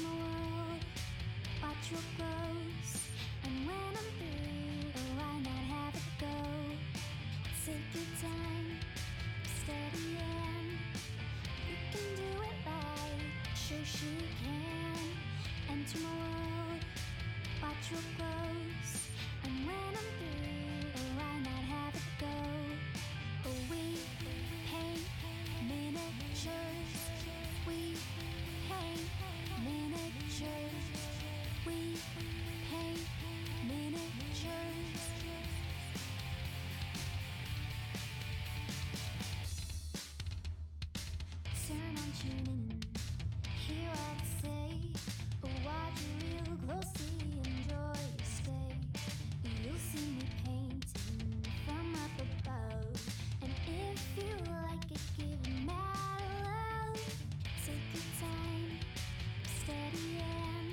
my world, watch what grows. And when I'm through, oh, why not have it go? Take your time, steady and you can do it right. Shoshie can enter my world, watch what grows. And when I'm through, oh, why not have it go? Oh, we paint miniatures. We paint miniatures. We paint miniatures. Turn on, tune in, hear what I say. Watch real closely, enjoy, stay. You'll see me painting from up above. And if you like it, give it mad love. Take your time, steady and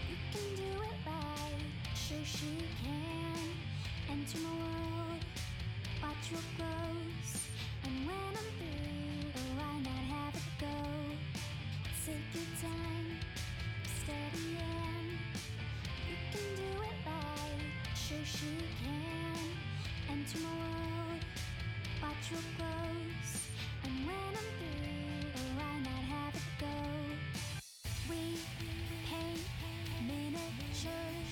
you can do it right. Shoshie can enter my world, watch what grows. And when I'm through, oh, why not have it go? Take your time, steady and you can do it right. Shoshie can enter my world, watch what grows. And when I'm through, oh, why not have it go? We paint miniatures.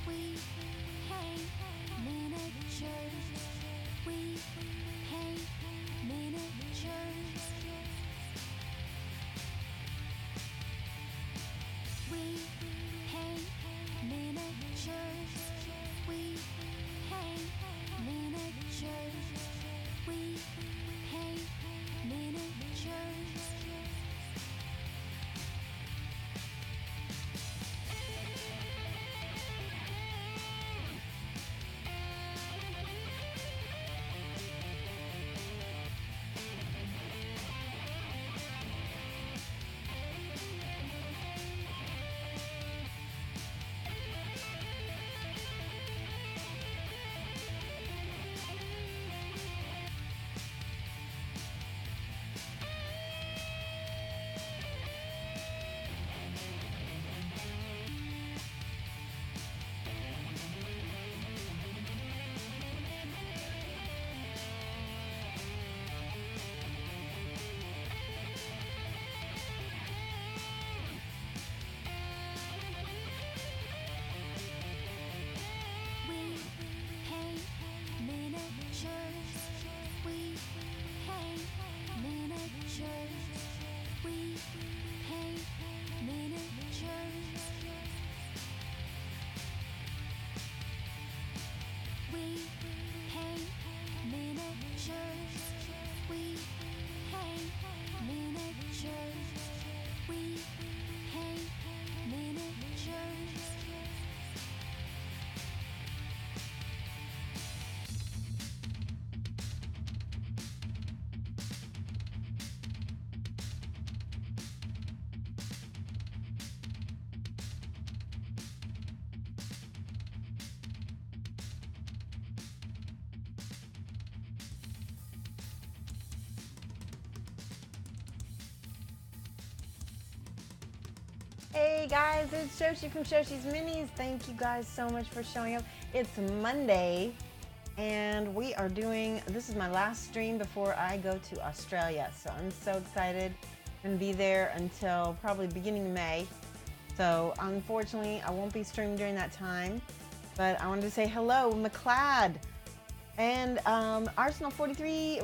We paint miniatures. We paint miniatures. We paint miniatures. We paint miniatures. We paint miniatures. We paint miniatures. We paint miniatures. We paint miniatures. We paint miniatures. We paint miniatures. We paint miniatures. Hey guys, it's Shoshie from Shoshie's Minis. Thank you guys so much for showing up. It's Monday and we are doing, this is my last stream before I go to Australia. So I'm so excited. I'm gonna be there until probably beginning of May. So unfortunately, I won't be streaming during that time, but I wanted to say hello, McLeod and Arsenal 43,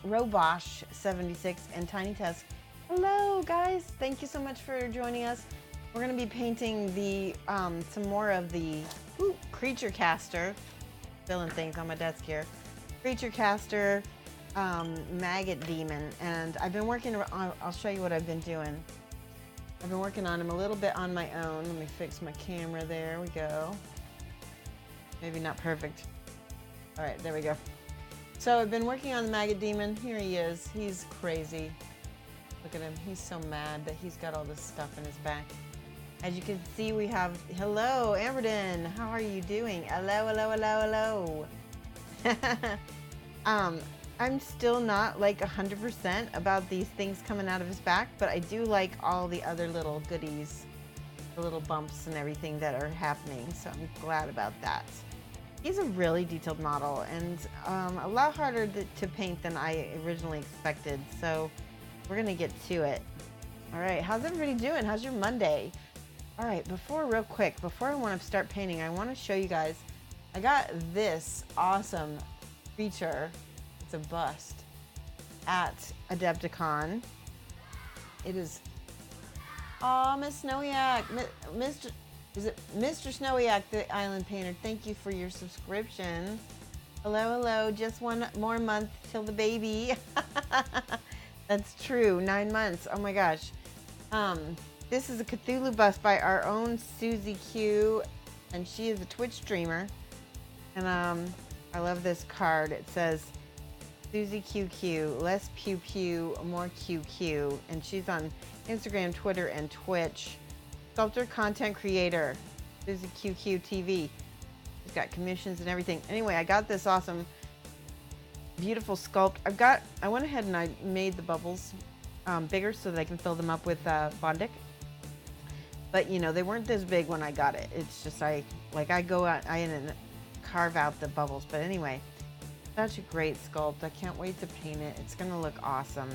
Robosh 76, and Tiny Tusk. Hello guys, thank you so much for joining us. We're going to be painting the some more of the creature caster, filling things on my desk here. Creature caster Maggot demon, and I've been working on, I'll show you what I've been doing. I've been working on him a little bit on my own. Let me fix my camera, there we go. Maybe not perfect. All right, there we go. So I've been working on the Maggot demon. Here he is, he's crazy. Look at him, he's so mad that he's got all this stuff in his back. As you can see, we have, hello, Amberden, how are you doing? Hello, hello, hello, hello. I'm still not like 100% about these things coming out of his back, but I do like all the other little goodies, the little bumps and everything that are happening, so I'm glad about that. He's a really detailed model and a lot harder to paint than I originally expected, so we're gonna get to it. All right, how's everybody doing? How's your Monday? All right, real quick, before I want to start painting, I want to show you guys, I got this awesome creature. It's a bust at Adepticon. It is, oh, Miss Snowiak, is it Mr. Snowiak, the island painter? Thank you for your subscription. Hello, hello, just one more month till the baby. That's true, 9 months, oh my gosh. This is a Cthulhu bust by our own Susie Q, and she is a Twitch streamer. And I love this card. It says, Susie QQ, less pew pew, more QQ, and she's on Instagram, Twitter, and Twitch. Sculptor, content creator, Susie QQ TV. She's got commissions and everything. Anyway, I got this awesome, beautiful sculpt. I went ahead and I made the bubbles bigger so that I can fill them up with Bondic. But you know, they weren't this big when I got it. It's just I go out, I carve out the bubbles. But anyway. Such a great sculpt. I can't wait to paint it. It's gonna look awesome.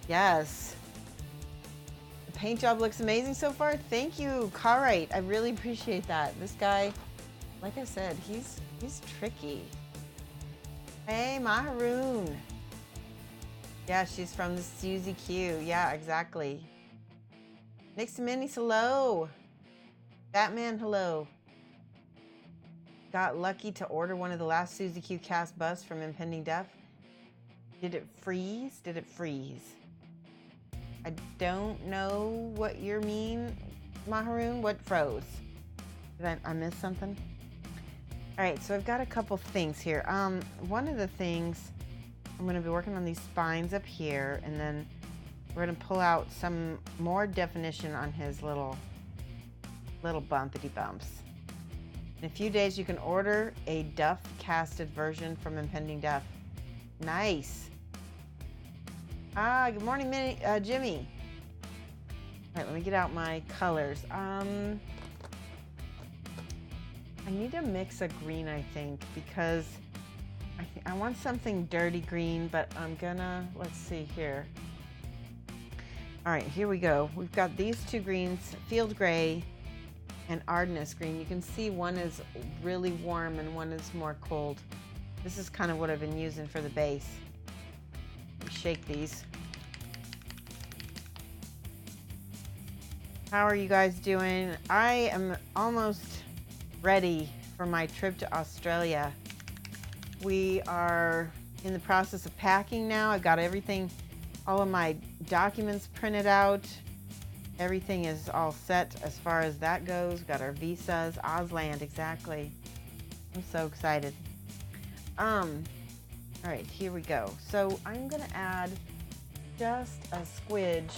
Yes. The paint job looks amazing so far. Thank you, Carrite. I really appreciate that. This guy, like I said, he's tricky. Hey, Maharoon. Yeah, she's from the Susie Q. Yeah, exactly. Next to Minnie's, hello. Batman, hello. Got lucky to order one of the last Susie Q cast busts from Impending Death. Did it freeze? Did it freeze? I don't know what you mean, Maharoon. What froze? Did I miss something? All right, so I've got a couple things here. One of the things, I'm going to be working on these spines up here, and then we're going to pull out some more definition on his little bumpity bumps. In a few days, you can order a Duff casted version from Impending Death. Nice. Good morning, Jimmy. All right, let me get out my colors. I need to mix a green, I think, because I want something dirty green, but I'm gonna, let's see here. All right, here we go. We've got these two greens, Field Gray and Ardennes green. You can see one is really warm and one is more cold. This is kind of what I've been using for the base. Shake these. How are you guys doing? I am almost ready for my trip to Australia. We are in the process of packing now. I've got everything, all of my documents printed out. Everything is all set as far as that goes. We've got our visas, Ausland, exactly. I'm so excited. All right, here we go. So I'm gonna add just a squidge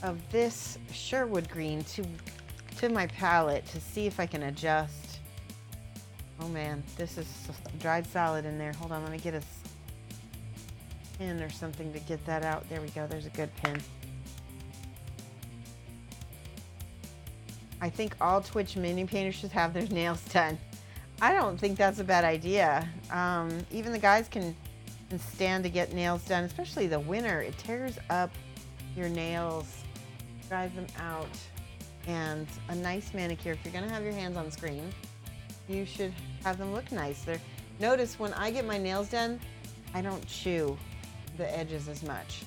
of this Sherwood green to my palette to see if I can adjust. Oh man, this is dried salad in there. Hold on, let me get a pin or something to get that out. There we go, there's a good pin. I think all Twitch mini painters should have their nails done. I don't think that's a bad idea. Even the guys can stand to get nails done, especially the winter. It tears up your nails, dries them out, and a nice manicure. If you're gonna have your hands on screen, you should have them look nice. Notice when I get my nails done, I don't chew the edges as much,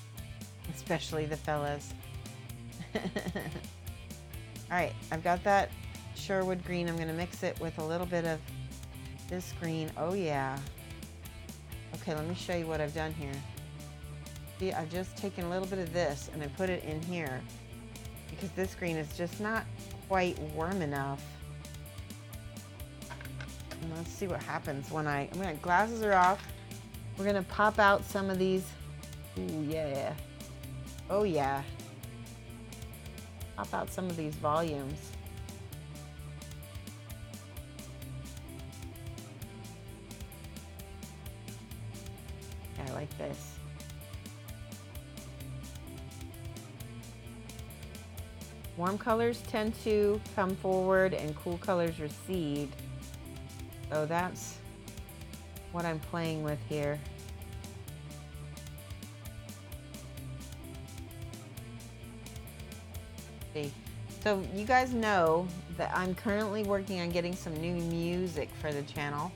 especially the fellas. All right, I've got that Sherwood green. I'm gonna mix it with a little bit of this green. Oh yeah. Okay, let me show you what I've done here. See, I've just taken a little bit of this and I put it in here because this green is just not quite warm enough. And let's see what happens when glasses are off. We're gonna pop out some of these. Ooh, yeah. Oh yeah. Pop out some of these volumes. this. Warm colors tend to come forward and cool colors recede. So that's what I'm playing with here. See. So you guys know that I'm currently working on getting some new music for the channel.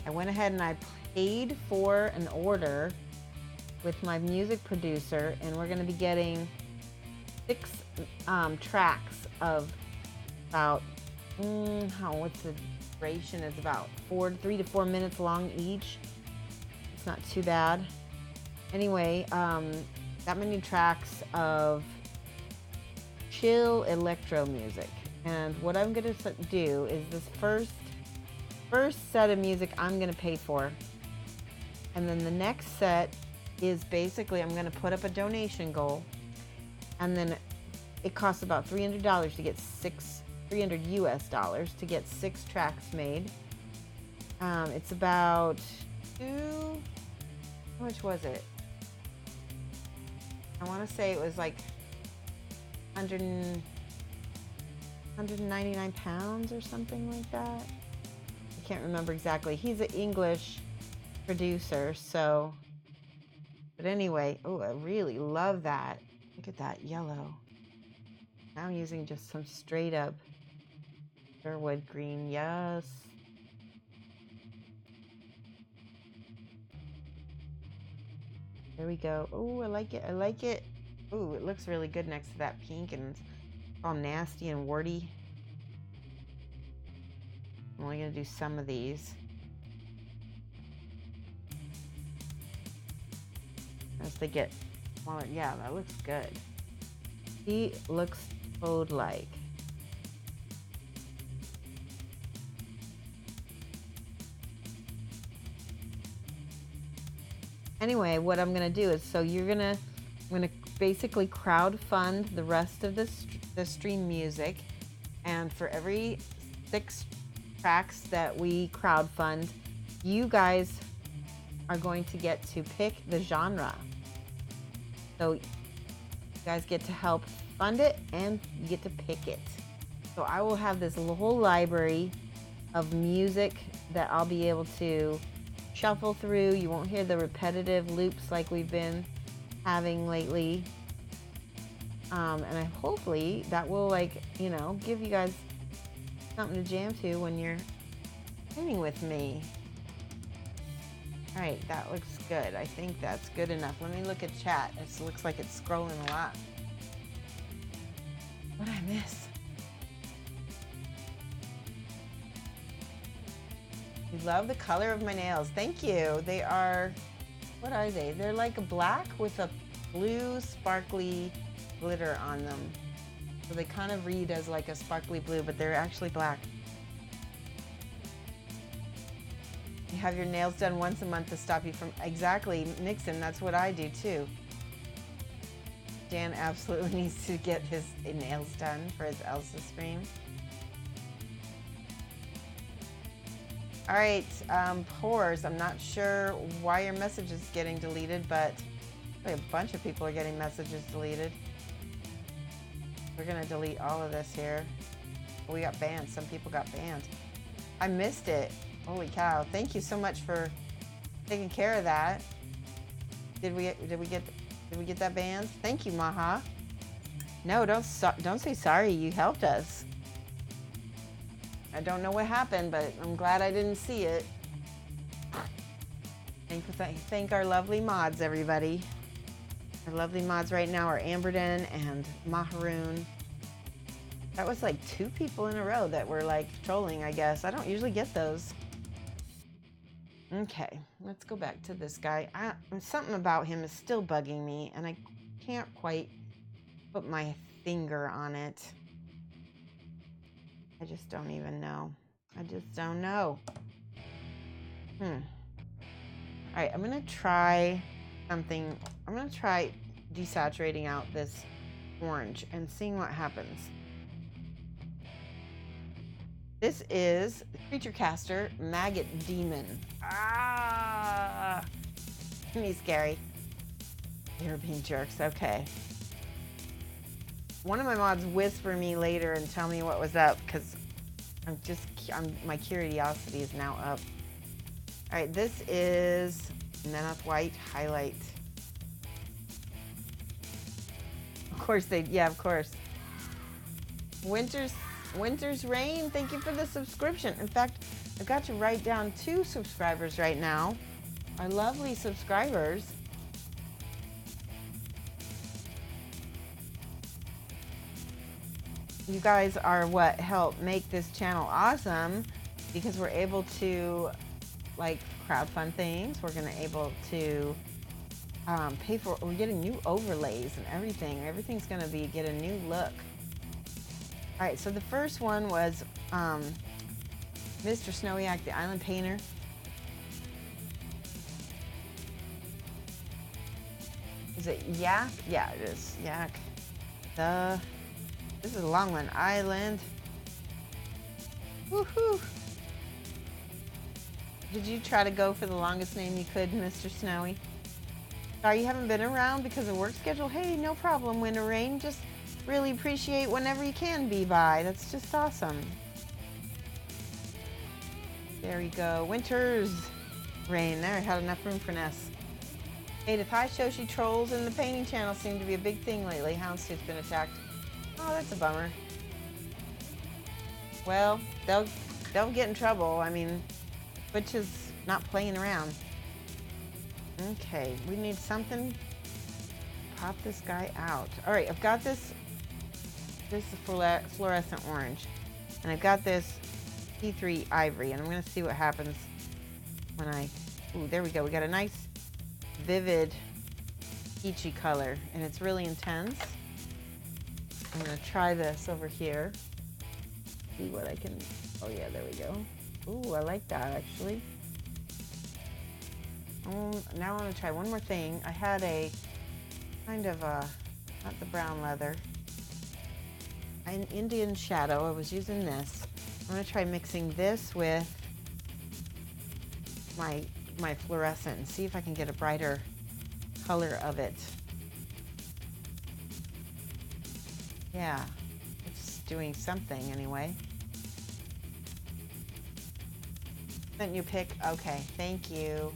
I went ahead and I paid for an order with my music producer, and we're going to be getting 6 tracks of about, what's the duration? It's about 3 to 4 minutes long each. It's not too bad. Anyway, that many tracks of chill electro music. And what I'm going to do is this first set of music I'm going to pay for. And then the next set is basically I'm going to put up a donation goal. And then it costs about $300 to get 300 US dollars to get 6 tracks made. It's about how much was it? I want to say it was like 199 pounds or something like that. I can't remember exactly. He's an English producer, so. But anyway, oh, I really love that. Look at that yellow. Now I'm using just some straight up Sherwood green. Yes. There we go. Oh, I like it. I like it. Oh, it looks really good next to that pink, and it's all nasty and warty. I'm only going to do some of these. As they get smaller. Yeah, that looks good. He looks toad-like. Anyway, what I'm going to do is, I'm going to basically crowdfund the rest of the stream music, and for every 6 tracks that we crowdfund, you guys are going to get to pick the genre. So you guys get to help fund it and you get to pick it. So I will have this whole library of music that I'll be able to shuffle through. You won't hear the repetitive loops like we've been having lately. And hopefully that will, give you guys something to jam to when you're playing with me. All right, that looks good. I think that's good enough. Let me look at chat. It looks like it's scrolling a lot. What did I miss? You love the color of my nails. Thank you. They are, what are they? They're like a black with a blue sparkly glitter on them. So they kind of read as like a sparkly blue, but they're actually black. You have your nails done once a month to stop you from, exactly, Nixon, that's what I do too. Dan absolutely needs to get his nails done for his Elsa stream. All right, Pores, I'm not sure why your message is getting deleted, but a bunch of people are getting messages deleted. We're gonna delete all of this here. We got banned, some people got banned. I missed it. Holy cow! Thank you so much for taking care of that. Did we get that banned? Thank you, Maha. No, don't say sorry. You helped us. I don't know what happened, but I'm glad I didn't see it. Thank our lovely mods, everybody. Our lovely mods right now are Amberden and Maharoon. That was like 2 people in a row that were like trolling, I guess. I don't usually get those. Okay, let's go back to this guy. Something about him is still bugging me, and I can't quite put my finger on it. I just don't even know. I just don't know. All right, I'm gonna try something. I'm gonna try desaturating out this orange and seeing what happens. This is Creature Caster Maggot Demon. Ah, he's scary. You're being jerks. Okay. One of my mods whisper me later and tell me what was up because my curiosity is now up. All right, this is Mammoth White highlight. Of course of course. Winter's Rain, thank you for the subscription. In fact, I've got to write down 2 subscribers right now. Our lovely subscribers. You guys are what help make this channel awesome because we're able to like crowdfund things. We're able to pay for, we're getting new overlays and everything. Everything's gonna get a new look. All right, so the first one was Mr. Snowiak, the Island Painter. Is it Yak? Yeah, it is Yak. This is a long one. Island. Woohoo! Did you try to go for the longest name you could, Mr. Snowy? Sorry you haven't been around because of work schedule. Hey, no problem, Winter Rain. Just really appreciate whenever you can be by. That's just awesome. There we go. Winter's Rain. There, I had enough room for Ness. Hey, hi, Shoshie. Trolls in the painting channel seem to be a big thing lately. Houndstooth's been attacked. Oh, that's a bummer. Well, they'll get in trouble. I mean, Twitch is not playing around. Okay, we need something. Pop this guy out. All right, I've got this. This is fluorescent orange, and I've got this P3 ivory, and I'm gonna see what happens when I. Ooh, there we go. We got a nice, vivid, peachy color, and it's really intense. I'm gonna try this over here. See what I can. Oh yeah, there we go. Ooh, I like that actually. Now I want to try one more thing. I had a kind of a, not the brown leather, an Indian shadow. I was using this. I'm gonna try mixing this with my fluorescent and see if I can get a brighter color of it. Yeah, it's doing something anyway. Didn't you pick? Okay, thank you.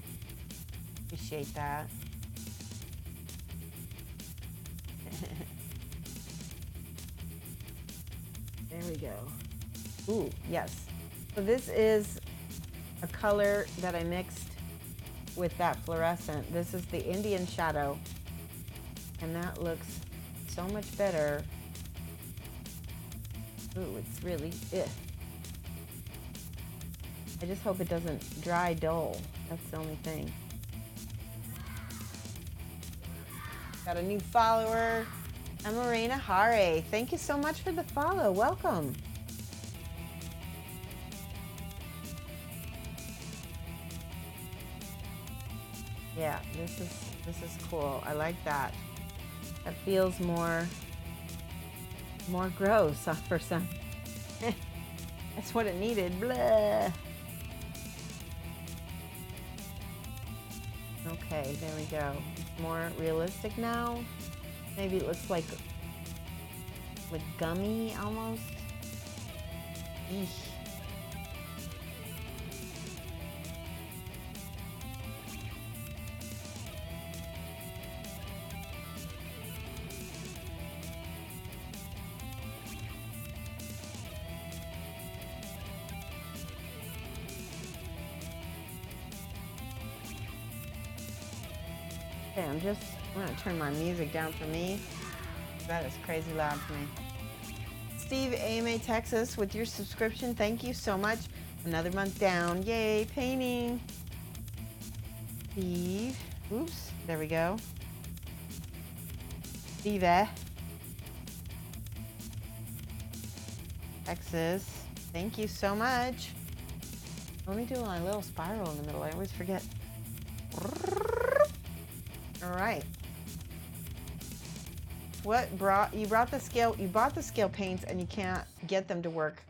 Appreciate that. There we go. Ooh, yes. So this is a color that I mixed with that fluorescent. This is the Indian shadow, and that looks so much better. Ooh, it's really, I just hope it doesn't dry dull. That's the only thing. Got a new follower, Amarena Hare. Thank you so much for the follow. Welcome. Yeah, this is cool. I like that. That feels more gross for some. That's what it needed. Blah. Okay, there we go. It's more realistic now. Maybe it looks like gummy almost. Eesh. Okay, I'm gonna turn my music down for me. That is crazy loud for me. Steve, AMA Texas, with your subscription, thank you so much. Another month down, yay, painting. Steve, oops, there we go. Steve, Texas, thank you so much. Let me do my little spiral in the middle, I always forget. All right. You bought the scale paints and you can't get them to work.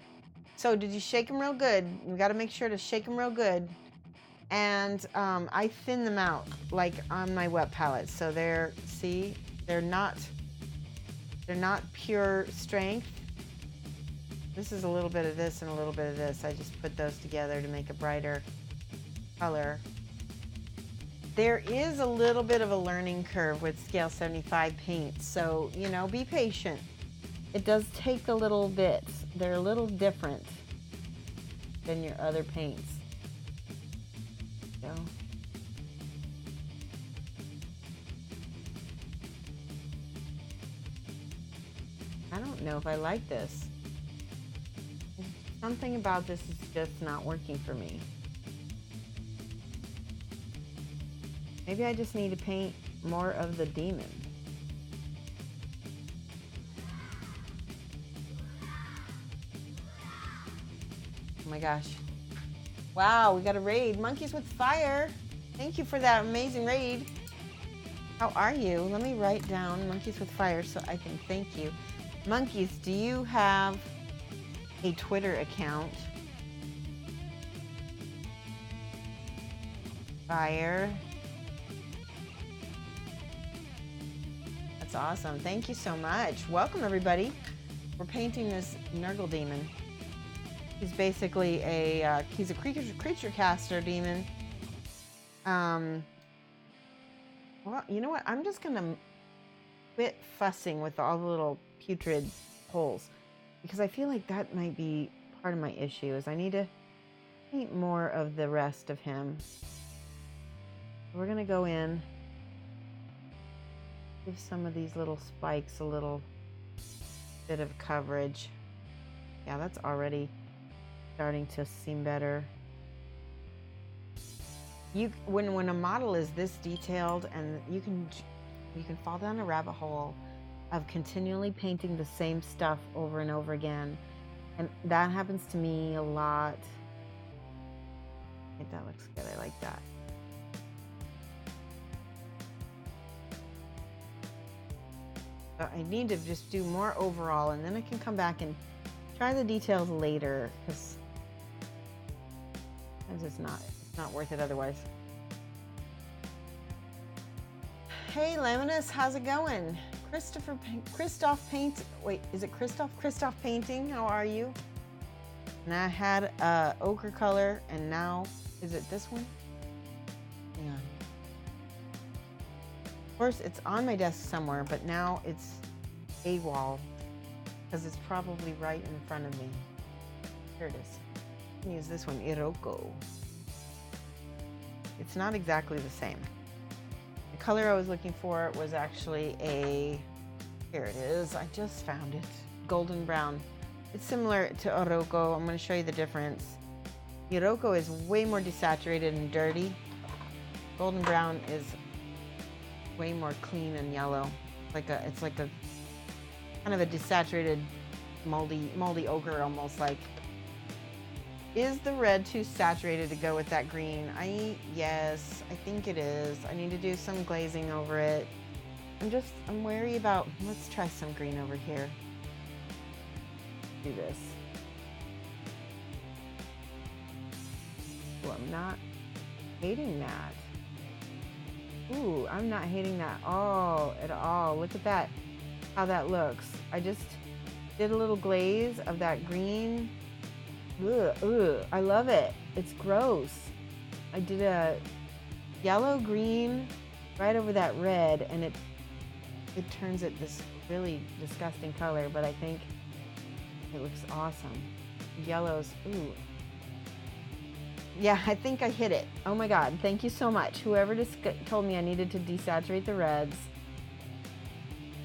So did you shake them real good? You got to make sure to shake them real good. And I thin them out like on my wet palette. So they're, see, they're not pure strength. This is a little bit of this and a little bit of this. I just put those together to make a brighter color. There is a little bit of a learning curve with scale 75 paints, so, you know, be patient. It does take a little bit. They're a little different than your other paints. So. I don't know if I like this. Something about this is just not working for me. Maybe I just need to paint more of the demon. Oh my gosh. Wow, we got a raid. Monkeys with Fire. Thank you for that amazing raid. How are you? Let me write down Monkeys with Fire so I can thank you. Monkeys, do you have a Twitter account? Fire. That's awesome. Thank you so much. Welcome, everybody. We're painting this Nurgle demon. He's basically he's a creature caster demon. Well, you know what? I'm just gonna quit fussing with all the little putrid holes, because I feel like that might be part of my issue, is I need to paint more of the rest of him. We're gonna go in, give some of these little spikes a little bit of coverage. Yeah, that's already starting to seem better. When a model is this detailed, and you can fall down a rabbit hole of continually painting the same stuff over and over again, and that happens to me a lot. I think that looks good. I like that. So I need to just do more overall, and then I can come back and try the details later, because it's not worth it otherwise. Hey Laminus, how's it going? Christoph Paint, wait, is it Christoph Painting, how are you? And I had ochre color, and now, is it this one? Yeah. Of course, it's on my desk somewhere, but now it's AWOL, because it's probably right in front of me. Here it is. I can use this one, Iroko. It's not exactly the same. The color I was looking for was actually here it is, I just found it, golden brown. It's similar to Iroko. I'm going to show you the difference. Iroko is way more desaturated and dirty. Golden brown is way more clean and yellow. It's like a kind of a desaturated, moldy ochre, almost like. Is the red too saturated to go with that green? Yes, I think it is. I need to do some glazing over it. I'm wary about, let's try some green over here. Do this. Well, I'm not hating that. Ooh, I'm not hating that at all. Look at that, how that looks. I just did a little glaze of that green. Ugh, I love it. It's gross. I did a yellow green right over that red, and it turns it this really disgusting color, but I think it looks awesome. Yellows, ooh. Yeah, I think I hit it. Oh my God, thank you so much. Whoever just told me I needed to desaturate the reds.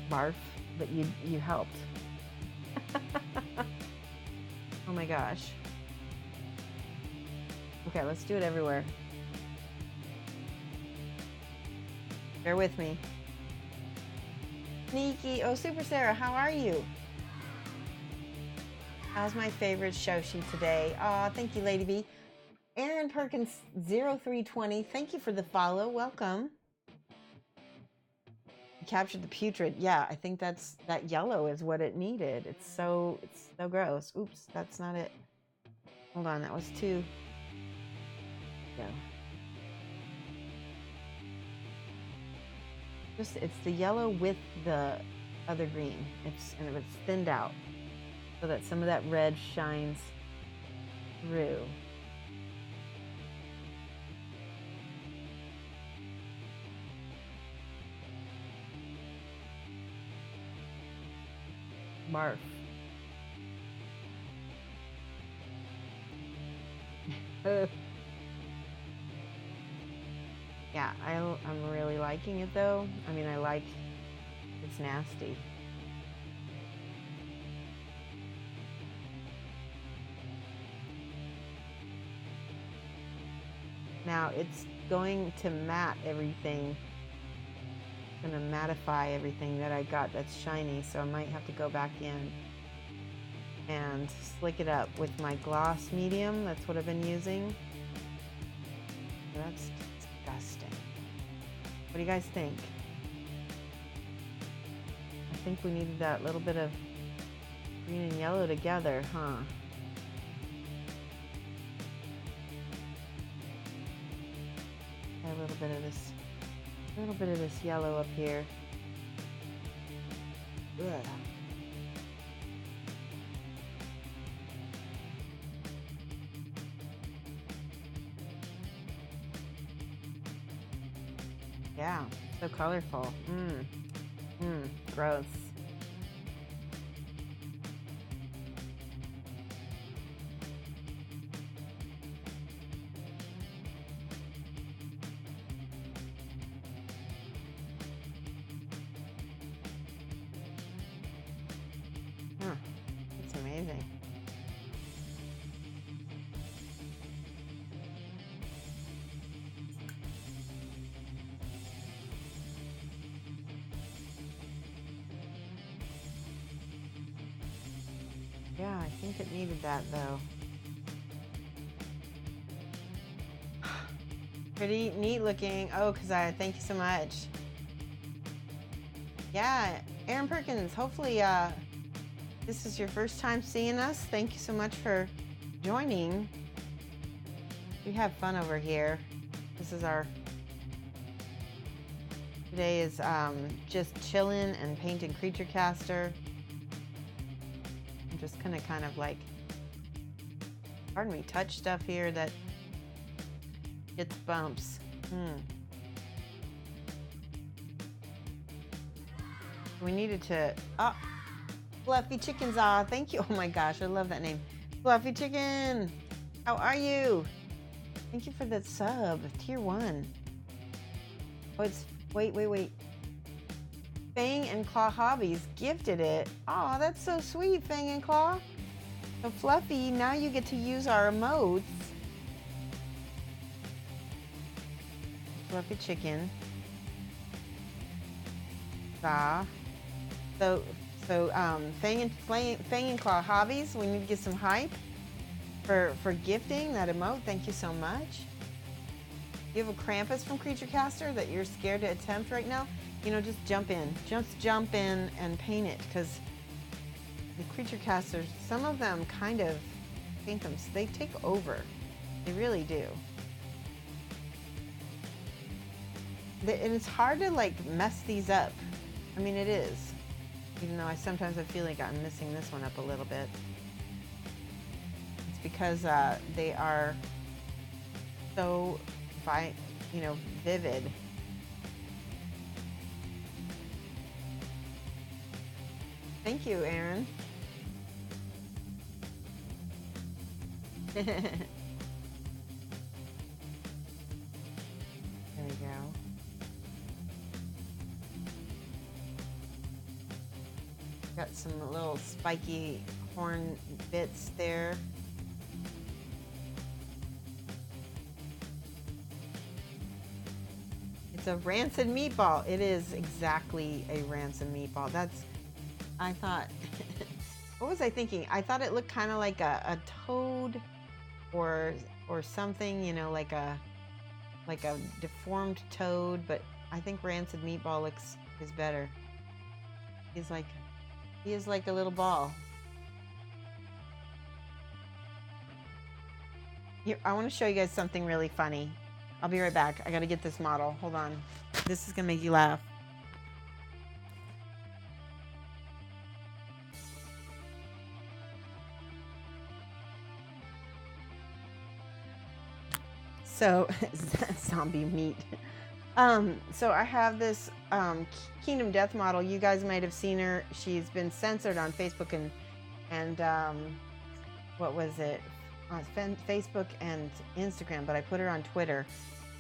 Barf, but you helped. Oh my gosh. Okay, let's do it everywhere. Bear with me. Sneaky. Oh, Super Sarah, how are you? How's my favorite Shoshie today? Aw, thank you, Lady B. Aaron Perkins 0320, thank you for the follow. Welcome. You captured the putrid. Yeah, I think that yellow is what it needed. It's so gross. Oops, that's not it. Hold on, that was two. Yeah. Just it's the yellow with the other green. It's thinned out so that some of that red shines through. Barf. Yeah, I'm really liking it though. I mean, it's nasty. Now it's going to matte everything. It's going to mattify everything that I got that's shiny, so I might have to go back in and slick it up with my gloss medium. That's what I've been using. That's disgusting. What do you guys think? I think we needed that little bit of green and yellow together, huh? A little bit of this yellow up here. Ugh. Yeah, so colorful. Gross. It's amazing. Yeah, I think it needed that though. Pretty neat looking. Oh, thank you so much. Yeah, Aaron Perkins, hopefully this is your first time seeing us. Thank you so much for joining. We have fun over here. Today is just chilling and painting Creature Caster. I'm just gonna kind of like, pardon me, touch stuff here that gets bumps. We needed to, Fluffy Chickens, thank you. Oh my gosh, I love that name. Fluffy Chicken, how are you? Thank you for the sub, tier 1. Oh, it's, wait. Fang and Claw Hobbies gifted it. Oh, that's so sweet, Fang and Claw. So Fluffy, now you get to use our emotes. Fluffy Chicken. So Fang and Claw Hobbies, we need to get some hype for gifting that emote. Thank you so much. You have a Krampus from Creature Caster that you're scared to attempt right now? You know, just jump in. Just jump in and paint it, because the Creature Casters, some of them kind of paint them. They take over. They really do. And it's hard to like mess these up. I mean, it is. Even though sometimes I feel like I'm messing this one up a little bit. It's because they are so, vivid. Thank you, Aaron. There we go. Got some little spiky horn bits there. It's a rancid meatball. It is exactly a rancid meatball. I thought, what was I thinking? I thought it looked kind of like a toad or something, like a deformed toad, but I think rancid meatball is better. He is like a little ball. Here, I want to show you guys something really funny. I'll be right back. I got to get this model. Hold on. This is going to make you laugh. So zombie meat. So I have this Kingdom Death model. You guys might have seen her. She's been censored on Facebook and what was it? On Facebook and Instagram, but I put her on Twitter.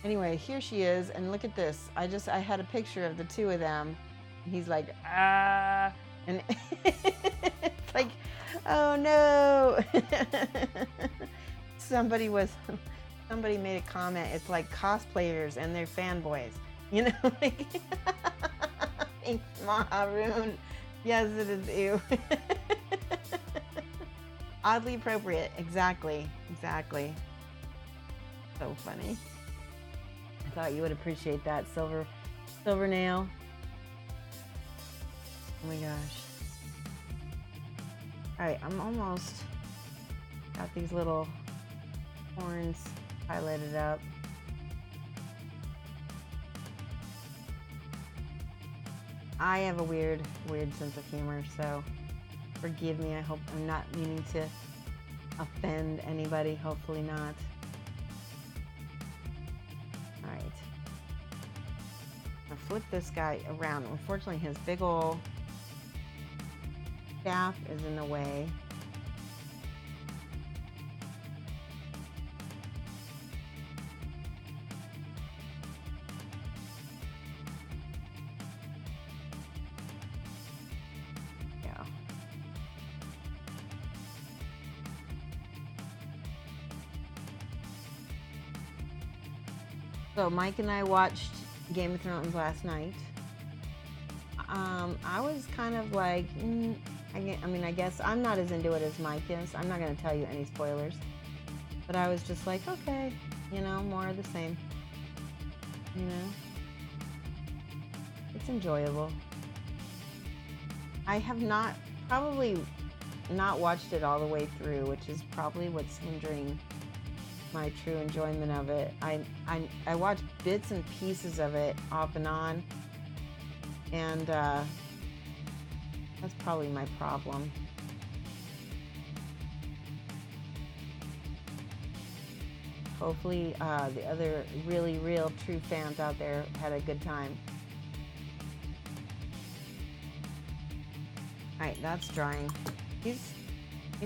Anyway, here she is, and look at this. I had a picture of the two of them. And he's like, ah, and it's like, oh no. Somebody made a comment. It's like cosplayers and they're fanboys, you know? Like, thanks, Maharoon. Yes, it is you. Oddly appropriate. Exactly. So funny. I thought you would appreciate that. Silver nail. Oh my gosh. All right, I'm almost got these little horns highlighted up. I have a weird sense of humor, so forgive me. I hope I'm not meaning to offend anybody. Hopefully not. All right. I'll flip this guy around. Unfortunately, his big ol' staff is in the way. So Mike and I watched Game of Thrones last night. I was kind of like, I guess I'm not as into it as Mike is. I'm not going to tell you any spoilers. But I was just like, okay, more of the same. It's enjoyable. I have probably not watched it all the way through, which is probably what's hindering my true enjoyment of it. I watch bits and pieces of it off and on, and that's probably my problem. Hopefully the other really real true fans out there had a good time. All right, that's drying. He's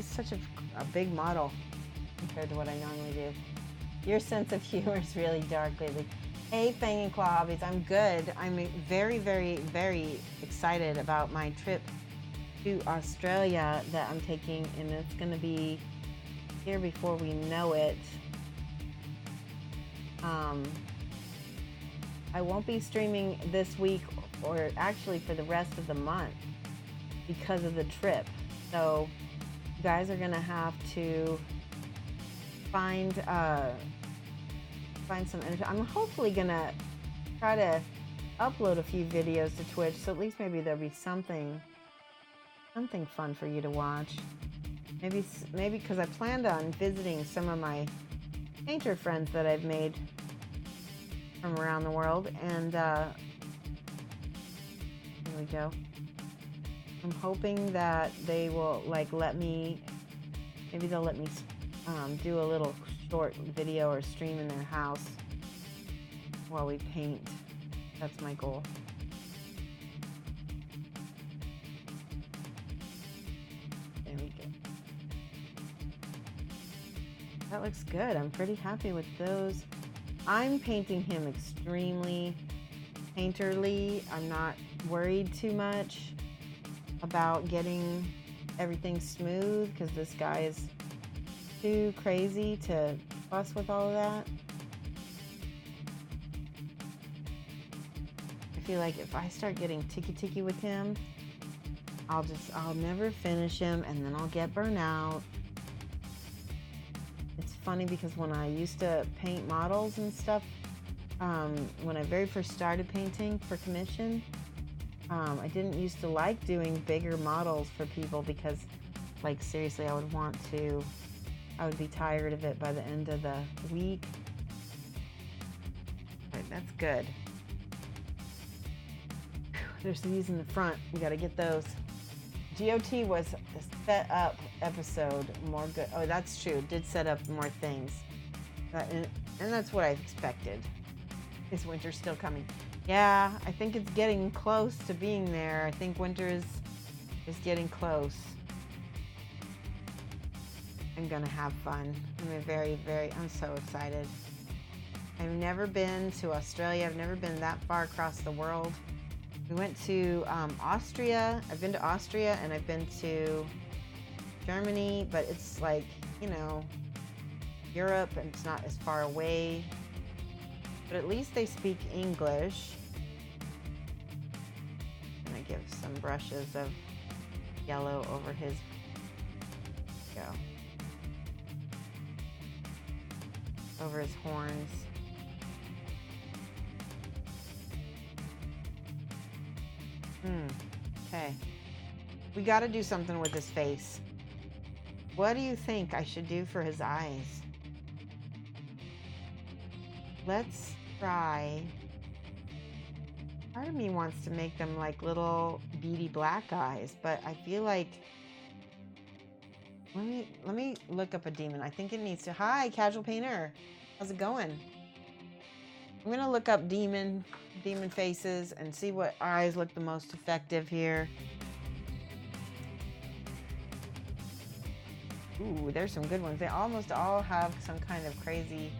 such a big model compared to what I normally do. Your sense of humor is really dark lately. Hey, Fang and Claw Hobbies, I'm good. I'm very, very, very excited about my trip to Australia that I'm taking, and it's going to be here before we know it. I won't be streaming this week, or actually for the rest of the month, because of the trip. So you guys are going to have to find some energy. I'm hopefully gonna try to upload a few videos to Twitch, so at least maybe there'll be something fun for you to watch. Maybe because I planned on visiting some of my painter friends that I've made from around the world, and here we go. I'm hoping that they will let me. Maybe they'll let me do a little short video or stream in their house while we paint. That's my goal. There we go. That looks good. I'm pretty happy with those. I'm painting him extremely painterly. I'm not worried too much about getting everything smooth because this guy is too crazy to fuss with all of that. I feel like if I start getting ticky with him, I'll never finish him, and then I'll get burnt out. It's funny because when I used to paint models and stuff, when I very first started painting for commission, I didn't used to like doing bigger models for people because, seriously, I would be tired of it by the end of the week. Right, that's good. There's these in the front. We got to get those. GOT was a set up episode more good. Oh, that's true. It did set up more things. And that's what I expected. Is winter still coming? Yeah, I think it's getting close to being there. I think winter is getting close. I'm gonna have fun. I'm so excited. I've never been to Australia. I've never been that far across the world. We went to Austria. I've been to Austria and I've been to Germany, but it's like, you know, Europe, and it's not as far away. But at least they speak English. I'm gonna give some brushes of yellow over his. Go. Over his horns. Okay. We got to do something with his face. What do you think I should do for his eyes? Let's try. Part of me wants to make them like little beady black eyes, but I feel like let me look up a demon. I think it needs to. Hi, Casual Painter. How's it going? I'm gonna look up demon faces and see what eyes look the most effective here. Ooh, there's some good ones. They almost all have some kind of crazy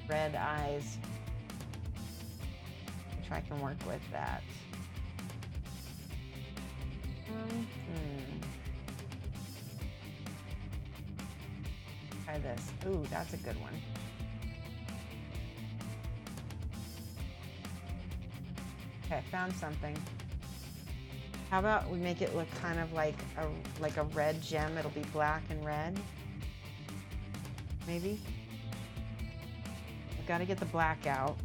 red eyes, which I can work with that. Try this. Ooh, that's a good one. Okay, found something. How about we make it look kind of like a red gem? It'll be black and red. Maybe. I've got to get the black out.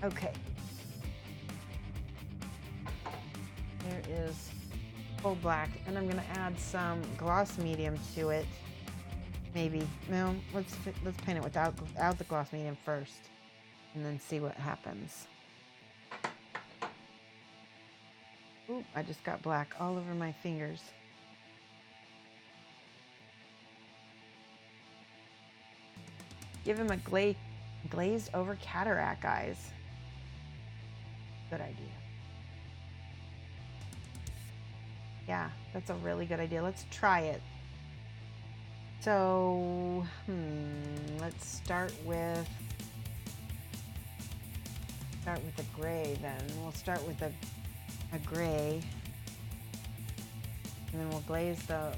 Okay. There is full black, and I'm gonna add some gloss medium to it. Maybe. No, let's paint it without the gloss medium first, and then see what happens. Ooh, I just got black all over my fingers. Give him a glazed over cataract eyes. Good idea. Yeah, that's a really good idea. Let's try it. So, let's start with a gray then. We'll start with a gray, and then we'll glaze the,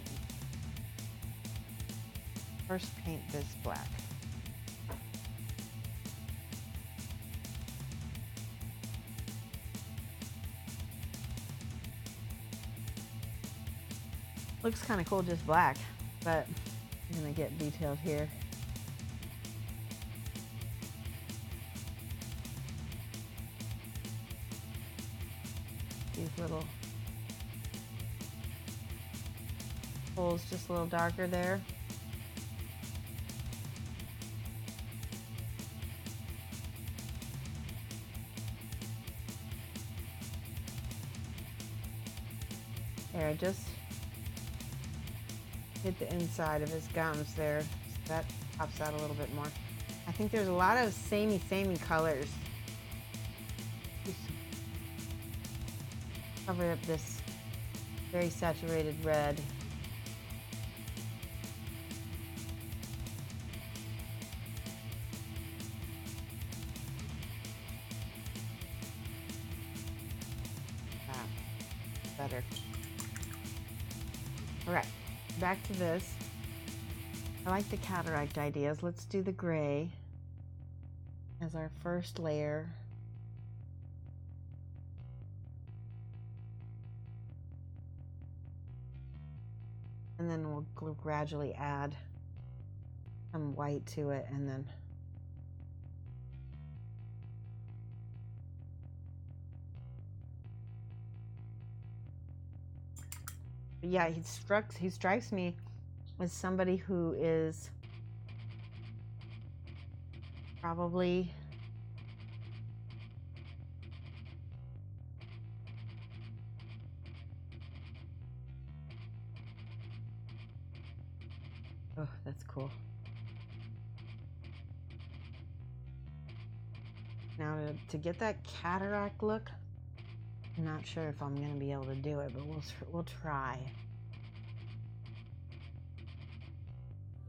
first paint this black. Looks kind of cool just black, but I'm gonna get detailed here. These little holes just a little darker there. There, I just hit the inside of his gums there. So that pops out a little bit more. I think there's a lot of samey colors. Just cover up this very saturated red. Better. All right. Back to this. I like the cataract ideas. Let's do the gray as our first layer. And then we'll gradually add some white to it, and then yeah, he strikes me as somebody who is probably Oh, that's cool. Now to get that cataract look, I'm not sure if I'm going to be able to do it, but we'll try.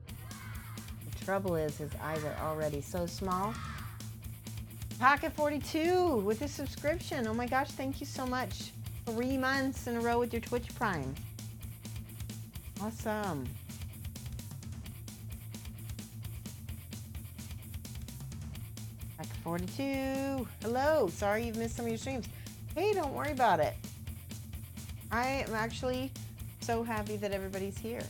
The trouble is his eyes are already so small. Pocket 42 with a subscription. Oh my gosh, thank you so much. 3 months in a row with your Twitch Prime. Awesome. Pocket 42. Hello. Sorry you've missed some of your streams. Hey, don't worry about it. I am actually so happy that everybody's here.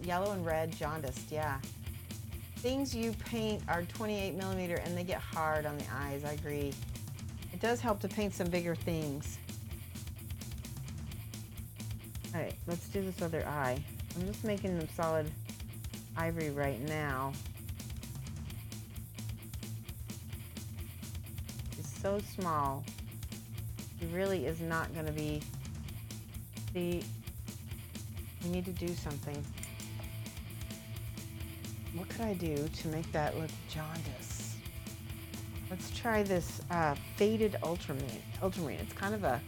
Yellow and red, jaundiced, yeah. Things you paint are 28 millimeter and they get hard on the eyes, I agree. It does help to paint some bigger things. All right, let's do this other eye. I'm just making them solid ivory right now. It's so small. He really is not going to be... See, we need to do something. What could I do to make that look jaundice? Let's try this faded ultramarine. It's kind of a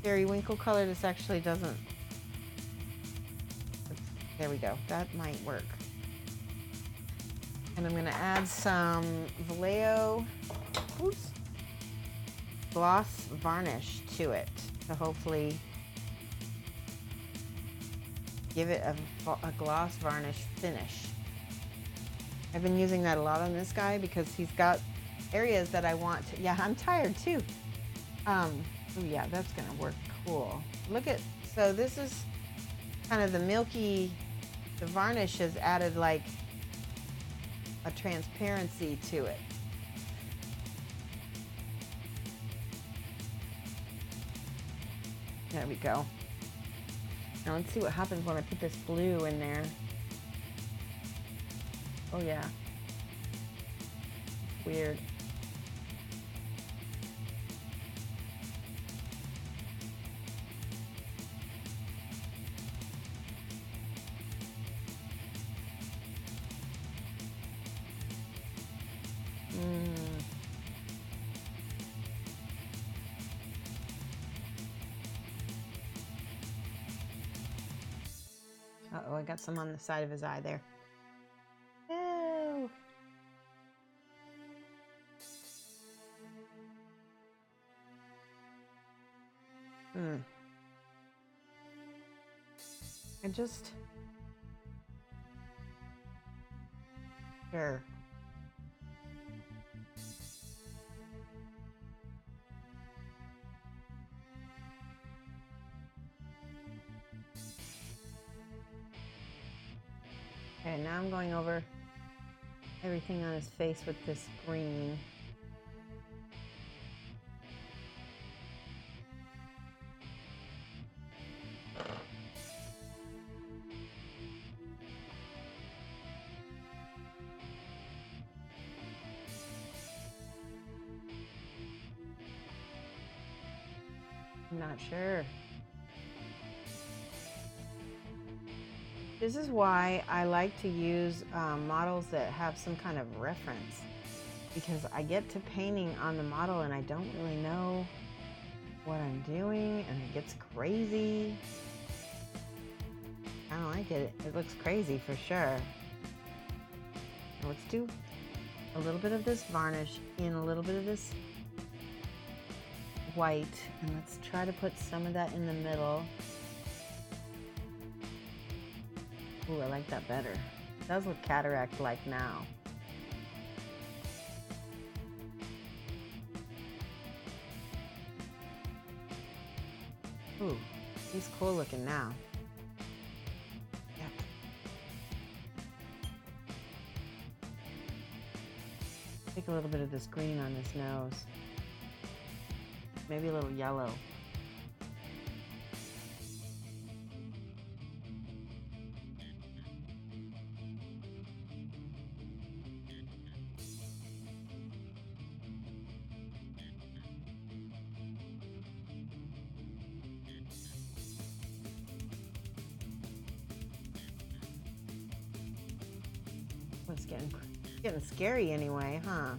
periwinkle color. This actually doesn't... There we go. That might work. And I'm going to add some Vallejo gloss varnish to it to hopefully give it a gloss varnish finish. I've been using that a lot on this guy because he's got areas that I want to... Yeah, I'm tired too. Oh yeah, that's gonna work cool. Look at... So this is kind of the milky... The varnish has added like a transparency to it. There we go. Now let's see what happens when I put this blue in there. Oh yeah. It's weird. Uh-oh, I got some on the side of his eye there. Oh. I just... Sure. Okay, now I'm going over everything on his face with this green. I'm not sure. This is why I like to use models that have some kind of reference, because I get to painting on the model and I don't really know what I'm doing and it gets crazy. I don't like it. It looks crazy for sure. Now let's do a little bit of this varnish in a little bit of this white, and let's try to put some of that in the middle. Ooh, I like that better. It does look cataract-like now. Ooh, he's cool looking now. Yep. Take a little bit of this green on his nose. Maybe a little yellow. It's getting scary anyway, huh?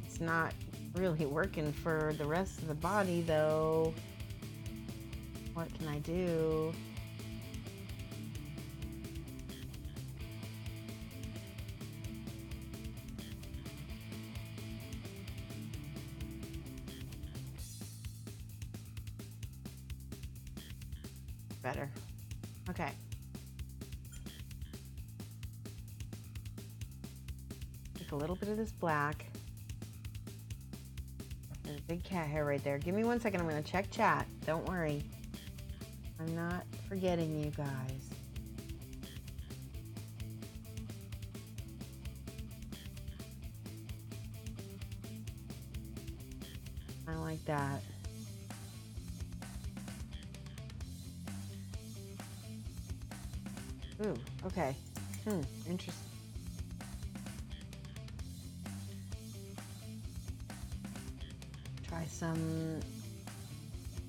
It's not really working for the rest of the body though. What can I do? Better. Okay. Take a little bit of this black. There's a big cat hair right there. Give me 1 second. I'm going to check chat. Don't worry. I'm not forgetting you guys. I like that. Ooh, okay. Interesting. Try some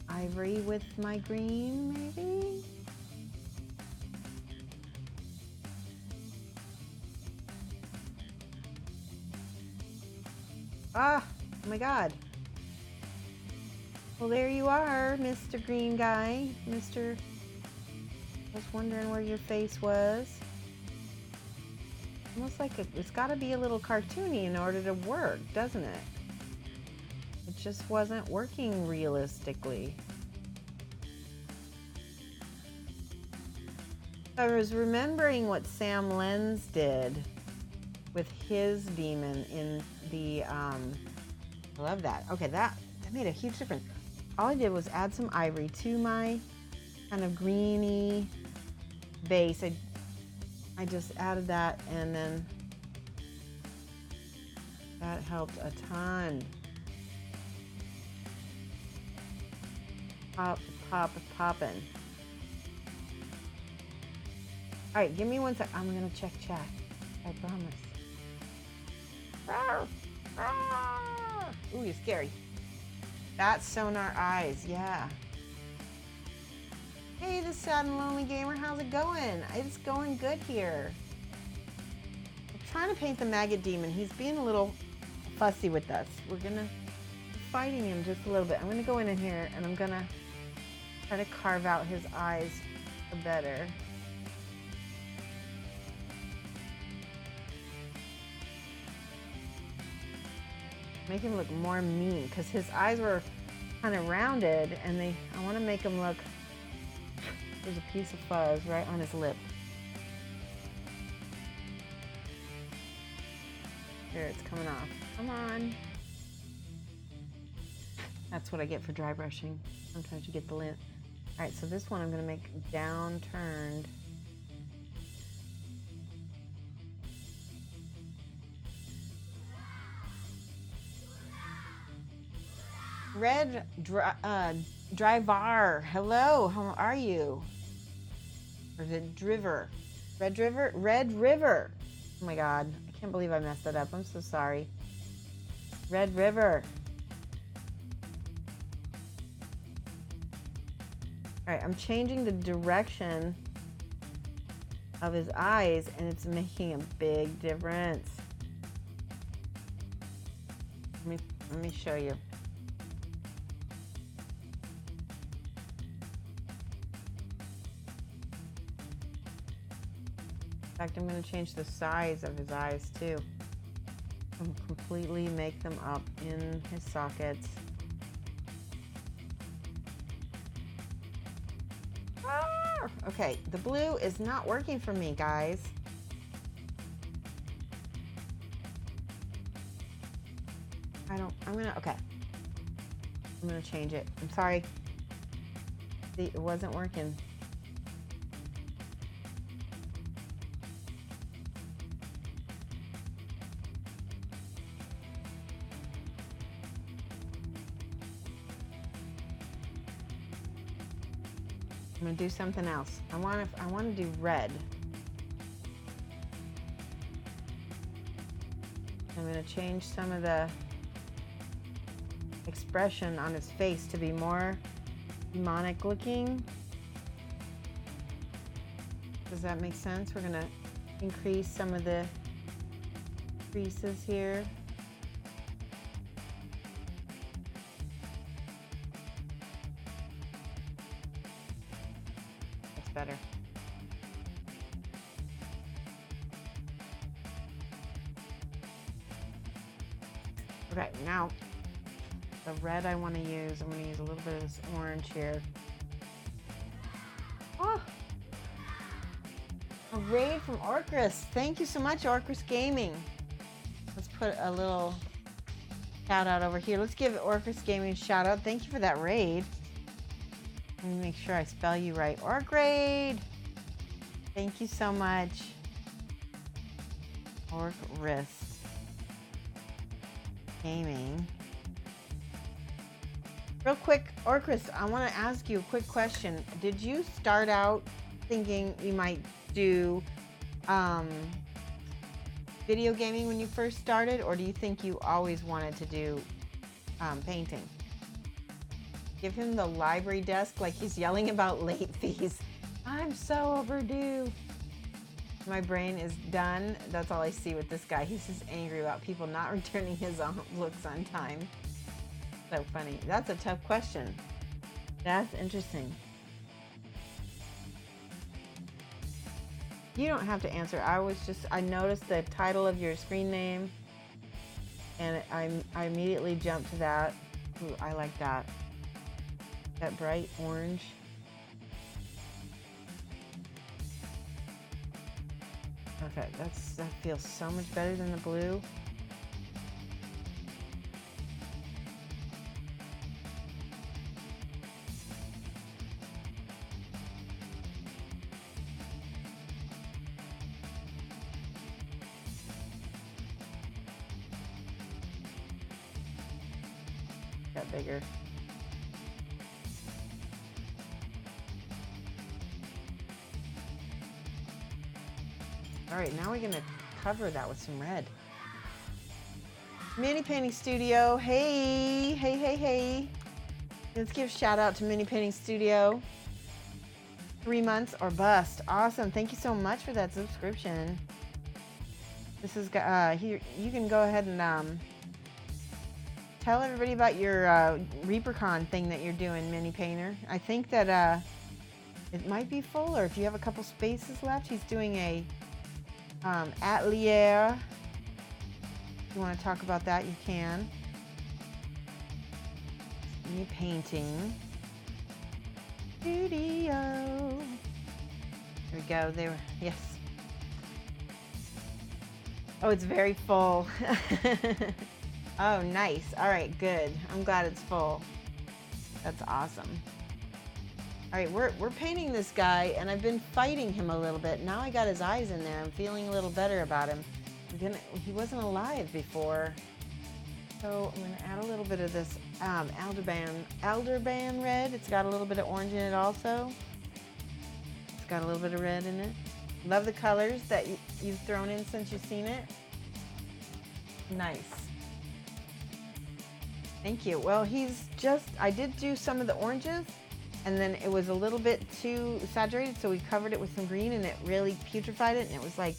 ivory with my green, maybe? Ah, oh my God. Well, there you are, Mr. Green Guy. Mr. I was wondering where your face was. Almost like it's got to be a little cartoony in order to work, doesn't it? It just wasn't working realistically. I was remembering what Sam Lenz did with his demon in the, I love that. Okay, that made a huge difference. All I did was add some ivory to my kind of greeny base. I just added that, and then that helped a ton. Poppin'. All right, give me 1 sec. I'm gonna check chat. I promise. Ooh, you're scary. That's Sonar Eyes, yeah. Hey, the sad and lonely gamer, how's it going? It's going good here. I'm trying to paint the Maggot demon. He's being a little fussy with us. We're fighting him just a little bit. I'm gonna go in here and I'm gonna try to carve out his eyes better. Make him look more mean, because his eyes were kind of rounded, and I want to make him look. There's a piece of fuzz right on his lip. There, it's coming off. Come on. That's what I get for dry brushing. Sometimes you get the lint. All right, so this one I'm going to make down-turned. Red Driver, hello, how are you? Or is it Driver? Red River? Red River. Oh my God, I can't believe I messed that up. I'm so sorry. Red River. All right, I'm changing the direction of his eyes, and it's making a big difference. Let me show you. In fact, I'm going to change the size of his eyes too. And completely make them up in his sockets. Ah! Okay, the blue is not working for me, guys. Okay. I'm gonna change it. I'm sorry. See, it wasn't working. I'm gonna do something else. I want to do red. I'm gonna change some of the expression on his face to be more demonic looking. Does that make sense? We're gonna increase some of the creases here. That's better. Okay, now the red I want to use, I'm going to use a little bit of this orange here. Oh, a raid from Orcris. Thank you so much, Orcris Gaming. Let's put a little shout out over here. Let's give Orcris Gaming a shout out. Thank you for that raid. Let me make sure I spell you right. Orcraid. Thank you so much. Orcris Gaming. Real quick, Orcris, I want to ask you a quick question. Did you start out thinking you might do video gaming when you first started, or do you think you always wanted to do painting? Give him the library desk like he's yelling about late fees. I'm so overdue. My brain is done. That's all I see with this guy. He's just angry about people not returning his looks on time. So funny. That's a tough question. That's interesting. You don't have to answer. I noticed the title of your screen name and I immediately jumped to that. Ooh, I like that. That bright orange. Okay, that feels so much better than the blue. Got bigger. All right, now we're gonna cover that with some red. Mini Painting Studio, hey, hey, hey, hey. Let's give a shout out to Mini Painting Studio. 3 months or bust. Awesome, thank you so much for that subscription. This is, here, you can go ahead and tell everybody about your ReaperCon thing that you're doing, Mini Painter. I think that it might be full, or if you have a couple spaces left, he's doing a atelier. If you want to talk about that, you can. New painting studio. Here we go. There. Yes. Oh, it's very full. Oh, nice. All right, good. I'm glad it's full. That's awesome. All right, we're painting this guy, and I've been fighting him a little bit. Now I got his eyes in there. I'm feeling a little better about him. He wasn't alive before. So I'm gonna add a little bit of this elderban red. It's got a little bit of orange in it also. It's got a little bit of red in it. Love the colors that you've thrown in since you've seen it. Nice. Thank you. Well, I did do some of the oranges, and then it was a little bit too saturated, so we covered it with some green, and it really putrefied it, and it was like,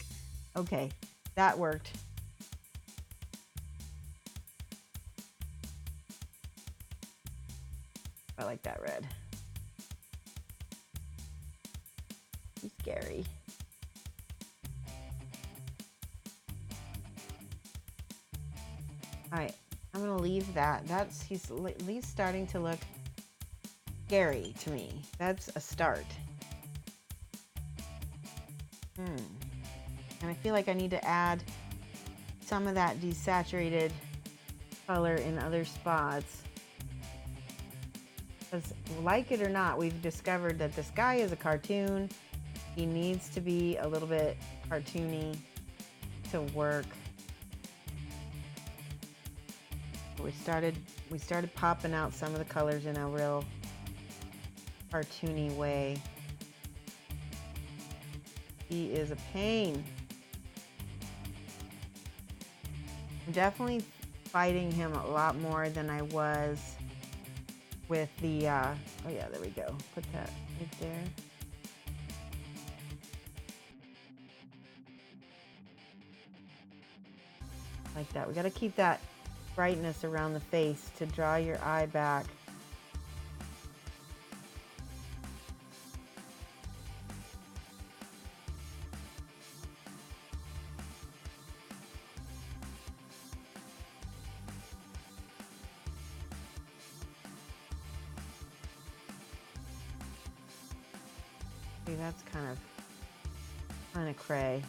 okay, that worked. I like that red. He's scary. All right, I'm gonna leave that. He's at least starting to look scary to me. That's a start. And I feel like I need to add some of that desaturated color in other spots. Because like it or not, we've discovered that this guy is a cartoon. He needs to be a little bit cartoony to work. We started popping out some of the colors in a real cartoony way. He is a pain. I'm definitely fighting him a lot more than I was with the, oh yeah, there we go. Put that right there. Like that. We got to keep that brightness around the face to draw your eye back. See, that's kind of cray.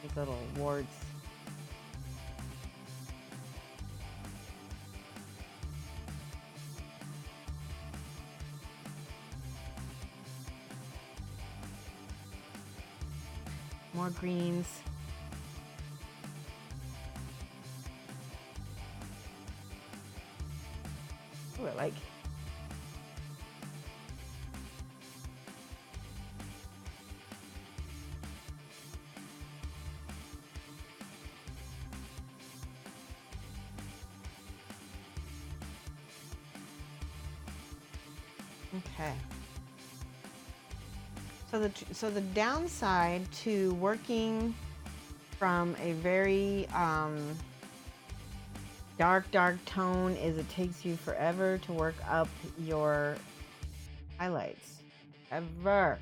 These little warts. More greens. Ooh, I like. Okay. So the downside to working from a very dark tone is it takes you forever to work up your highlights. Ever.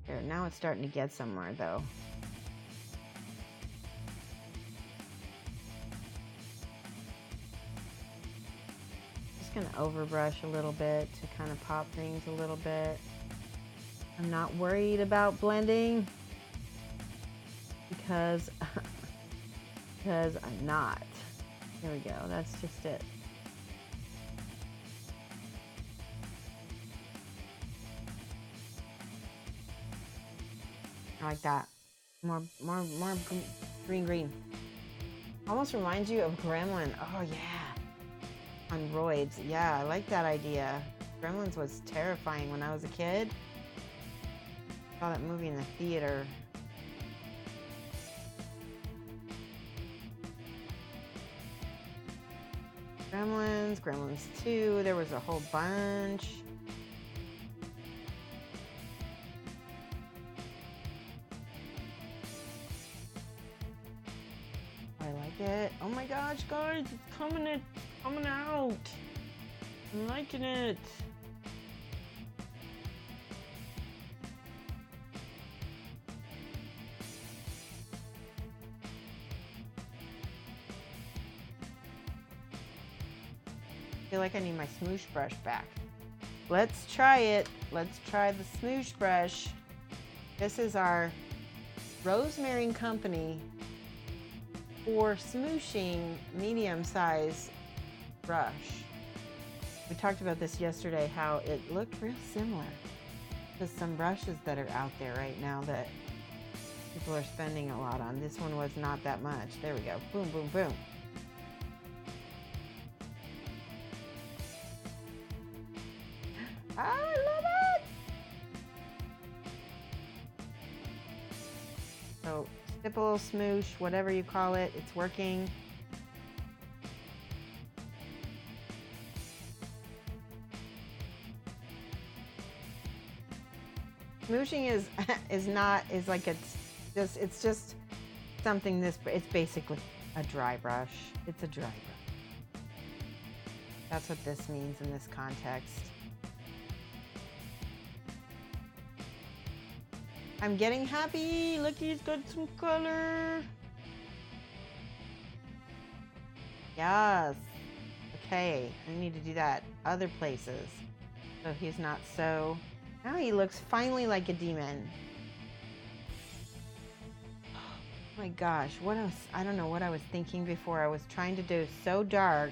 There, now it's starting to get somewhere though. Just gonna overbrush a little bit to kind of pop things a little bit. I'm not worried about blending because I'm not. There we go. That's just it. I like that. More green. Almost reminds you of Gremlin. Oh yeah. On roids. Yeah, I like that idea. Gremlins was terrifying when I was a kid. Saw that movie in the theater. Gremlins 2, there was a whole bunch. I like it. Oh my gosh, guys, it's coming out. I'm liking it. I feel like I need my smoosh brush back. Let's try it. Let's try the smoosh brush. This is our Rosemary Company for smooshing medium-size brush. We talked about this yesterday, how it looked real similar to some brushes that are out there right now that people are spending a lot on. This one was not that much. There we go. Boom, boom, boom. I love it! So, stipple, smoosh, whatever you call it, it's working. Smooshing is like it's just something it's basically a dry brush. It's a dry brush. That's what this means in this context. I'm getting happy. Look, he's got some color. Yes. Okay, I need to do that other places. So he's not so... Now he looks finally like a demon. Oh my gosh, what else? I don't know what I was thinking before. I was trying to do so dark,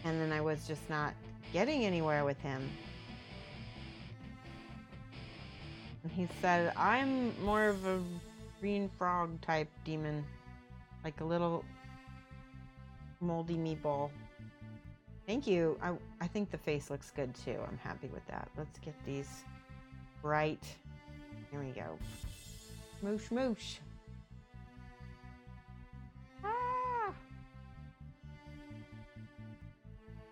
and then I was just not getting anywhere with him. And he said, I'm more of a green frog type demon. Like a little moldy meatball. Thank you. I think the face looks good too. I'm happy with that. Let's get these bright. Here we go. Smoosh, smoosh. Ah!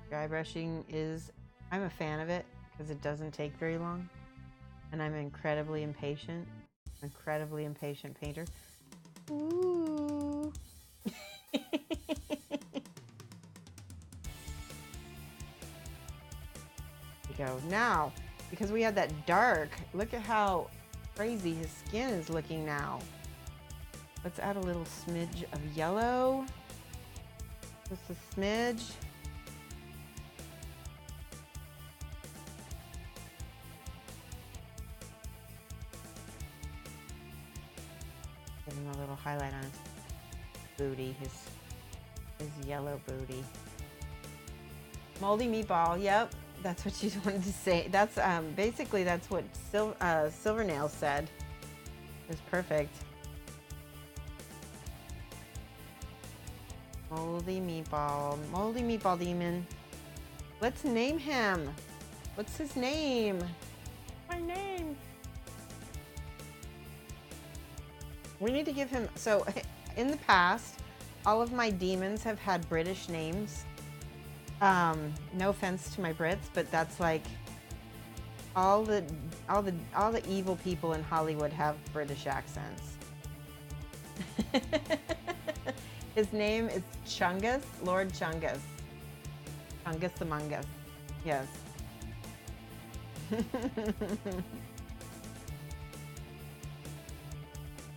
Dry brushing is I'm a fan of it because it doesn't take very long. And I'm incredibly impatient painter. Ooh. Go now, because we had that dark, look at how crazy his skin is looking now. Let's add a little smidge of yellow, just a smidge. Give him a little highlight on his booty, his yellow booty. Moldy meatball, yep. That's what you wanted to say. That's basically that's what Silvernail said. It was perfect. Moldy meatball demon. Let's name him. What's his name? My name. We need to give him. So in the past, all of my demons have had British names. No offense to my Brits, but that's like all the evil people in Hollywood have British accents. His name is Chungus, Lord Chungus. Chungus Among Us. Yes.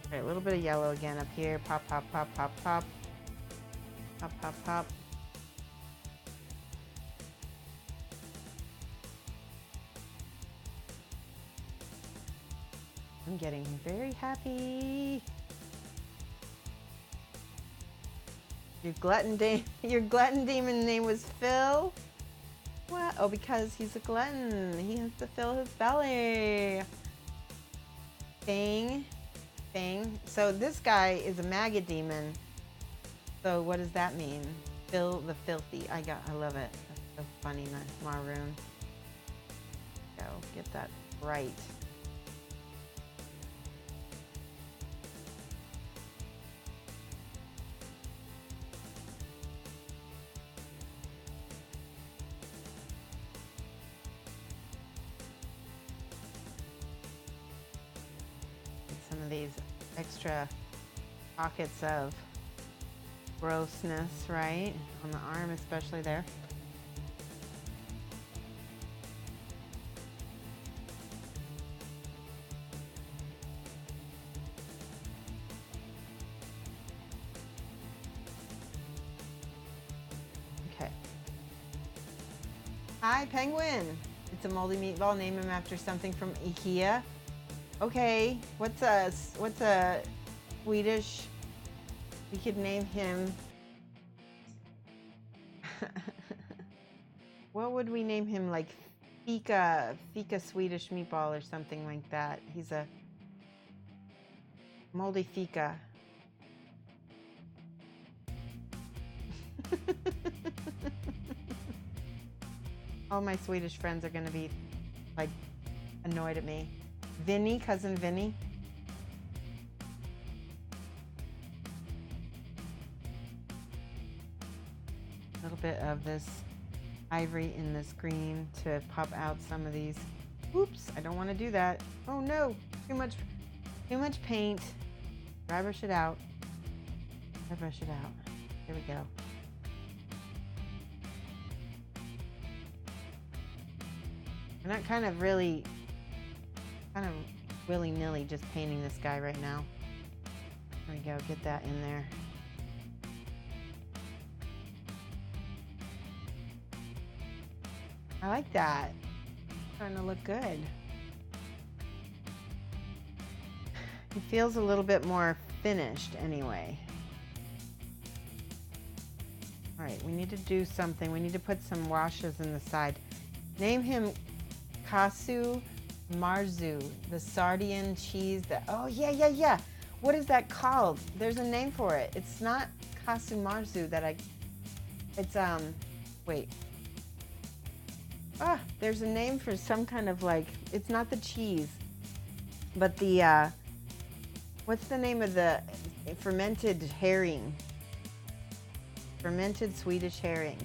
Okay, a little bit of yellow again up here. Pop, pop, pop, pop, pop. Pop, pop, pop. I'm getting very happy. Your glutton demon name was Phil? What? Oh, because he's a glutton. He has to fill his belly. Bang. Bang. So this guy is a maggot demon. So what does that mean? Phil the filthy. I love it. That's so funny, nice maroon. Go, get that right. Some of these extra pockets of grossness, right? On the arm, especially there. Okay. Hi, Penguin. It's a moldy meatball. Name him after something from IKEA. Okay, what's a Swedish? We could name him. What would we name him? Like Fika Swedish meatball or something like that. He's a moldy Fika. All my Swedish friends are gonna be like annoyed at me. Vinny, cousin Vinny. A little bit of this ivory in this green to pop out some of these. Oops, I don't want to do that. Oh no, too much paint. Dry brush it out. Dry brush it out. Here we go. I'm not kind of willy-nilly just painting this guy right now. There we go, get that in there. I like that. It's starting to look good. It feels a little bit more finished anyway. All right, we need to do something. We need to put some washes in the side. Name him Kasu Marzu, the Sardian cheese that, oh yeah. What is that called? There's a name for it. It's not Kasu Marzu it's, wait. There's a name for some kind of like, it's not the cheese, but the, what's the name of the fermented herring? Fermented Swedish herring.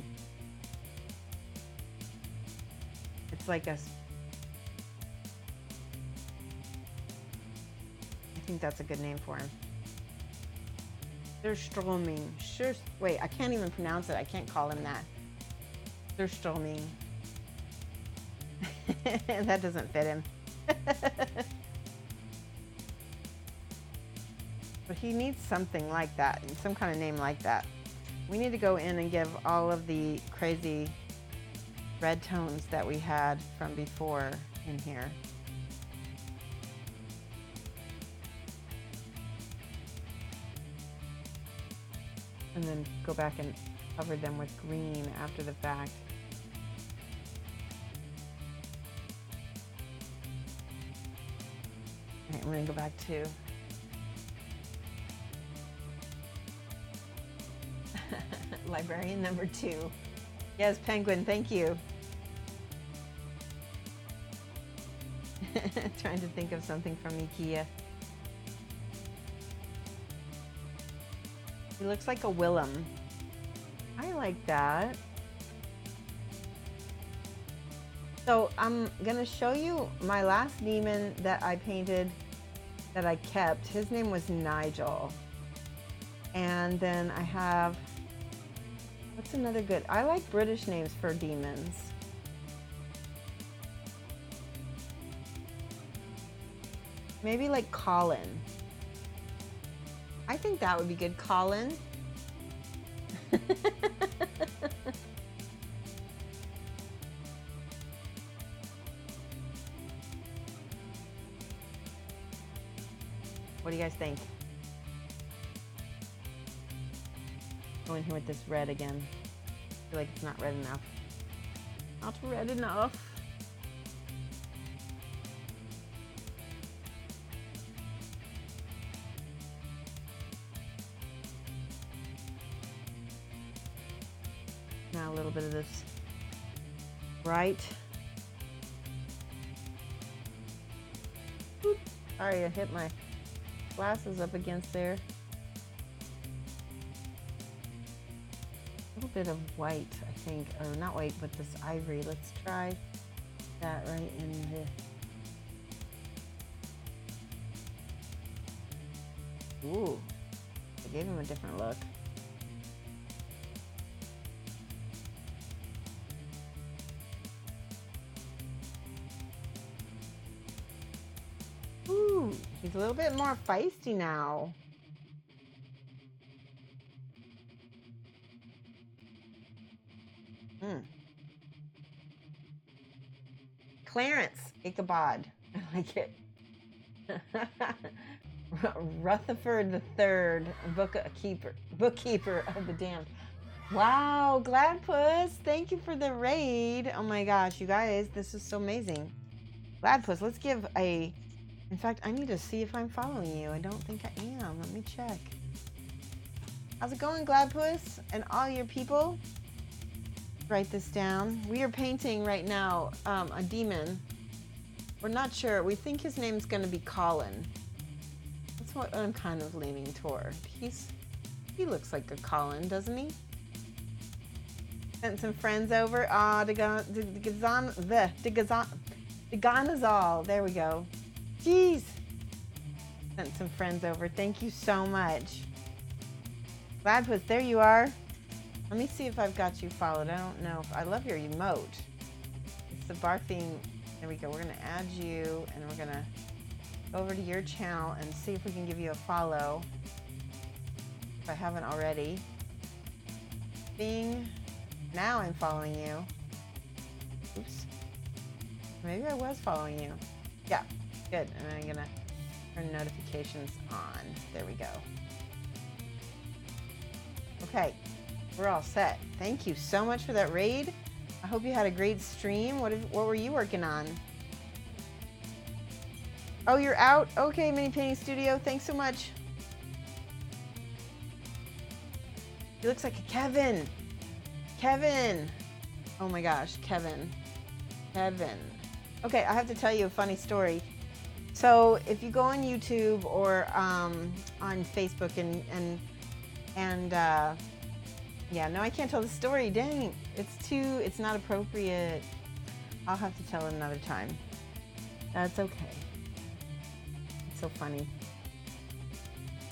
like a... I think that's a good name for him. Surströmming. Wait, I can't even pronounce it. I can't call him that. Surströmming. That doesn't fit him. But he needs something like that, some kind of name like that. We need to go in and give all of the crazy red tones that we had from before in here. And then go back and cover them with green after the fact. All right, we're gonna go back to librarian number 2. Yes, Penguin, thank you. Trying to think of something from IKEA. He looks like a Willem. I like that. So I'm gonna show you my last demon that I painted, that I kept. His name was Nigel. And then I have, what's another good? I like British names for demons. Maybe like Colin. I think that would be good, Colin. What do you guys think? Go in here with this red again. I feel like it's not red enough. Not red enough. Now a little bit of this bright. Oop. Sorry, I hit my glasses up against there. A little bit of white, I think, or not white, but this ivory. Let's try that right in the... Ooh, I gave him a different look. Ooh, he's a little bit more feisty now. Clarence Ichabod. I like it. Rutherford III, bookkeeper of the damned. Wow, Gladpuss, thank you for the raid. Oh my gosh, you guys, this is so amazing. Gladpuss, let's give a... In fact, I need to see if I'm following you. I don't think I am. Let me check. How's it going, Gladpuss? And all your people? Write this down. We are painting right now a demon. We're not sure. We think his name's going to be Colin. That's what I'm kind of leaning toward. He looks like a Colin, doesn't he? Sent some friends over. Ah, Deganazal. There we go. Jeez. Sent some friends over. Thank you so much. Gladpuss, there you are. Let me see if I've got you followed. I don't know. I love your emote. It's the barfing. There we go. We're going to add you, and we're going to go over to your channel and see if we can give you a follow. If I haven't already. Bing. Now I'm following you. Oops. Maybe I was following you. Yeah. Good. And I'm going to turn notifications on. There we go. Okay. We're all set. Thank you so much for that raid. I hope you had a great stream. What were you working on? Oh, you're out? Okay, Mini Painting Studio. Thanks so much. He looks like a Kevin. Kevin. Oh my gosh, Kevin. Kevin. Okay, I have to tell you a funny story. So if you go on YouTube or on Facebook and yeah, no, I can't tell the story. Dang, it's not appropriate. I'll have to tell another time. That's okay. It's so funny.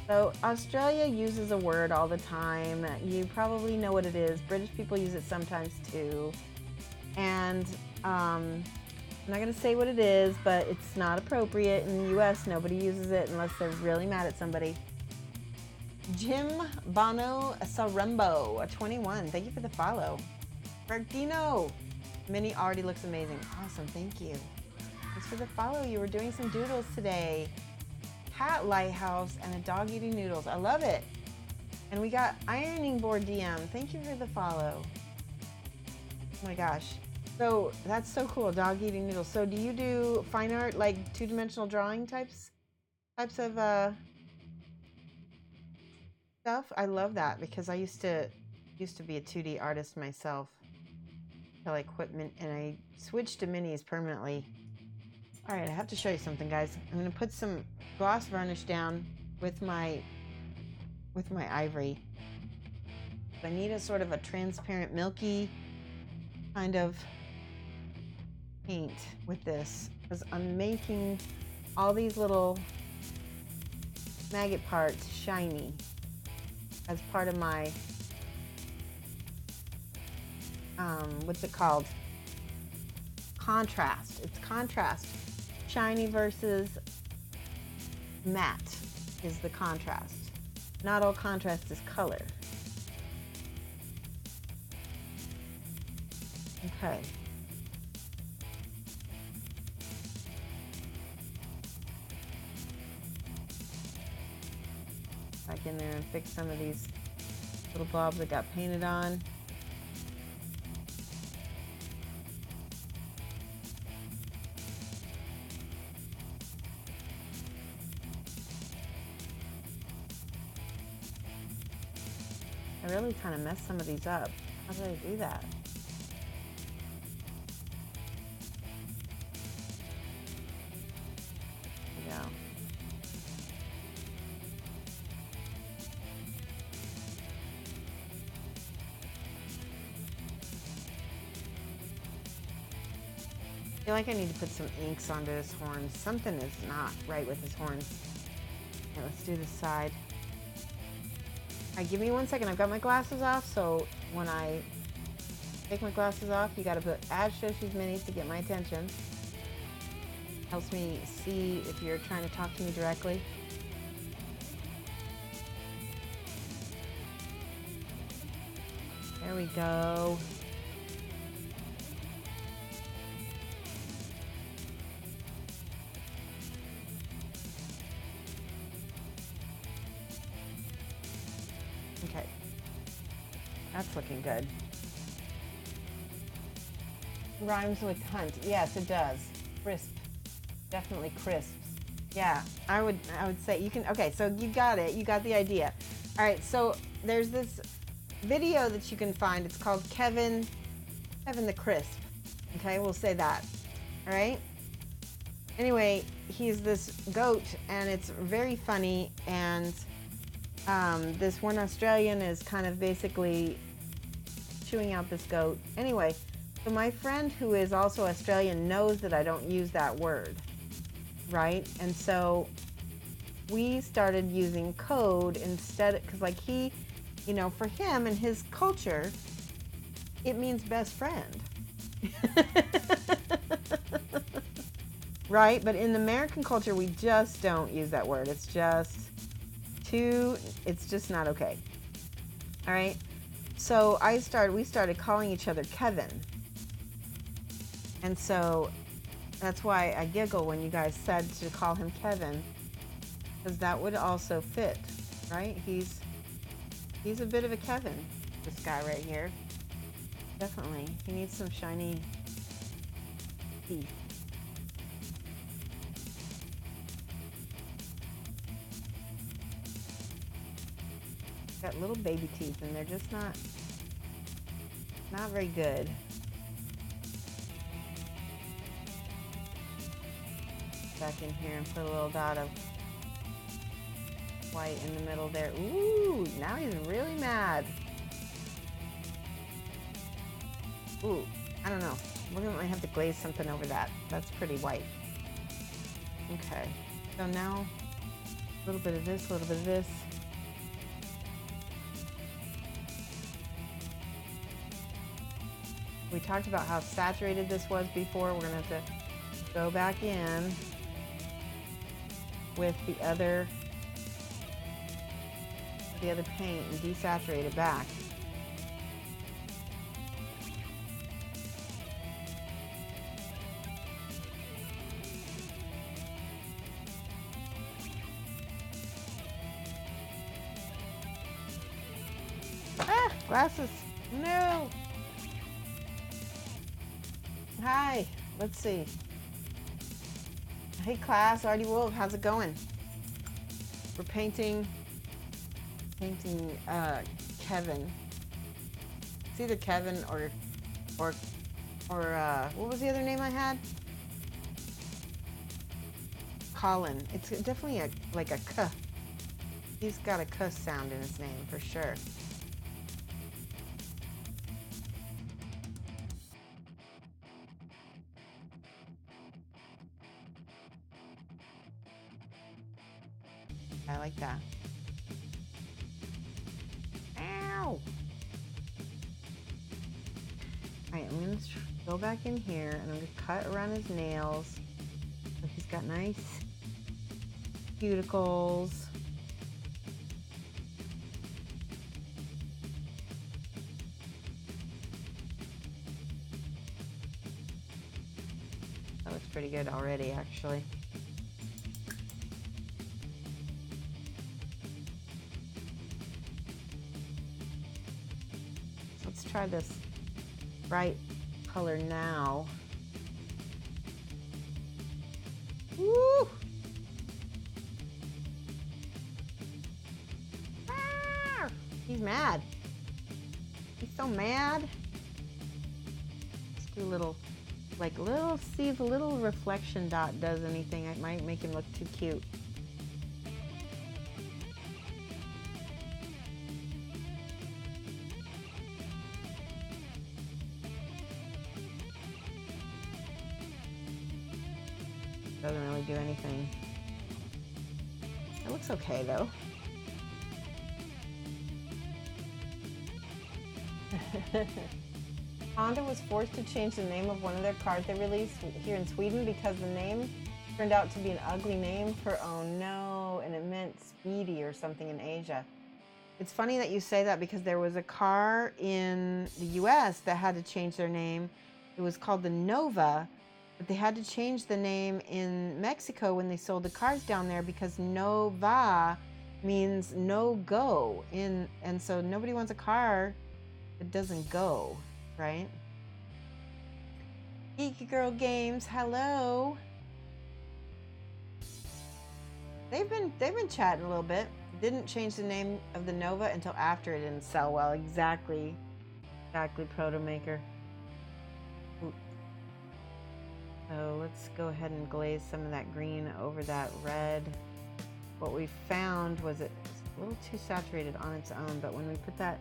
So Australia uses a word all the time. You probably know what it is. British people use it sometimes too. And I'm not going to say what it is, but it's not appropriate. In the US, nobody uses it unless they're really mad at somebody. Jim Bono Sarembo, 21. Thank you for the follow. Bertino. Minnie already looks amazing. Awesome, thank you. Thanks for the follow. You were doing some doodles today. Cat lighthouse and a dog eating noodles. I love it. And we got ironing board DM. Thank you for the follow. Oh my gosh. So that's so cool. Dog eating noodles. So do you do fine art, like two-dimensional drawing types of stuff? I love that because I used to be a 2D artist myself. I equipment, and I switched to minis permanently. All right, I have to show you something, guys. I'm going to put some gloss varnish down with my ivory. I need a sort of a transparent, milky kind of paint with this because I'm making all these little maggot parts shiny as part of my what's it called? Contrast. It's contrast. Shiny versus matte is the contrast. Not all contrast is color. Okay. Back in there and fix some of these little blobs that got painted on. I really kind of messed some of these up. How did I do that? There we go. I feel like I need to put some inks onto his horns. Something is not right with his horns. Okay, let's do this side. All right, give me 1 second. I've got my glasses off, so when I take my glasses off, you gotta put add Shoshie's minis to get my attention. Helps me see if you're trying to talk to me directly. There we go. Okay, that's looking good. Rhymes with hunt. Yes, it does. Crisp. Definitely crisps. Yeah, I would say you can. Okay, so you got it. You got the idea. All right, so there's this video that you can find. It's called Kevin the Crisp. Okay, we'll say that. All right. Anyway, he's this goat, and it's very funny. And this one Australian is kind of basically chewing out this goat. Anyway, so my friend who is also Australian knows that I don't use that word, right? And so we started using code instead, because like he, you know, for him and his culture, it means best friend. Right? But in the American culture, we just don't use that word. It's just it's just not okay. All right? So we started calling each other Kevin. And so that's why I giggle when you guys said to call him Kevin, because that would also fit, right? He's a bit of a Kevin, this guy right here. Definitely. He needs some shiny teeth. Got little baby teeth, and they're just not very good. Back in here and put a little dot of white in the middle there. Ooh, now he's really mad. Ooh, I don't know. We're gonna might have to glaze something over that. That's pretty white. Okay, so now a little bit of this, a little bit of this. We talked about how saturated this was before. We're gonna have to go back in with the other paint and desaturate it back. Ah, glasses. No. Hi. Let's see. Hey class, Artie Wolf, how's it going? We're painting Kevin. It's either Kevin or what was the other name I had? Colin. It's definitely like a K. He's got a K sound in his name for sure. I like that. Ow! Alright, I'm going to go back in here and I'm going to cut around his nails. So he's got nice cuticles. That looks pretty good already, actually. Let's try this bright color now. Woo! Ah! He's mad. He's so mad. Let's do a little, see if a little reflection dot does anything. It might make him look too cute. Doesn't really do anything. It looks okay though. Honda was forced to change the name of one of their cars they released here in Sweden because the name turned out to be an ugly name for, oh no, and it meant speedy or something in Asia. It's funny that you say that because there was a car in the US that had to change their name. It was called the Nova. But they had to change the name in Mexico when they sold the cars down there because Nova means no go. And so nobody wants a car that doesn't go, right? Geeky Girl Games, hello. They've been chatting a little bit. Didn't change the name of the Nova until after it didn't sell well. Exactly, Proto Maker. So let's go ahead and glaze some of that green over that red. What we found was it's a little too saturated on its own, but when we put that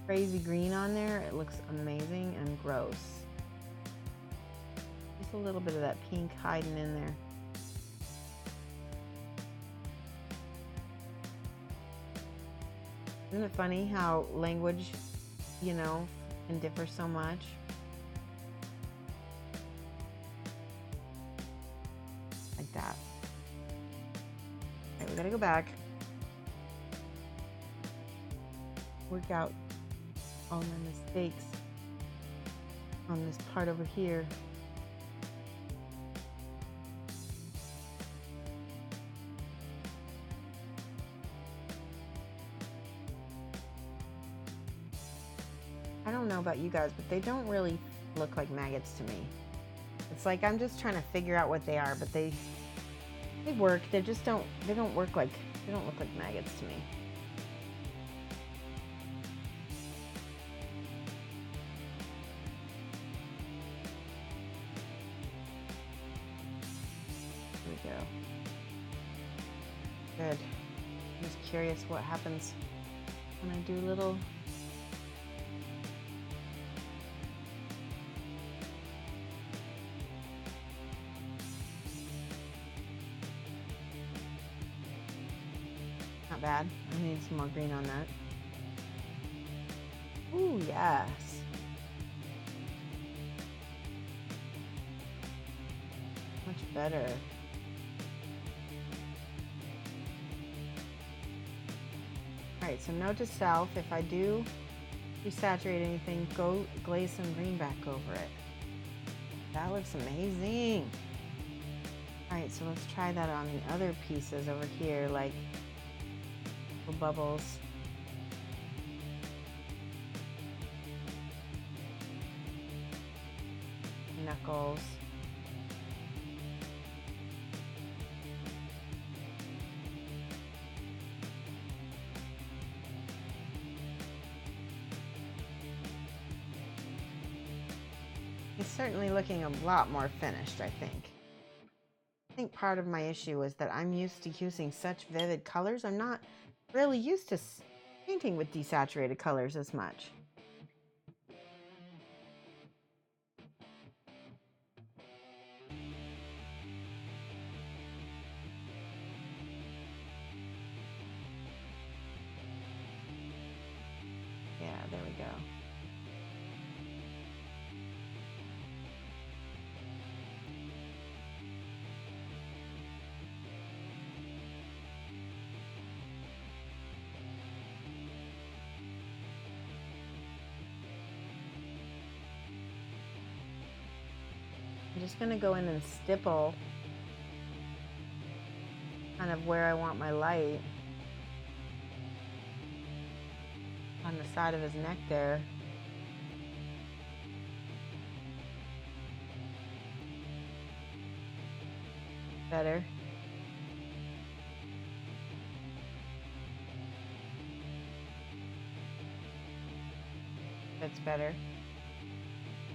crazy green on there, it looks amazing and gross. Just a little bit of that pink hiding in there. Isn't it funny how language, you know, can differ so much? Like that. Okay, we gotta go back. Work out all my mistakes on this part over here. I don't know about you guys, but they don't really look like maggots to me. It's like I'm just trying to figure out what they are, but they work. They just don't look like maggots to me. Here we go. Good. I'm just curious what happens when I do Not bad. I need some more green on that. Ooh, yes. Much better. Alright, so note to self, if I do desaturate anything, go glaze some green back over it. That looks amazing. Alright, so let's try that on the other pieces over here, like little bubbles. Knuckles. It's certainly looking a lot more finished, I think. I think part of my issue is that I'm used to using such vivid colors. I'm not really used to painting with desaturated colors as much. Yeah, there we go. I'm just going to go in and stipple kind of where I want my light on the side of his neck there. Better. That's better.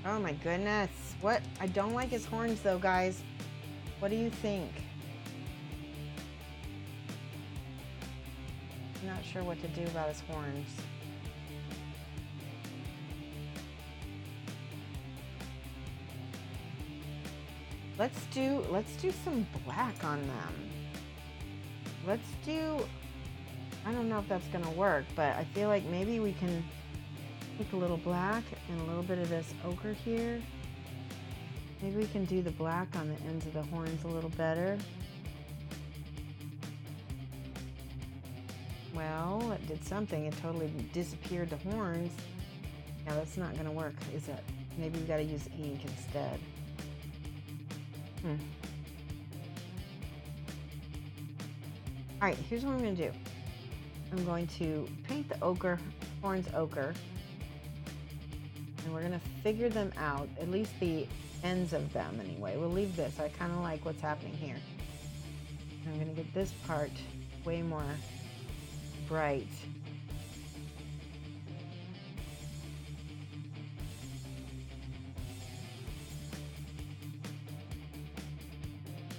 Oh my goodness. What? I don't like his horns though, guys. What do you think? I'm not sure what to do about his horns. Let's do some black on them. Let's do, I don't know if that's gonna work, but I feel like maybe we can take a little black and a little bit of this ochre here. Maybe we can do the black on the ends of the horns a little better. Well, it did something. It totally disappeared the horns. Now that's not gonna work, is it? Maybe we gotta use ink instead. All right, here's what I'm gonna do. I'm going to paint the ochre, horns ochre, and we're gonna figure them out, at least the ends of them anyway. We'll leave this. I kind of like what's happening here. I'm gonna get this part way more bright.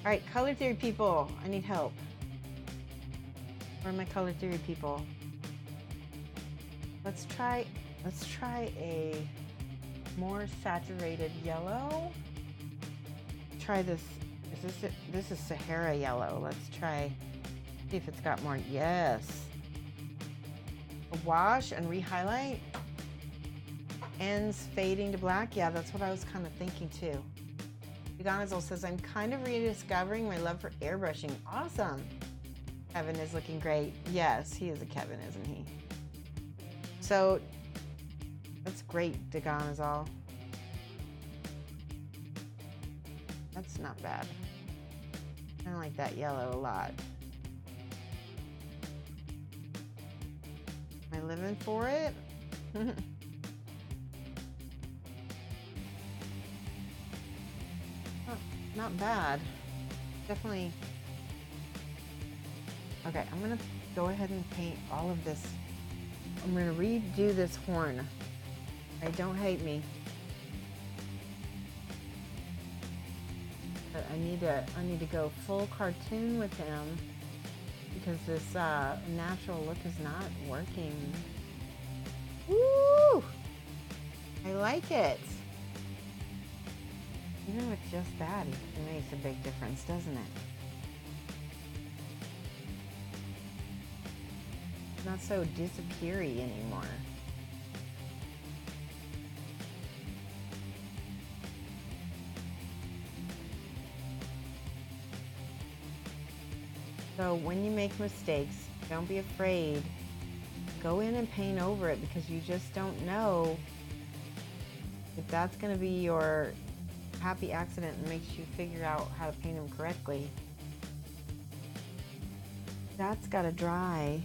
All right, color theory people, I need help. Where are my color theory people? Let's try a more saturated yellow. Try this. This is Sahara yellow. Let's try, see if it's got more. Yes. A wash and re-highlight. Ends fading to black. Yeah, that's what I was kind of thinking too. Veganazol says, I'm kind of rediscovering my love for airbrushing. Awesome. Kevin is looking great. Yes, he is a Kevin, isn't he? So, that's great, Veganazol. That's not bad. I like that yellow a lot. Am I living for it? Not bad. Definitely. Okay, I'm gonna go ahead and paint all of this. I'm gonna redo this horn. Okay, don't hate me. But I need to go full cartoon with him because this natural look is not working. Woo! I like it. Even with just that, it makes a big difference, doesn't it? not so disappeary anymore. So when you make mistakes, don't be afraid. Go in and paint over it, because you just don't know if that's going to be your happy accident and makes you figure out how to paint them correctly. That's got to dry.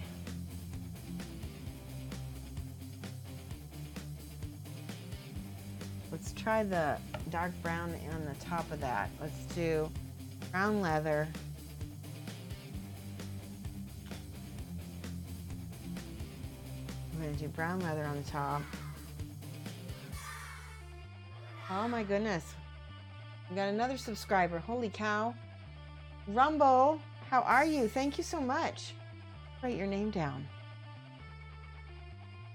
Let's try the dark brown on the top of that. Let's do brown leather. I'm going to do brown leather on the top. Oh my goodness. We got another subscriber. Holy cow. Rumble, how are you? Thank you so much. Write your name down.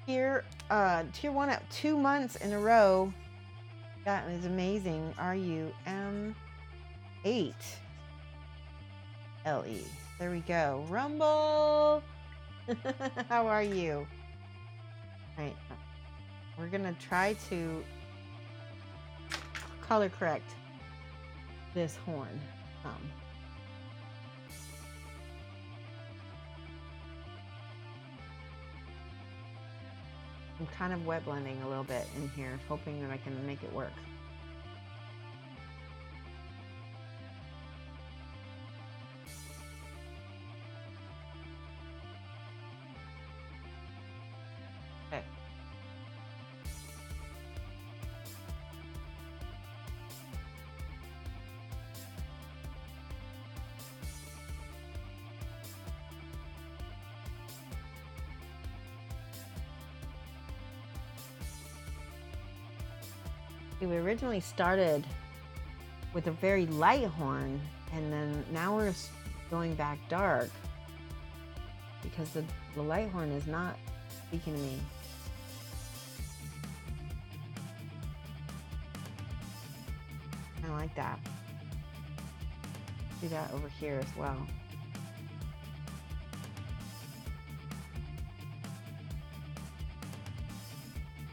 Tier 1 at 2 months in a row. That is amazing. RUM8 LE. There we go. Rumble. How are you? All right. We're gonna try to color correct this horn. I'm kind of wet blending a little bit in here, hoping that I can make it work. Okay. We originally started with a very light horn, and then now we're going back dark because the light horn is not speaking to me. I like that. Do that over here as well.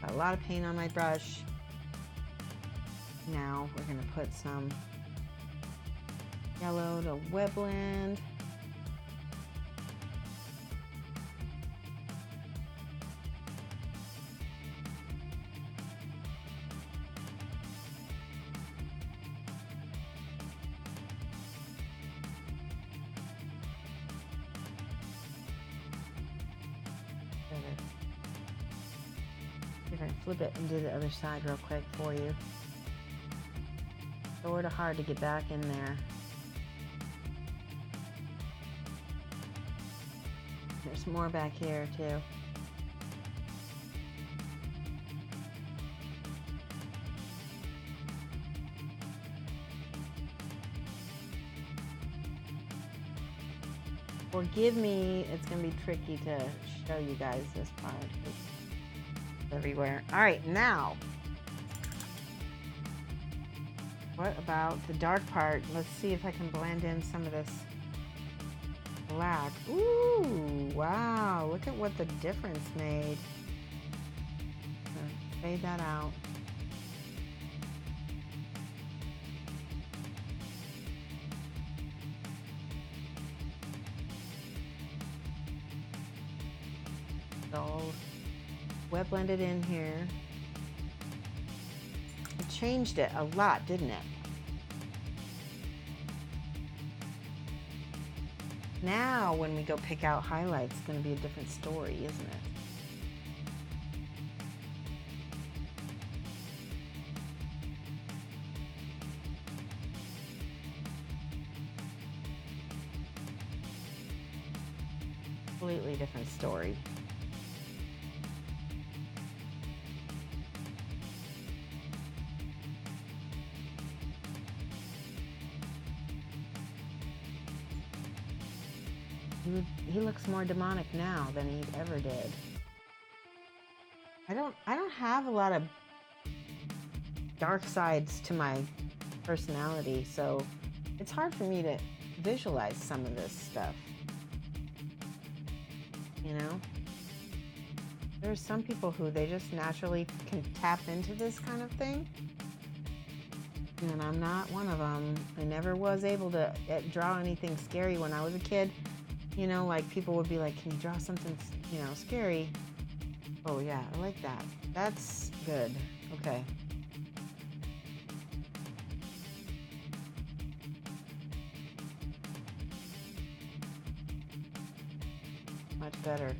Got a lot of paint on my brush. Now we're going to put some yellow to wet blend. See if I can flip it and do the other side real quick for you. Sort of hard to get back in there. There's more back here too. Forgive me, it's gonna be tricky to show you guys this part. It's everywhere. All right, now. What about the dark part? Let's see if I can blend in some of this black. Ooh, wow, look at what the difference made. Fade that out. So, wet blended in here. It changed it a lot, didn't it? Now, when we go pick out highlights, it's going to be a different story, isn't it? Completely different story. He looks more demonic now than he ever did. I don't have a lot of dark sides to my personality, so it's hard for me to visualize some of this stuff. You know? There's some people who they just naturally can tap into this kind of thing. And I'm not one of them. I never was able to draw anything scary when I was a kid. You know, like people would be like, can you draw something, you know, scary? Oh yeah, I like that. That's good. Okay. Much better.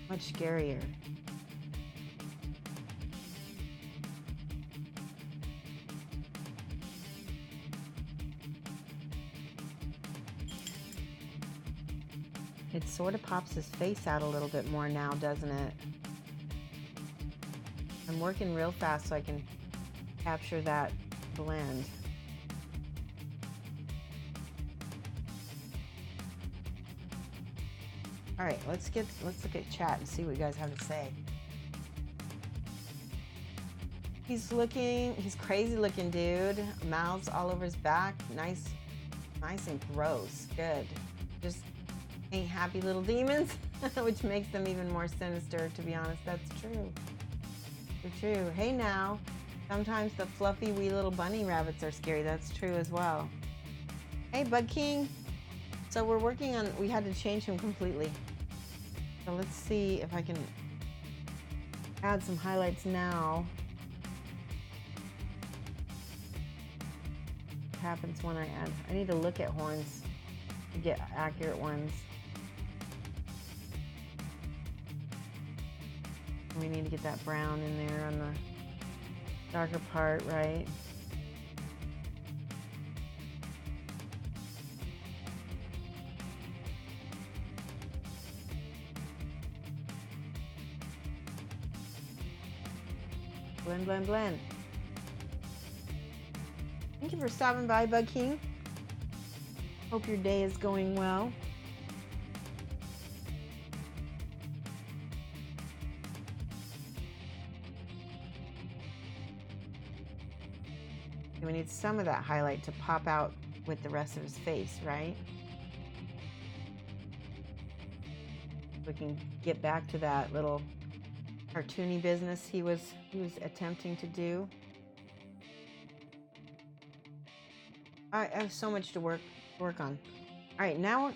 Much scarier. It sort of pops his face out a little bit more now, doesn't it? I'm working real fast so I can capture that blend. All right, let's look at chat and see what you guys have to say. He's crazy looking dude. Mouths all over his back. Nice and gross. Good. Just ain't happy little demons, which makes them even more sinister, to be honest. That's true. They're true. Hey now, sometimes the fluffy wee little bunny rabbits are scary. That's true as well. Hey Bug King. So we're working on, we had to change him completely. So let's see if I can add some highlights now. What happens when I need to look at horns to get accurate ones. We need to get that brown in there on the darker part, right? Blend, blend, blend. Thank you for stopping by, Bug King. Hope your day is going well. We need some of that highlight to pop out with the rest of his face, right? We can get back to that little cartoony business he was attempting to do. I have so much to work on. All right, now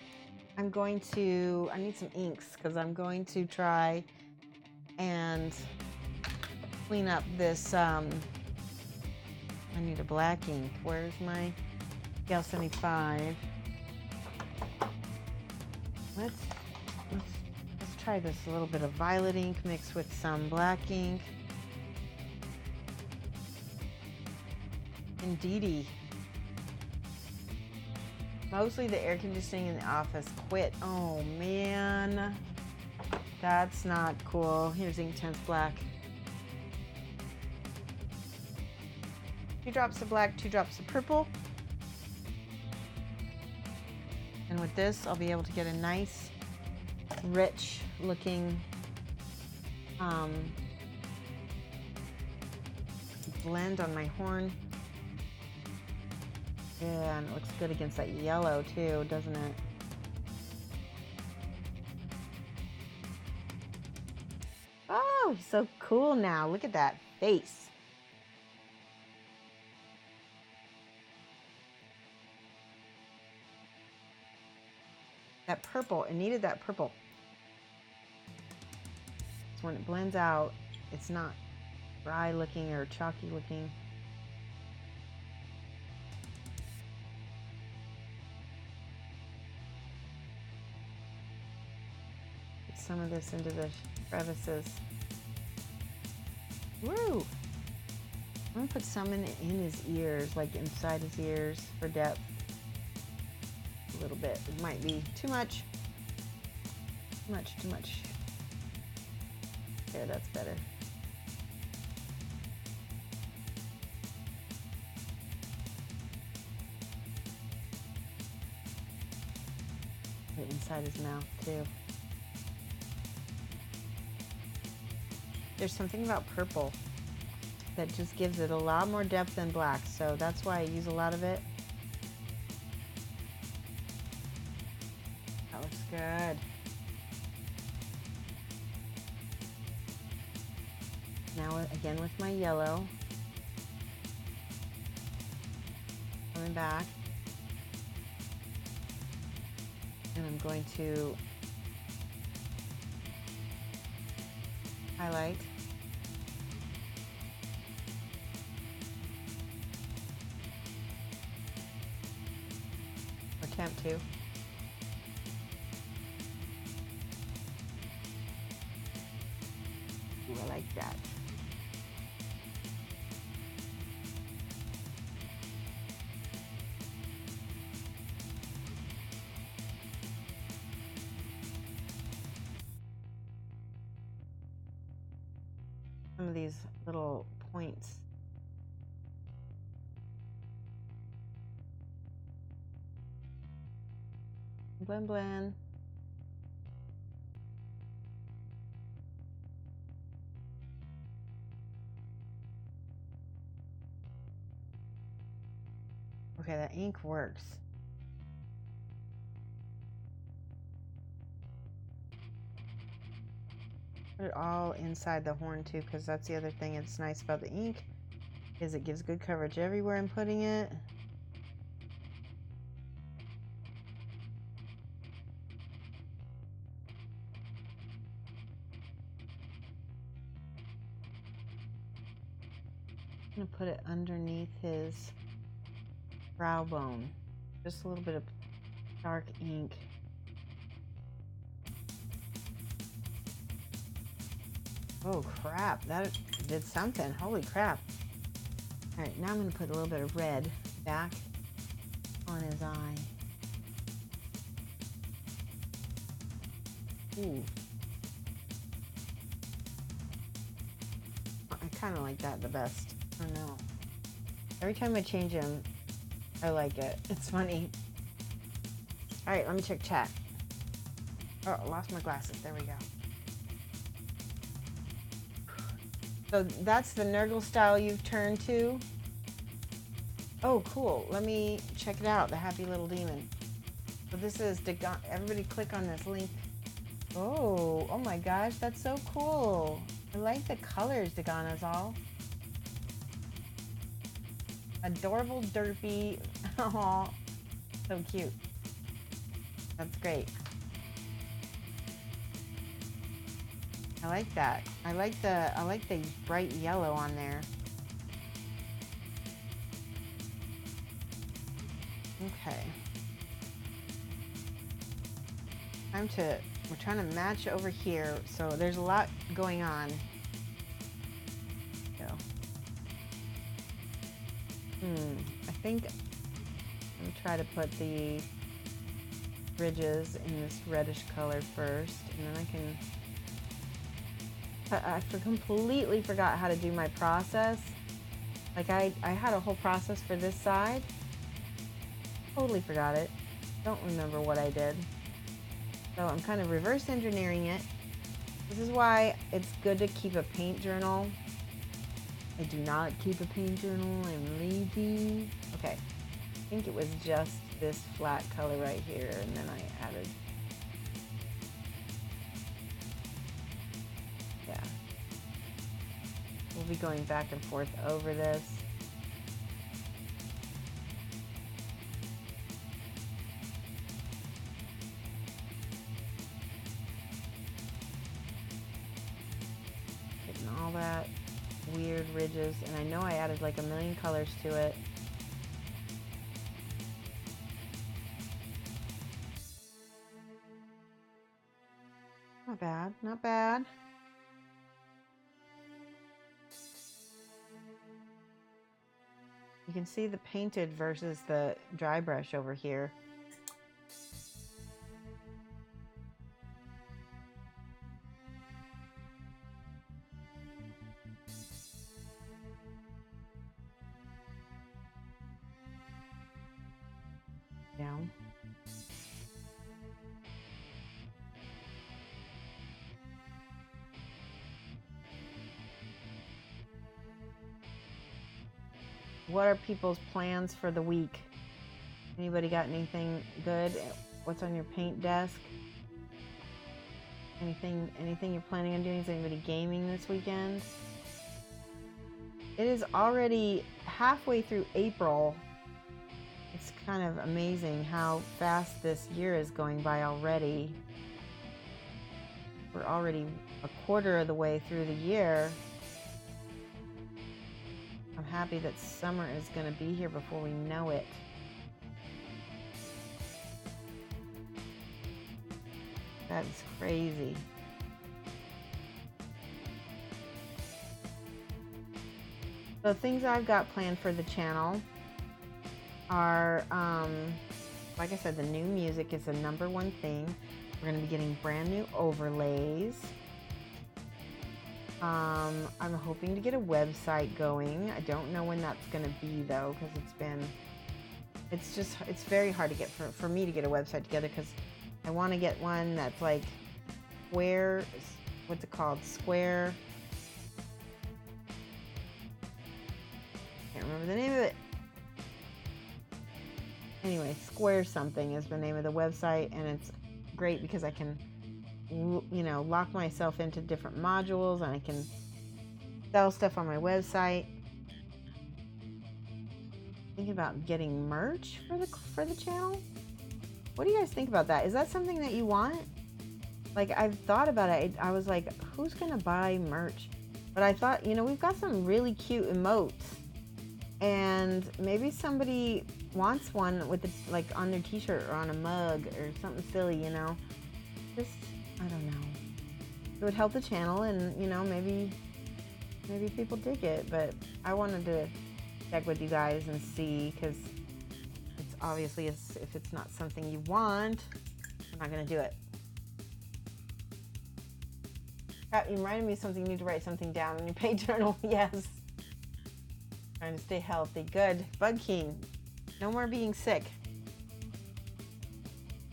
I need some inks because I'm going to try and clean up this. I need a black ink. Where's my Gal 75? Let's try this. A little bit of violet ink mixed with some black ink. Indeedy. Mostly the air conditioning in the office quit. Oh man, that's not cool. Here's Inktense Black. 2 drops of black, 2 drops of purple. And with this, I'll be able to get a nice, rich looking blend on my horn. Yeah, and it looks good against that yellow too, doesn't it? Oh, he's so cool now. Look at that face. That purple, it needed that purple. So when it blends out, it's not dry looking or chalky looking. Put some of this into the crevices. Woo! I'm gonna put some in his ears, like inside his ears for depth. A little bit. It might be too much. Too much. There, that's better. Inside his mouth too. There's something about purple that just gives it a lot more depth than black, so that's why I use a lot of it. That looks good. Now again with my yellow. Coming back. And I'm going to highlight. Or attempt to. Ooh, I like that. Some of these little points. Blend, blend. Okay, that ink works. Put it all inside the horn too, because that's the other thing that's nice about the ink, is it gives good coverage everywhere I'm putting it. I'm gonna put it underneath his brow bone. Just a little bit of dark ink. Oh crap, that did something. Holy crap. All right, now I'm gonna put a little bit of red back on his eye. Ooh. I kind of like that the best. I don't know. Every time I change him, I like it. It's funny. All right, let me check chat. Oh, I lost my glasses. There we go. So that's the Nurgle style you've turned to? Oh, cool. Let me check it out, the Happy Little Demon. So this is Dagon. Everybody click on this link. Oh my gosh, that's so cool. I like the colors, Dagana's all. Adorable derpy. Oh, so cute. That's great. I like that. I like the bright yellow on there. Okay. We're trying to match over here, so there's a lot going on. Go. I think I'm gonna try to put the ridges in this reddish color first, and then I can. I completely forgot how to do my process. Like I had a whole process for this side. Totally forgot it. Don't remember what I did. So I'm kind of reverse engineering it. This is why it's good to keep a paint journal. I do not keep a paint journal. I'm lazy. Okay. I think it was just this flat color right here, and then I added. Yeah. We'll be going back and forth over this. Getting all that weird ridges, and I know I added like a million colors to it. Not bad, not bad. You can see the painted versus the dry brush over here. Down. What are people's plans for the week? Anybody got anything good? What's on your paint desk? Anything you're planning on doing? Is anybody gaming this weekend? It is already halfway through April. It's kind of amazing how fast this year is going by already. We're already a quarter of the way through the year. I'm happy that summer is going to be here before we know it. That is crazy. The things I've got planned for the channel are, like I said, the new music is the #1 thing. We're going to be getting brand new overlays. I'm hoping to get a website going. I don't know when that's going to be though, because it's very hard to get for me to get a website together, because I want to get one that's like square, what's it called? Square. Can't remember the name of it. Anyway, Square something is the name of the website, and it's great because I can, you know, lock myself into different modules, and I can sell stuff on my website. Thinking about getting merch for the channel. What do you guys think about that? Is that something that you want? Like, I've thought about it. I was like, who's gonna buy merch? But I thought, you know, we've got some really cute emotes, and maybe somebody wants one with the, like, on their t-shirt or on a mug or something silly, you know. Just, I don't know. It would help the channel, and, you know, maybe people dig it. But I wanted to check with you guys and see, because it's obviously, if it's not something you want, I'm not gonna do it. You reminded me of something. You need to write something down in your page journal. Yes. Trying to stay healthy. Good. Bug King. No more being sick.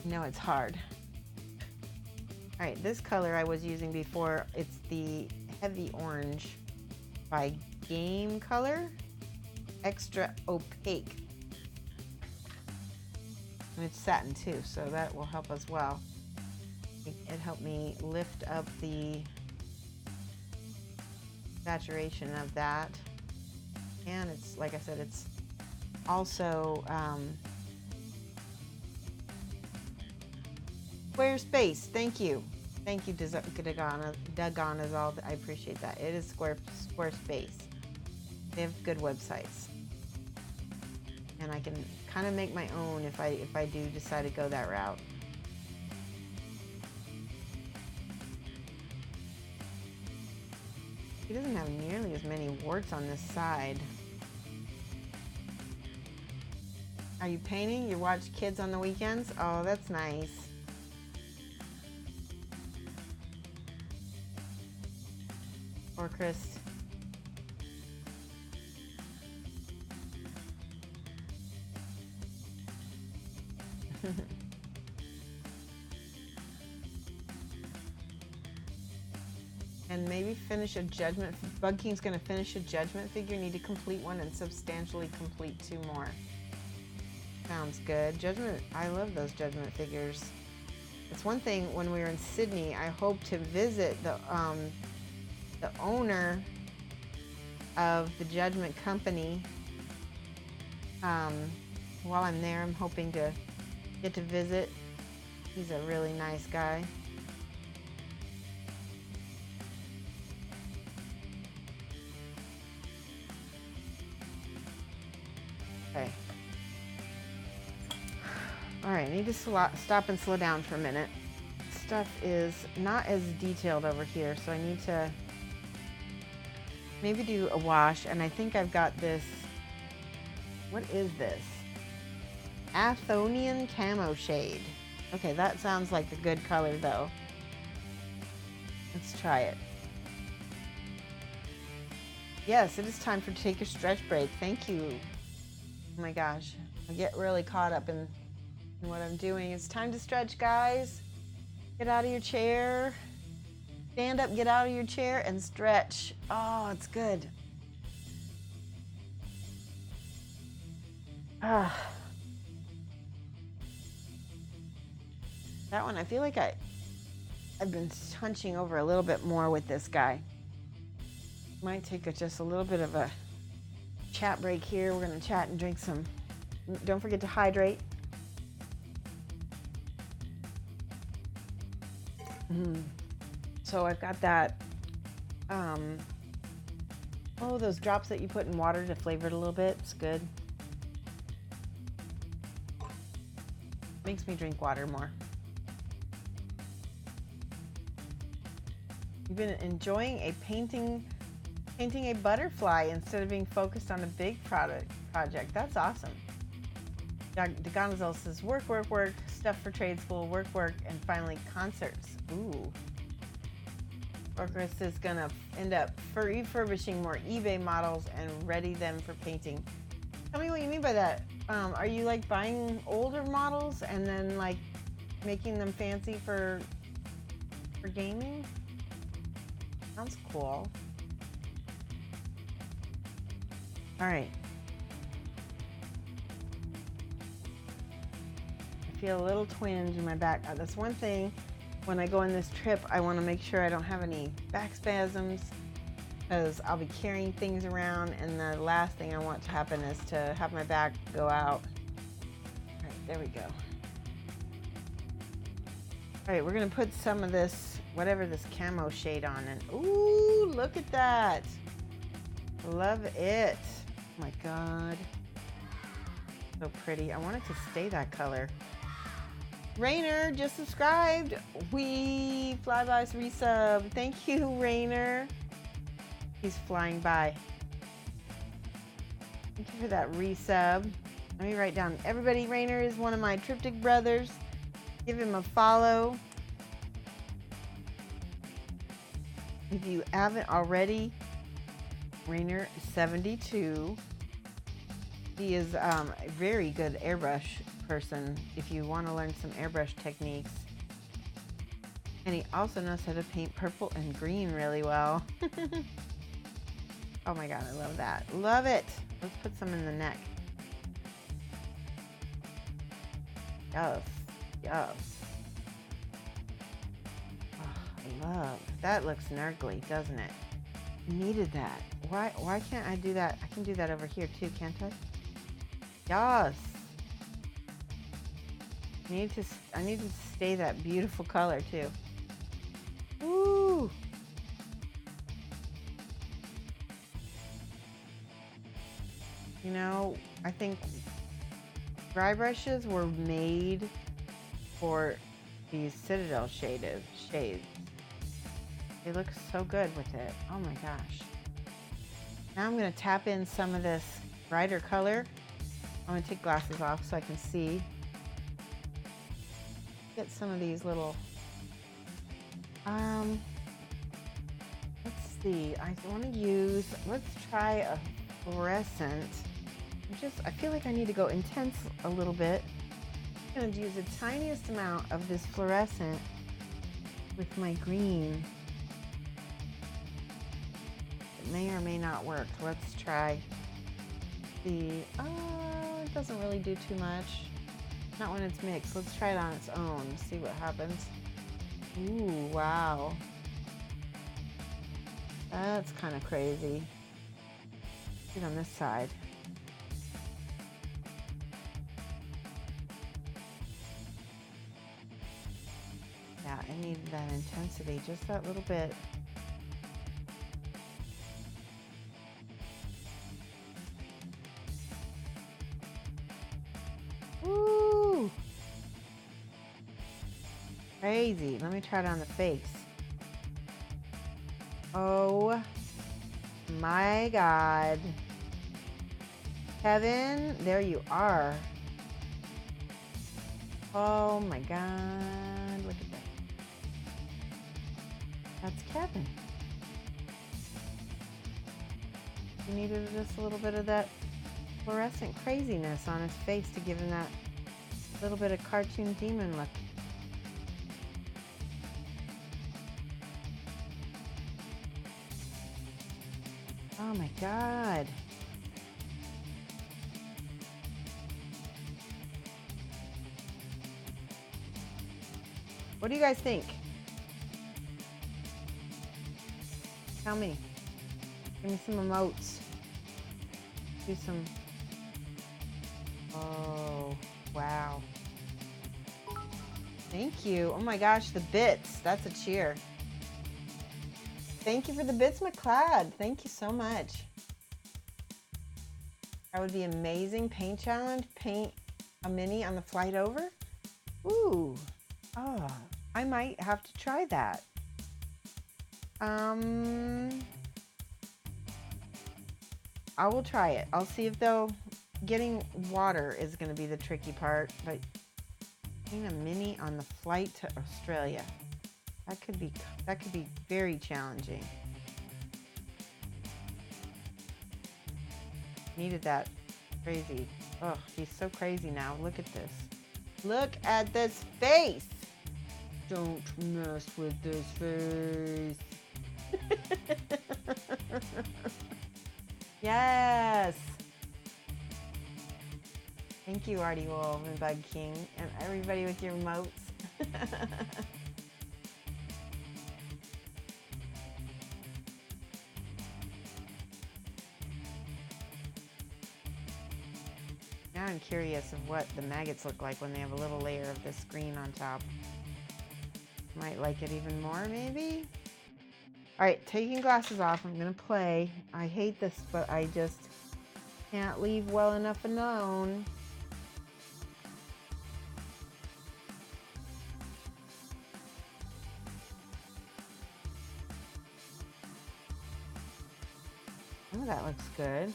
No, it's hard. All right, this color I was using before, it's the Heavy Orange by Game Color. Extra opaque. And it's satin too, so that will help as well. It helped me lift up the saturation of that. And it's, like I said, it's also Squarespace. Thank you, Dagon is all. I appreciate that. It is Squarespace. They have good websites, and I can kind of make my own if I do decide to go that route. He doesn't have nearly as many warts on this side. Are you painting? You watch kids on the weekends? Oh, that's nice. Or Chris. And maybe finish a Judgment. Bug King's gonna finish a Judgment figure. Need to complete one and substantially complete 2 more. Sounds good. Judgment, I love those Judgment figures. It's one thing, when we were in Sydney, I hope to visit the owner of the Judgment company. While I'm there, I'm hoping to get to visit. He's a really nice guy. Okay. All right, I need to stop and slow down for a minute. Stuff is not as detailed over here, so I need to maybe do a wash. And I think I've got this. What is this? Athonian Camo Shade. Okay, that sounds like a good color though. Let's try it. Yes, it is time to take a stretch break. Thank you. Oh my gosh, I get really caught up in what I'm doing. It's time to stretch, guys. Get out of your chair. Stand up, get out of your chair, and stretch. Oh, it's good. Ah. That one, I feel like I've been hunching over a little bit more with this guy. Might take just a little bit of a chat break here. We're gonna chat and drink some. Don't forget to hydrate. So I've got that, oh, those drops that you put in water to flavor it a little bit. It's good. Makes me drink water more. You've been enjoying painting a butterfly instead of being focused on a big project. That's awesome. DeGonzel says, work, stuff for trade school, work, and finally concerts. Ooh. Orcris is gonna end up refurbishing more eBay models and ready them for painting. Tell me what you mean by that. Are you like buying older models and then like making them fancy for gaming? Sounds cool. All right. I feel a little twinge in my back. That's one thing. When I go on this trip, I want to make sure I don't have any back spasms because I'll be carrying things around, and the last thing I want to happen is to have my back go out. All right, there we go. All right, we're going to put some of this, whatever this camo shade on, and ooh, look at that. Love it. Oh my God. So pretty. I want it to stay that color. Rainer just subscribed. We Flyby's resub. Thank you, Rainer. He's flying by. Thank you for that resub. Let me write down. Everybody, Rainer is one of my Triptych brothers. Give him a follow. If you haven't already, Rainer 72. He is a very good airbrush person if you want to learn some airbrush techniques. And he also knows how to paint purple and green really well. Oh my God, I love that. Love it. Let's put some in the neck. Yes, yes. Oh, I love. That looks nergly, doesn't it? Needed that. Why can't I do that? I can do that over here too, can't I? Yes. I need to stay that beautiful color too. Woo! You know, I think dry brushes were made for these Citadel shades. They look so good with it. Oh my gosh. Now I'm going to tap in some of this brighter color. I'm going to take glasses off so I can see. Get some of these little, let's see, I want to use, let's try a fluorescent. I feel like I need to go intense a little bit. I'm going to use the tiniest amount of this fluorescent with my green. It may or may not work. Let's try the, it doesn't really do too much. Not when it's mixed. Let's try it on its own. See what happens. Ooh, wow. That's kind of crazy. Get on this side. Yeah, I need that intensity, just that little bit. Woo! Crazy. Let me try it on the face. Oh my God. Kevin, there you are. Oh my God. Look at that. That's Kevin. He needed just a little bit of that fluorescent craziness on his face to give him that little bit of cartoon demon look. Oh my God. What do you guys think? Tell me. Give me some emotes. Do some. Oh, wow. Thank you. Oh my gosh, the bits. That's a cheer. Thank you for the bits, McLeod. Thank you so much. That would be amazing. Paint challenge. Paint a mini on the flight over. Ooh. Oh, I might have to try that. I will try it. I'll see if though getting water is going to be the tricky part, but paint a mini on the flight to Australia. That could be very challenging. Needed that. Crazy. Oh, he's so crazy now. Look at this. Look at this face. Don't mess with this face. Yes. Thank you, Artie Wolf and Bug King, and everybody with your emotes. Now I'm curious of what the maggots look like when they have a little layer of this green on top. Might like it even more, maybe? Alright, taking glasses off. I'm going to play. I hate this, but I just can't leave well enough alone. Oh, that looks good.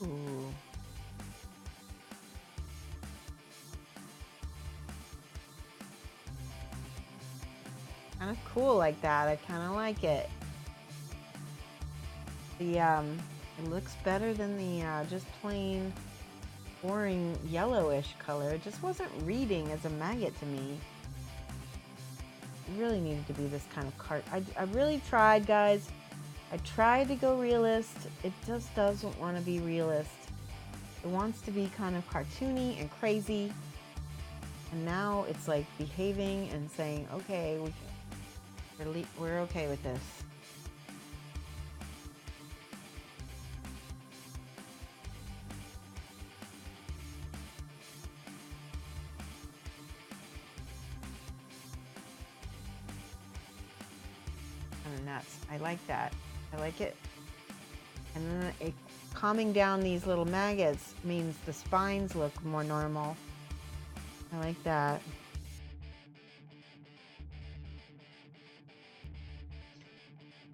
Ooh. Kind of cool like that. I kind of like it. The it looks better than the just plain boring yellowish color. It just wasn't reading as a maggot to me. It really needed to be this kind of cart. I really tried, guys. I tried to go realist. It just doesn't want to be realist. It wants to be kind of cartoony and crazy. And now it's like behaving and saying, okay, we're okay with this. Kind of nuts. I like that. I like it. And then calming down these little maggots means the spines look more normal. I like that.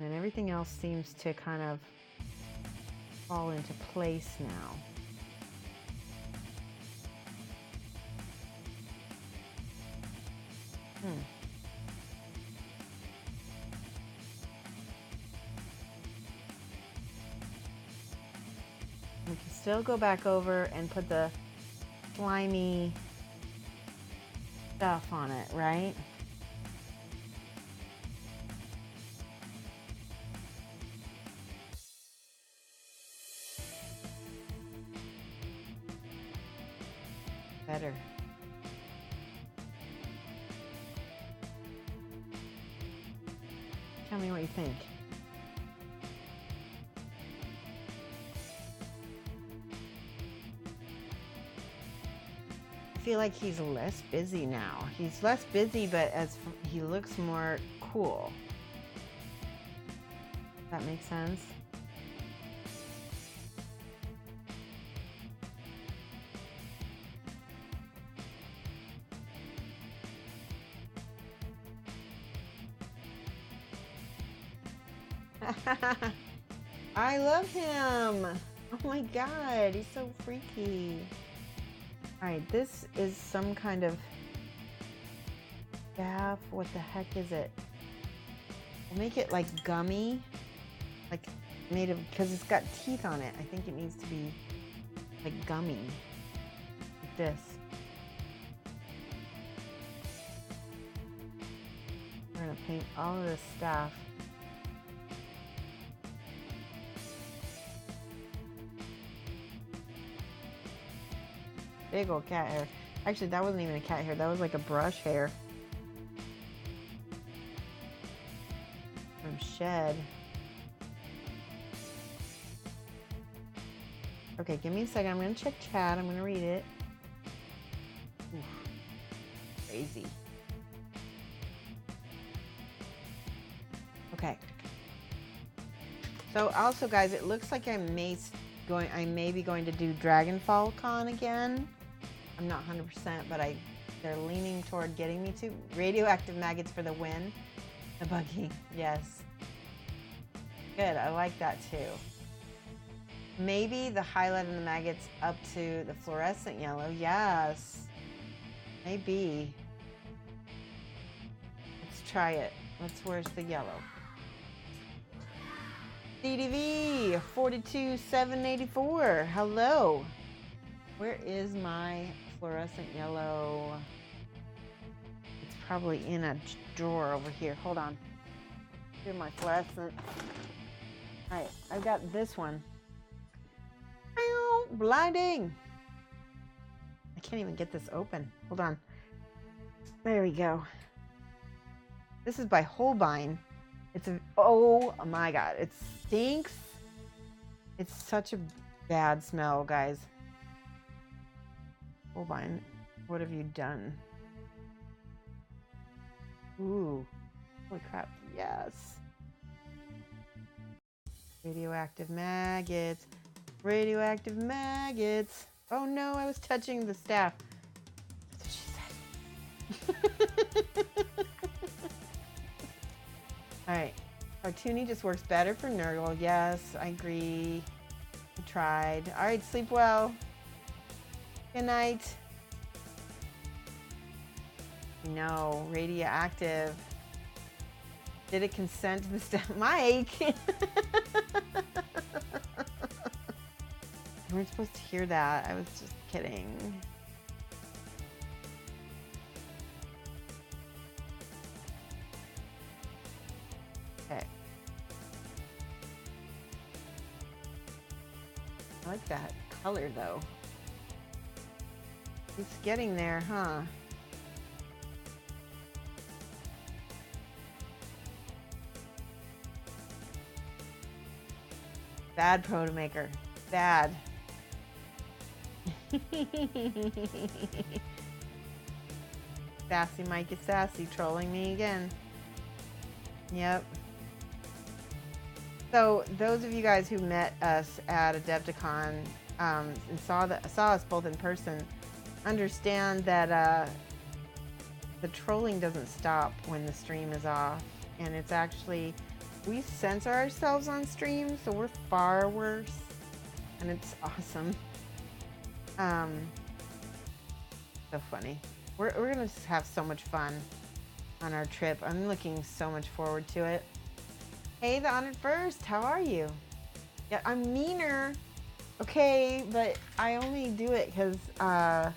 And everything else seems to kind of fall into place now. We can still go back over and put the slimy stuff on it, right? Better. Tell me what you think. I feel like he's less busy now. He's less busy, but he looks more cool. Does that make sense? I love him. Oh my god, he's so freaky. Alright, this is some kind of staff. What the heck is it? We'll make it like gummy. Like made of, because it's got teeth on it. I think it needs to be like gummy. Like this. We're going to paint all of this stuff. Big old cat hair. Actually, that wasn't even a cat hair. That was like a brush hair. shed. Okay, give me a second. I'm gonna check chat. I'm gonna read it. Oof. Crazy. Okay. So also, guys, it looks like I may be going to do Dragonfall Con again. I'm not 100%, but they're leaning toward getting me to. Radioactive maggots for the win. The buggy, yes. Good, I like that too. Maybe the highlight of the maggots up to the fluorescent yellow. Yes, maybe. Let's try it. Where's the yellow? CDV 42784. Hello. Where is my fluorescent yellow? It's probably in a drawer over here. Hold on. Here's my fluorescent. All right, I've got this one. Ow, blinding. I can't even get this open. Hold on. There we go. This is by Holbein. Oh my God, it stinks. It's such a bad smell, guys. Holbein, what have you done? Ooh, holy crap, yes. Radioactive maggots. Radioactive maggots. Oh no, I was touching the staff. That's what she said. Alright, cartoony just works better for Nurgle. Yes, I agree. I tried. Alright, sleep well. Good night. No, radioactive. Did it consent to the staff? Mike! You weren't supposed to hear that. I was just kidding. Okay. I like that color though. It's getting there, huh? Bad proto maker. Bad. Sassy Mike is sassy, trolling me again. Yep. So those of you guys who met us at Adepticon and saw us both in person, understand that the trolling doesn't stop when the stream is off, and it's actually, we censor ourselves on stream, so we're far worse, and it's awesome. So funny. We're gonna have so much fun on our trip. I'm looking so much forward to it. Hey, the Honored First, how are you? Yeah, I'm meaner, okay, but I only do it because I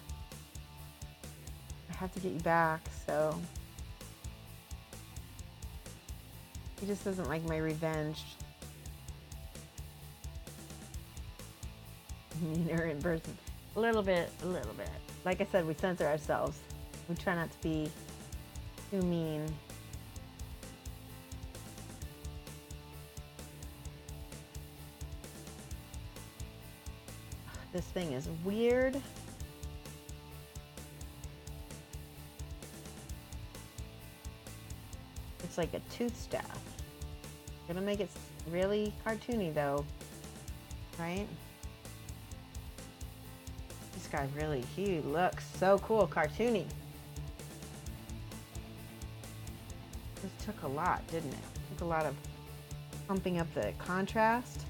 have to get you back, so. He just doesn't like my revenge. Meaner in person. A little bit. Like I said, we censor ourselves. We try not to be too mean. This thing is weird. It's like a tooth staff. Gonna make it really cartoony though, right? This guy really, he looks so cool, cartoony. This took a lot, didn't it? Took a lot of pumping up the contrast.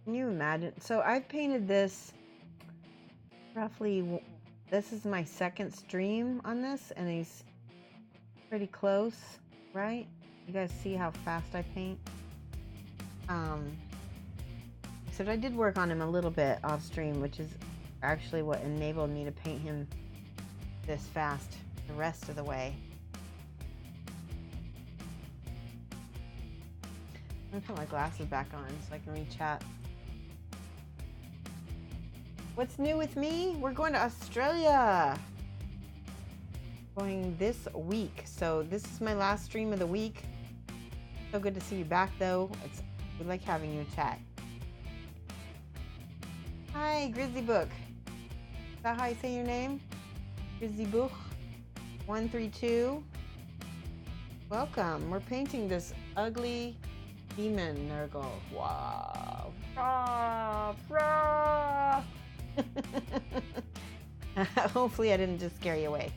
Can you imagine? So I've painted this roughly, this is my second stream on this, and he's pretty close, right? You guys see how fast I paint? Except I did work on him a little bit off stream, which is actually what enabled me to paint him this fast the rest of the way. I'm gonna put my glasses back on so I can read chat. What's new with me? We're going to Australia. Going this week. So this is my last stream of the week. So good to see you back though. We like having you chat. Hi, Grizzly Book. Is that how you say your name? Grizzly Book 132. Welcome. We're painting this ugly demon Nurgle. Wow. Rah, rah. Hopefully I didn't just scare you away.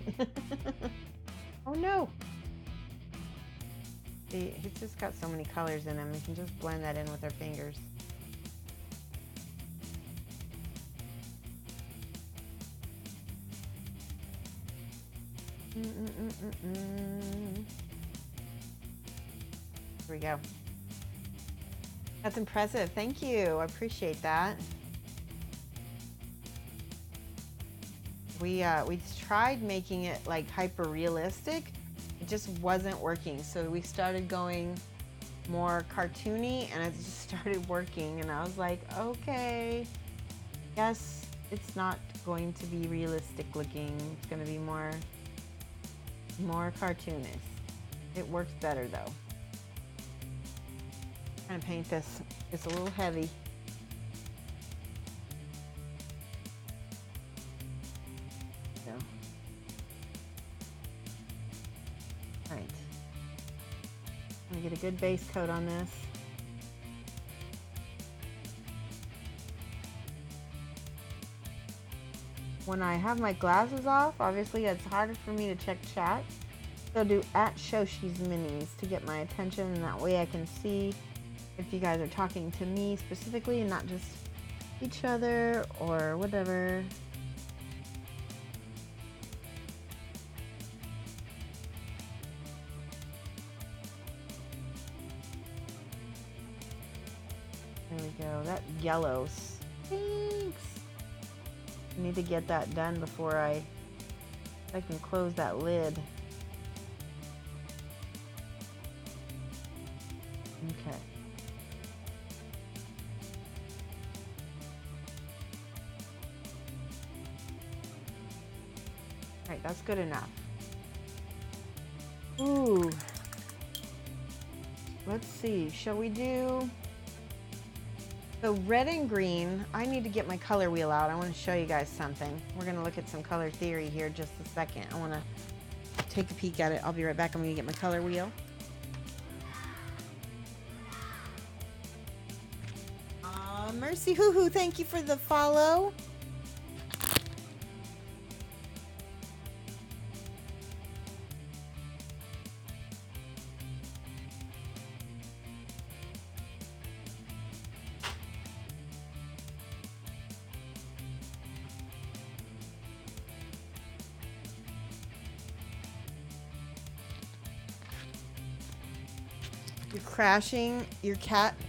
Oh no. See, he's just got so many colors in him. We can just blend that in with our fingers. Here we go. That's impressive. Thank you. I appreciate that. We tried making it like hyper realistic. It just wasn't working. So we started going more cartoony and it just started working. And I was like, okay, yes, it's not going to be realistic looking. It's going to be more cartoonish. It works better though. I'm trying to paint this. It's a little heavy. So. All right. I'm gonna get a good base coat on this. When I have my glasses off, obviously it's harder for me to check chat. So do @Shoshie's Minis to get my attention, and that way I can see if you guys are talking to me specifically and not just each other or whatever. There we go. That yellow stinks. I need to get that done before I can close that lid. Okay. All right, that's good enough. Ooh. Let's see, shall we do... So red and green, I need to get my color wheel out. I want to show you guys something. We're going to look at some color theory here just a second. I want to take a peek at it. I'll be right back. I'm going to get my color wheel. Mercy Hoo Hoo, thank you for the follow. You're crashing, you're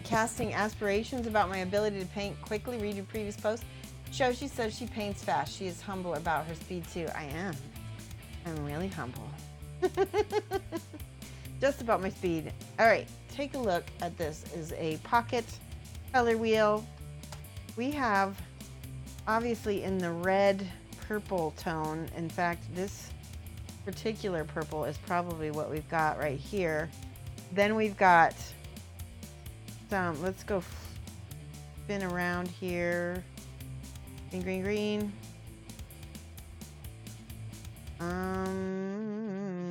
casting aspirations about my ability to paint quickly. Read your previous post. Shoshie says she paints fast. She is humble about her speed too. I am. I'm really humble. Just about my speed. All right, take a look at this. Is a pocket color wheel. We have, obviously in the red purple tone. In fact, this particular purple is probably what we've got right here. Then we've got some, let's go spin around here. Green, green, green.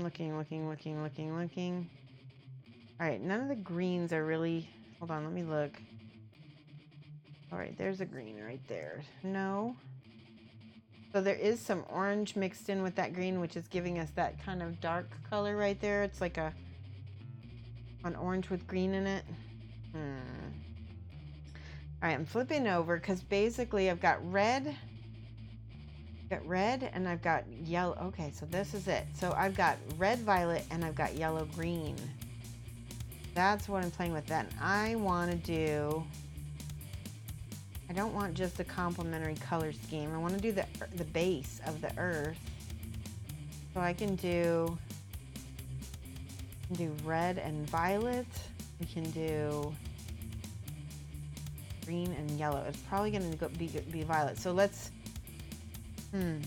Looking. All right, none of the greens are really, hold on, let me look. All right, there's a green right there. No. So there is some orange mixed in with that green, which is giving us that kind of dark color right there. It's like an orange with green in it. All right, I'm flipping over because basically I've got red. And I've got yellow. Okay, so this is it. So I've got red, violet, and I've got yellow, green. That's what I'm playing with. Then I want to do I don't want just a complementary color scheme. I want to do the base of the earth. So I can do red and violet. We can do green and yellow. It's probably going to be violet. So let's, we've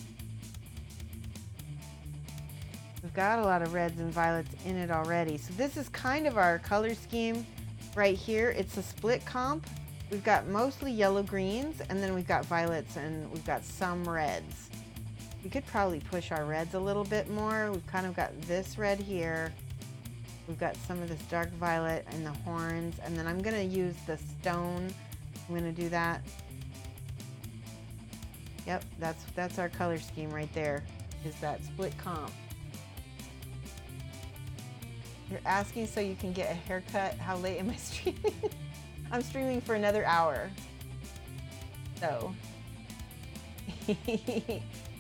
got a lot of reds and violets in it already. So this is kind of our color scheme right here. It's a split comp. We've got mostly yellow greens, and then we've got violets, and we've got some reds. We could probably push our reds a little bit more. We've kind of got this red here. We've got some of this dark violet and the horns, and then I'm gonna use the stone. I'm gonna do that. Yep, that's our color scheme right there, is that split comp. You're asking so you can get a haircut. How late am I streaming? I'm streaming for another hour. So,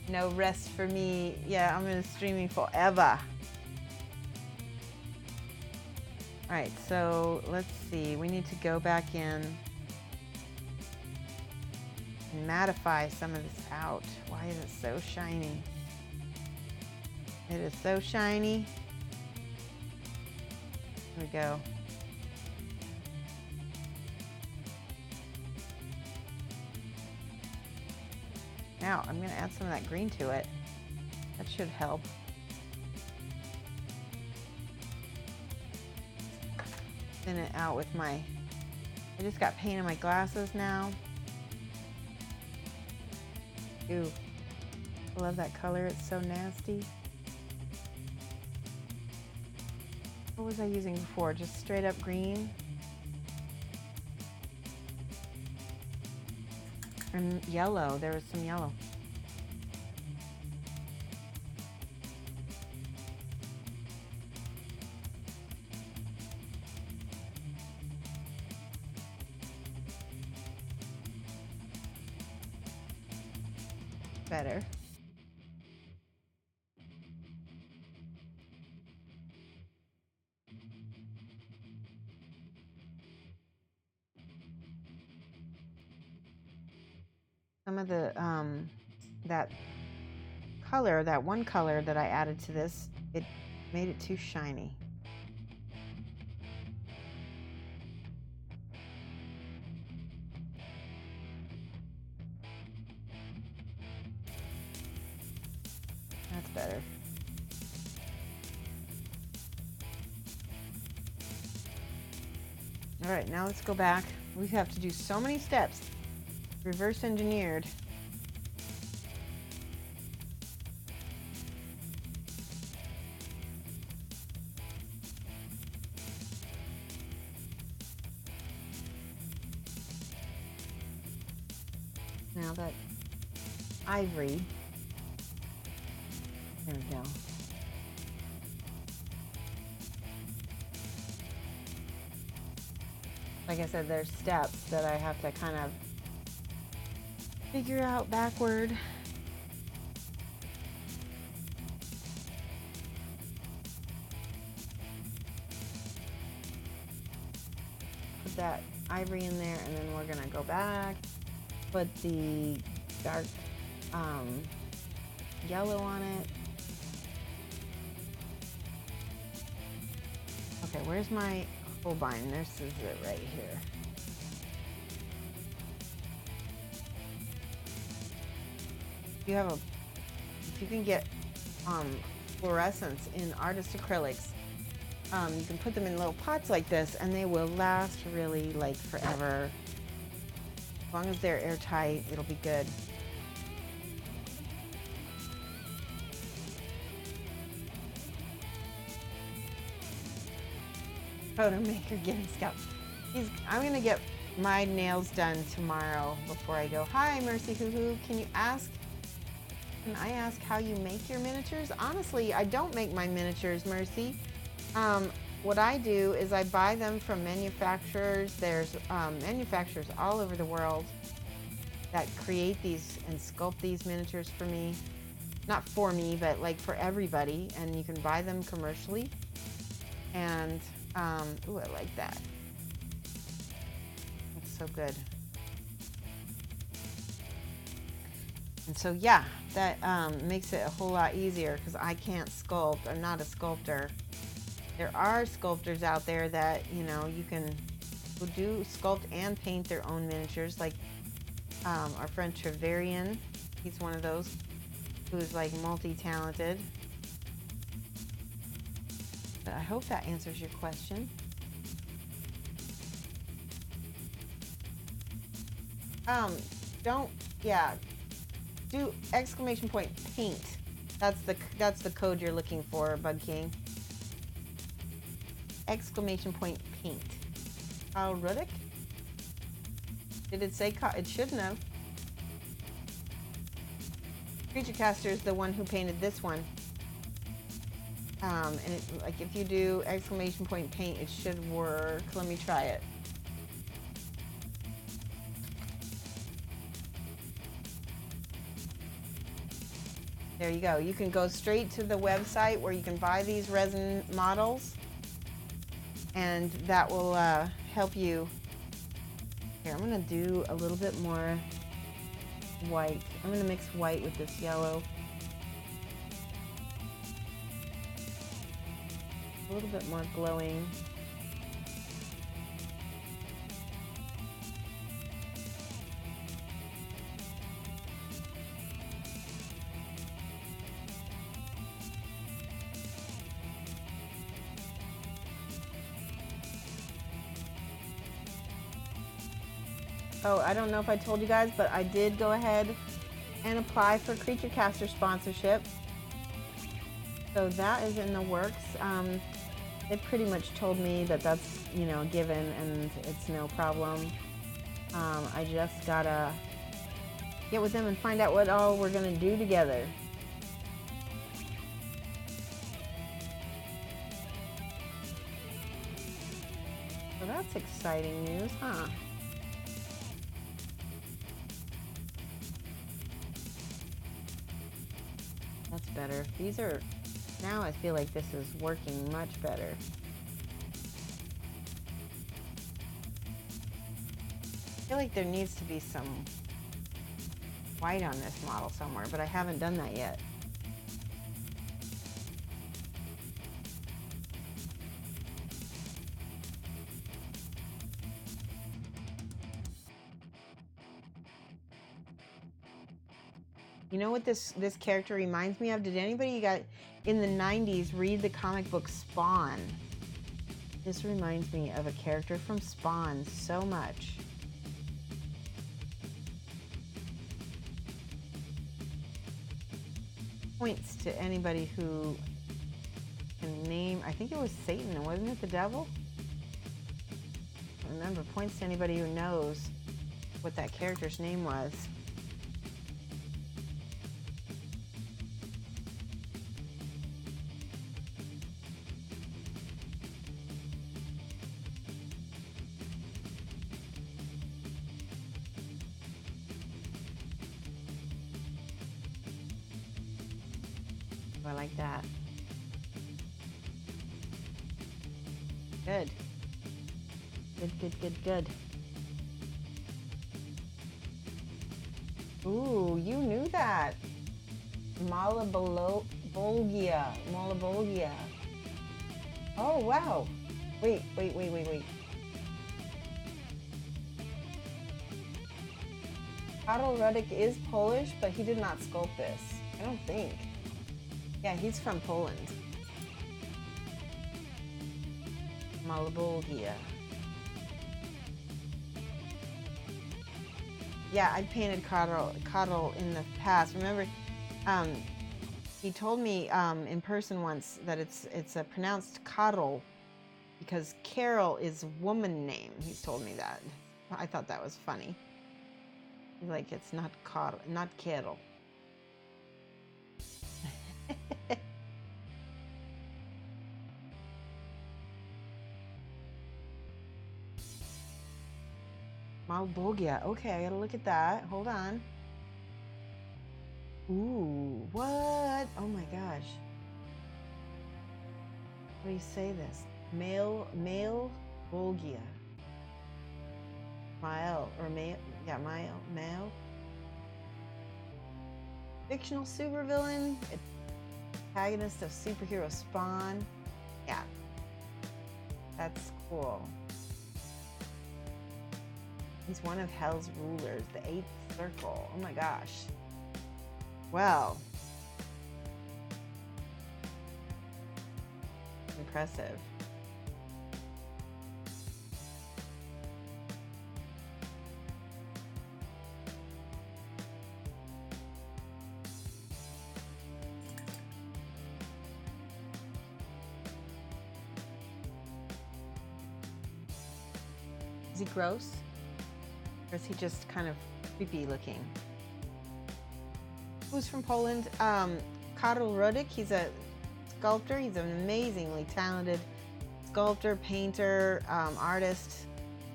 no rest for me. Yeah, I'm gonna streaming forever. All right, so let's see. We need to go back in and mattify some of this out. Why is it so shiny? It is so shiny. Here we go. Now I'm going to add some of that green to it. That should help. Thin it out with my, I just got paint in my glasses now. Ooh, I love that color. It's so nasty. What was I using before? Just straight up green. And yellow, there was some yellow. Better. Some of the, that color, that one color that I added to this, it made it too shiny. That's better. All right, now let's go back. We have to do so many steps. Reverse engineered. Now that ivory, there we go. Like I said, there's steps that I have to kind of figure out backward. Put that ivory in there, and then we're gonna go back, put the dark yellow on it. Okay, where's my Holbein? This is it right here. If you can get fluorescents in artist acrylics, you can put them in little pots like this, and they will last really like forever. As long as they're airtight, it'll be good. Photo maker getting scalped. I'm gonna get my nails done tomorrow before I go. Hi, Mercy Hoo Hoo. Can I ask how you make your miniatures? Honestly, I don't make my miniatures, Mercy. What I do is I buy them from manufacturers. There's manufacturers all over the world that create these and sculpt these miniatures for me. Not for me, but like for everybody. And you can buy them commercially. And, ooh, I like that. That's so good. And so yeah, that makes it a whole lot easier because I can't sculpt. I'm not a sculptor. There are sculptors out there that, you know, you can who do sculpt and paint their own miniatures, like our friend Treverian. He's one of those who's like multi-talented. But I hope that answers your question. Do exclamation point paint. That's the code you're looking for, Bug King. Exclamation point paint. Kyle Ruddick? Did it say it shouldn't have. Creature Caster is the one who painted this one. And like if you do exclamation point paint, it should work. Let me try it. There you go. You can go straight to the website where you can buy these resin models, and that will help you. Here, I'm going to do a little bit more white. I'm going to mix white with this yellow. A little bit more glowing. Oh, I don't know if I told you guys, but I did go ahead and apply for Creature Caster sponsorship. So that is in the works. They pretty much told me that that's, you know, given and it's no problem. I just gotta get with them and find out what all we're gonna do together. So that's exciting news, huh? That's better. These are, now I feel like this is working much better. I feel like there needs to be some white on this model somewhere, but I haven't done that yet. You know what this character reminds me of? Did anybody got in the 90s read the comic book Spawn? This reminds me of a character from Spawn so much. Points to anybody who can name, I think it was Satan, wasn't it the devil? I remember, points to anybody who knows what that character's name was. I like that. Good. Good. Ooh, you knew that. Malabolgia. Oh, wow. Wait. Karol Ruddick is Polish, but he did not sculpt this. I don't think. Yeah, he's from Poland. Malabolgia. Yeah, I painted Karol in the past. Remember, he told me in person once that it's pronounced Karol because Carol is woman name. He's told me that. I thought that was funny. He's like, it's not Karol, not Carol. Malabolgia. Okay, I gotta look at that. Hold on. Ooh, what? Oh my gosh. How do you say this? Male Bolgia. Male. Fictional supervillain, antagonist of superhero Spawn. Yeah, that's cool. He's one of Hell's rulers, the 8th circle. Oh my gosh. Well, impressive. Is he gross? Or is he just kind of creepy looking? Who's from Poland? Karol Rudik. He's a sculptor. He's an amazingly talented sculptor, painter, artist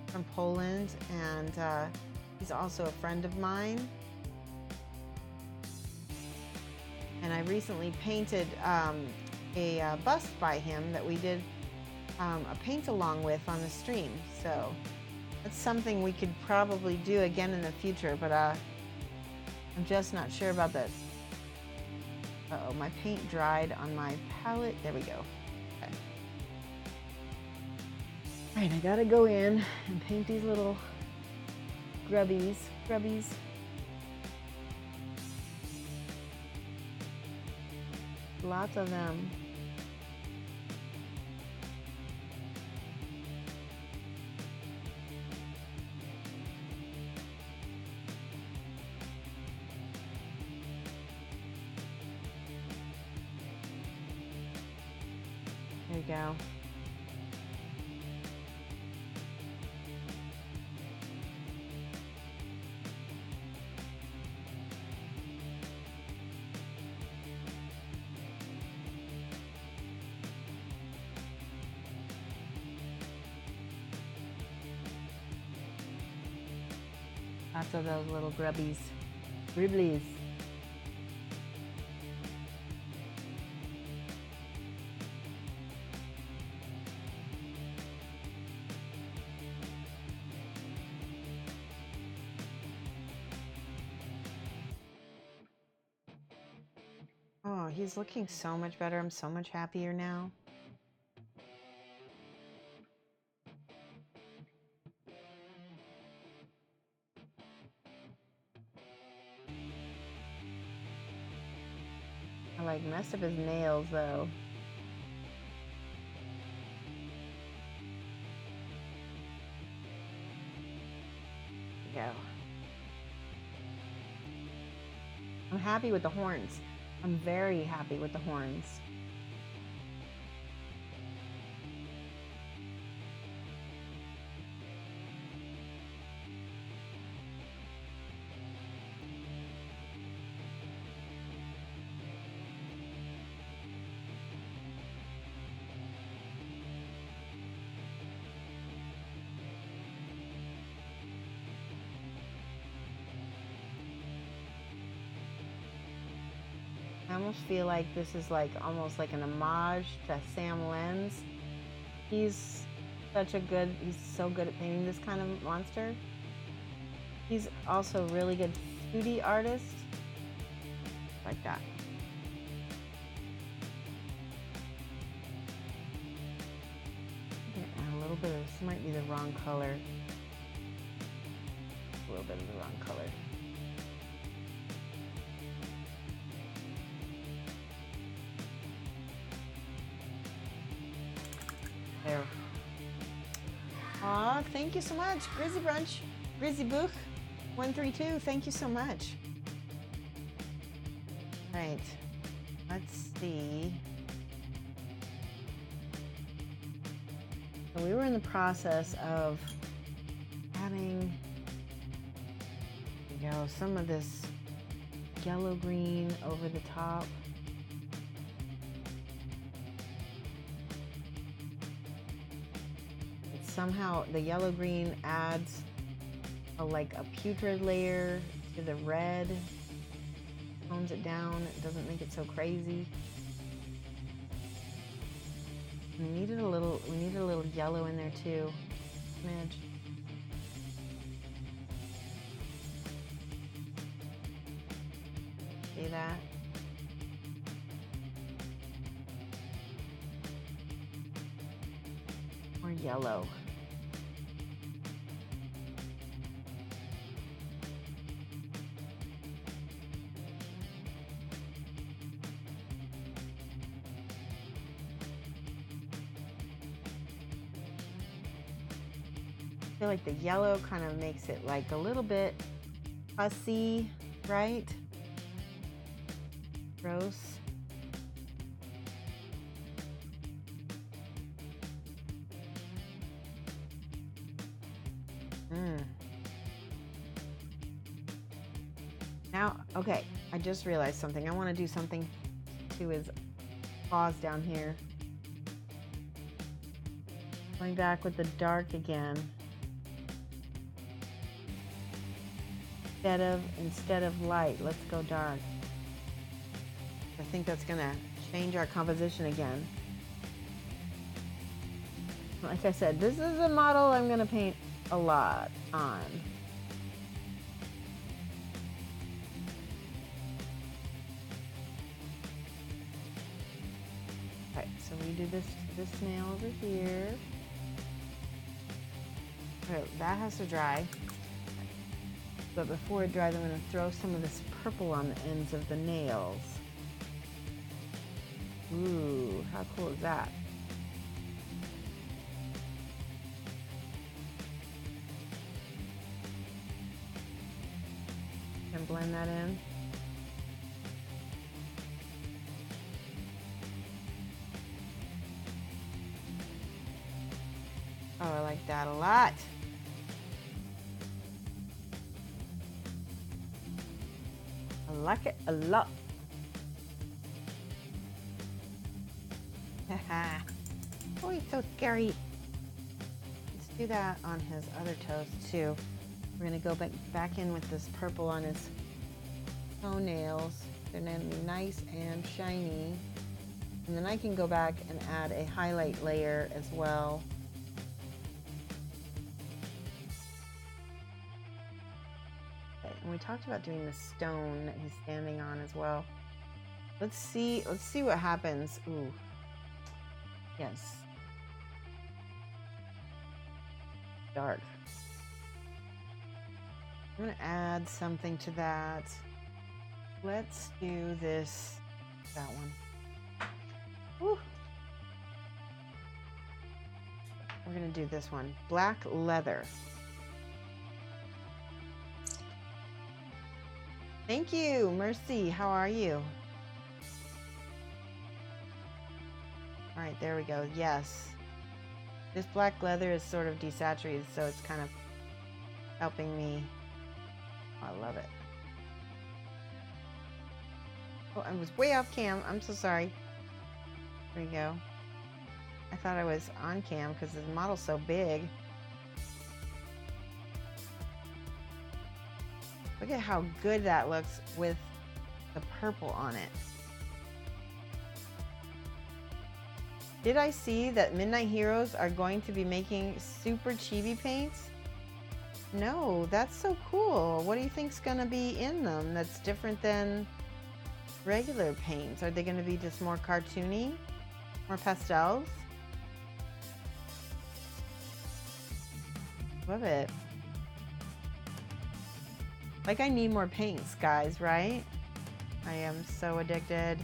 from Poland. And he's also a friend of mine. And I recently painted a bust by him that we did a paint along with on the stream. So that's something we could probably do again in the future, but I'm just not sure about that. Uh-oh, my paint dried on my palette. There we go. Okay. All right, I gotta go in and paint these little grubbies. Lots of them. There you go. Lots of those little grubbies. Gribblies. Oh, he's looking so much better. I'm so much happier now. I like messed up his nails though. There we go. I'm happy with the horns. I'm very happy with the horns. I almost feel like this is like almost like an homage to Sam Lenz. He's so good at painting this kind of monster. He's also a really good 2D artist. Like that. And a little bit of, this might be the wrong color. A little bit of the wrong color. There. Aw, thank you so much. Grizzy Brunch, Grizzy Book 132, thank you so much. Right, let's see. So we were in the process of adding, there you go, some of this yellow green over the top. Somehow the yellow green adds like a putrid layer to the red, tones it down, it doesn't make it so crazy. We needed a little yellow in there too, smidge. See that? More yellow. I feel like the yellow kind of makes it like a little bit pussy, right? Gross. Now, okay, I just realized something. I want to do something to his paws down here. Going back with the dark again. Instead of light, let's go dark. I think that's gonna change our composition again. Like I said, this is a model I'm gonna paint a lot on. Alright, so we do this nail over here. Okay, that has to dry. But before it dries, I'm going to throw some of this purple on the ends of the nails. Ooh, how cool is that? Can blend that in. Oh, I like that a lot. I like it a lot. Haha. Oh, he's so scary. Let's do that on his other toes too. We're gonna go back in with this purple on his toenails. They're gonna be nice and shiny. And then I can go back and add a highlight layer as well. And we talked about doing the stone that he's standing on as well. Let's see what happens. Ooh. Yes. Dark. I'm gonna add something to that. Let's do that one. Woo. We're gonna do this one. Black leather. Thank you, Mercy. How are you? All right, there we go. Yes. This black leather is sort of desaturated, so it's kind of helping me. Oh, I love it. Oh, I was way off cam. I'm so sorry. There we go. I thought I was on cam because the model's so big. Look at how good that looks with the purple on it. Did I see that Midnight Heroes are going to be making super chibi paints? No, that's so cool. What do you think's gonna be in them that's different than regular paints? Are they gonna be just more cartoony? More pastels? Love it. Like, I need more paints, guys, right? I am so addicted.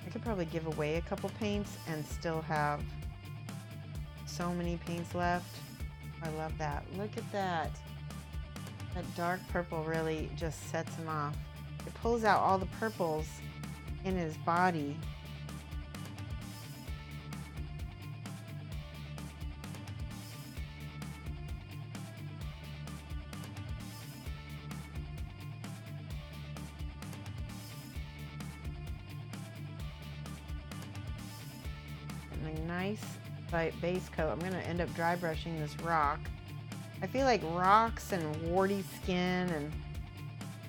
I could probably give away a couple paints and still have so many paints left. I love that. Look at that. That dark purple really just sets him off. It pulls out all the purples in his body. Nice base coat. I'm going to end up dry brushing this rock. I feel like rocks and warty skin and,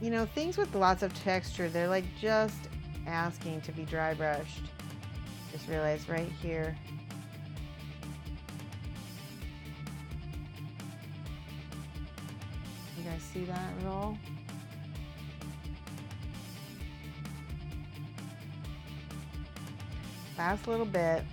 you know, things with lots of texture, they're like just asking to be dry brushed. Just realized right here. guys see that at all? Last little bit.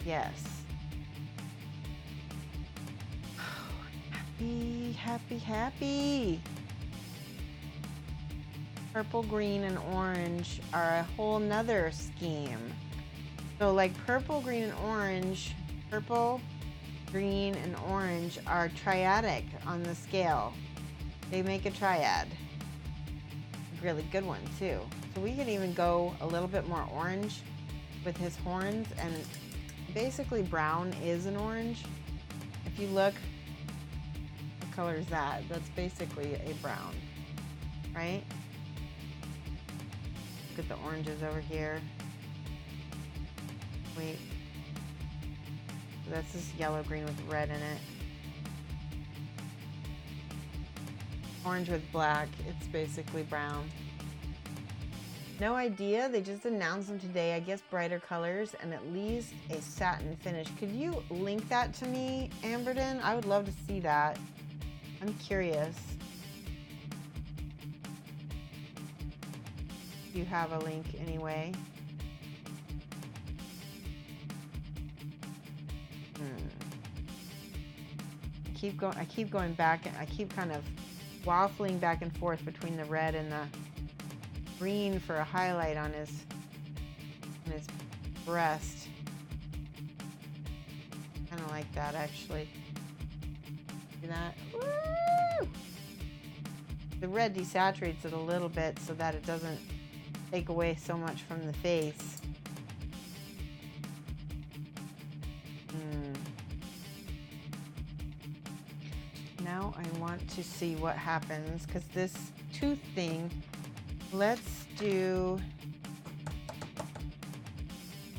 Yes. Happy, happy, happy. Purple, green, and orange are a whole nother scheme. So like purple, green, and orange, purple, green, and orange are triadic on the scale. They make a triad. A really good one too. So we can even go a little bit more orange with his horns, and basically brown is an orange. If you look, what color is that? That's basically a brown, right? Look at the oranges over here. Wait. That's this yellow green with red in it. Orange with black, it's basically brown. No idea, they just announced them today. I guess brighter colors and at least a satin finish. Could you link that to me, Amberden? I would love to see that. I'm curious. You have a link anyway. I keep going back, and I keep kind of waffling back and forth between the red and the green for a highlight on his breast. Kind of like that, actually. See that? Woo! The red desaturates it a little bit so that it doesn't take away so much from the face. Now I want to see what happens, because this tooth thing, let's do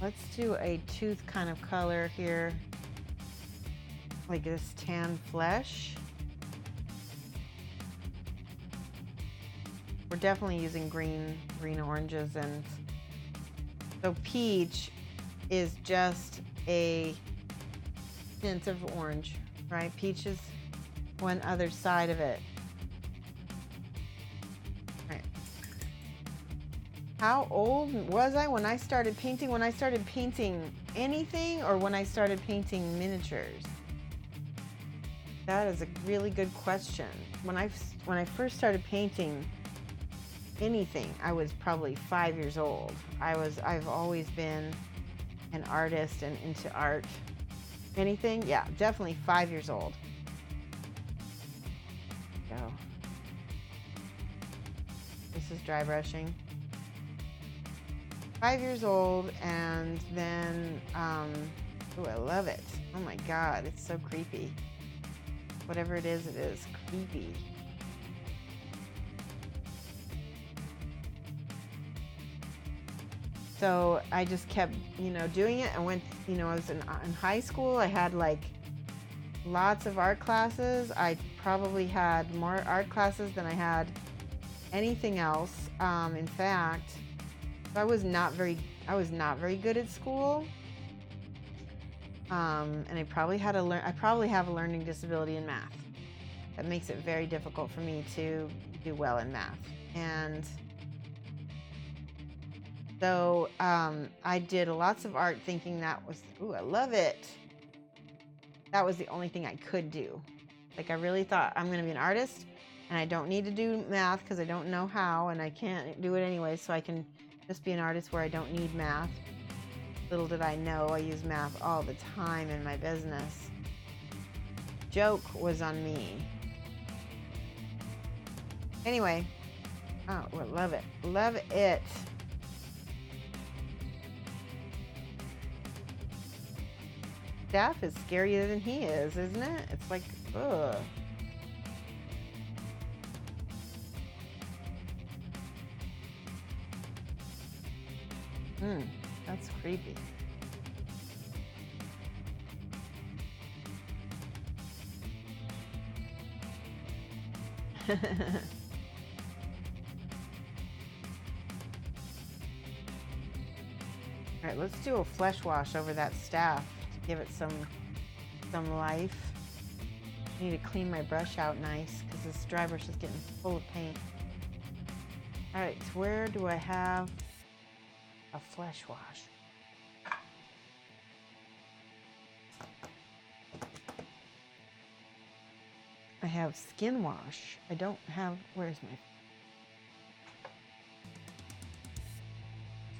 a tooth kind of color here, like this tan flesh. We're definitely using green oranges, and so peach is just a hint of orange, right? Peach is one other side of it. Right. How old was I when I started painting? When I started painting anything, or when I started painting miniatures? That is a really good question. When I first started painting anything, I was probably 5 years old. I've always been an artist and into art. Anything? Yeah, definitely 5 years old. Go. This is dry brushing. 5 years old, and then oh, I love it. Oh my god, it's so creepy. Whatever it is creepy. So I just kept, doing it. I went, I was in high school. I had like lots of art classes. I probably had more art classes than I had anything else. In fact, I was not very good at school. And I probably have a learning disability in math. That makes it very difficult for me to do well in math. And so I did lots of art thinking that was, ooh, I love it. That was the only thing I could do. Like, I really thought, I'm going to be an artist and I don't need to do math because I don't know how, and I can't do it anyway, so I can just be an artist where I don't need math. Little did I know, I use math all the time in my business. Joke was on me. Anyway, oh, I love it. Love it. Staff is scarier than he is, isn't it? It's like, ugh. That's creepy. All right, let's do a flesh wash over that staff to give it some life. I need to clean my brush out nice because this dry brush is getting full of paint. All right, so where do I have a flesh wash? I have skin wash. I don't have, where's my,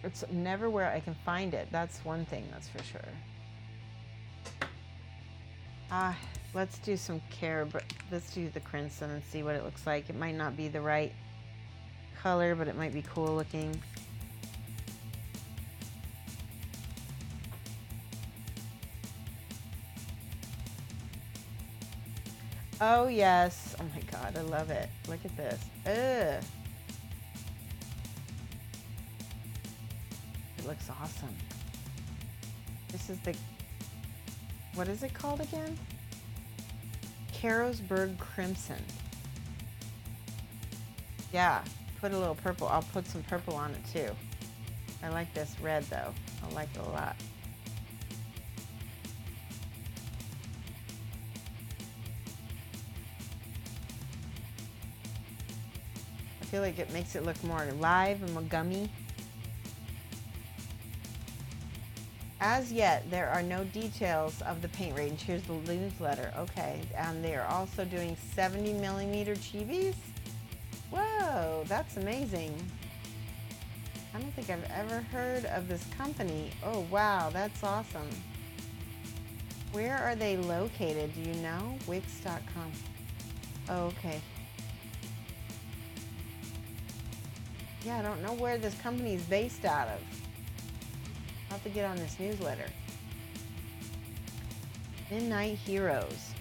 it's never where I can find it. That's one thing, that's for sure. Let's do some care, but let's do the crimson and see what it looks like. It might not be the right color, but it might be cool looking. Oh yes, oh my God, I love it. Look at this. Ugh. It looks awesome. This is the, what is it called again? Carrollsberg Crimson. Yeah, put a little purple. I'll put some purple on it too. I like this red though. I like it a lot. I feel like it makes it look more live and more gummy. As yet, there are no details of the paint range. Here's the newsletter. Okay, and they are also doing 70mm chibis. Whoa, that's amazing. I don't think I've ever heard of this company. Oh, wow, that's awesome. Where are they located? Do you know? Wix.com. Oh, okay. Yeah, I don't know where this company is based out of. I'll have to get on this newsletter. Midnight Heroes.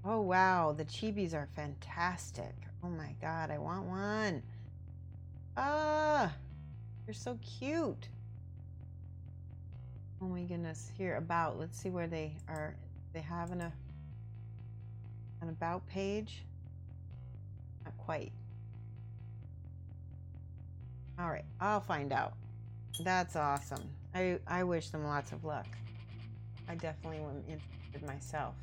Oh wow, the chibis are fantastic. Oh my God, I want one. Ah, they're so cute. Oh my goodness, here about, let's see where they are. They have an about page? Not quite. All right, I'll find out. That's awesome. I wish them lots of luck. I definitely am interested myself.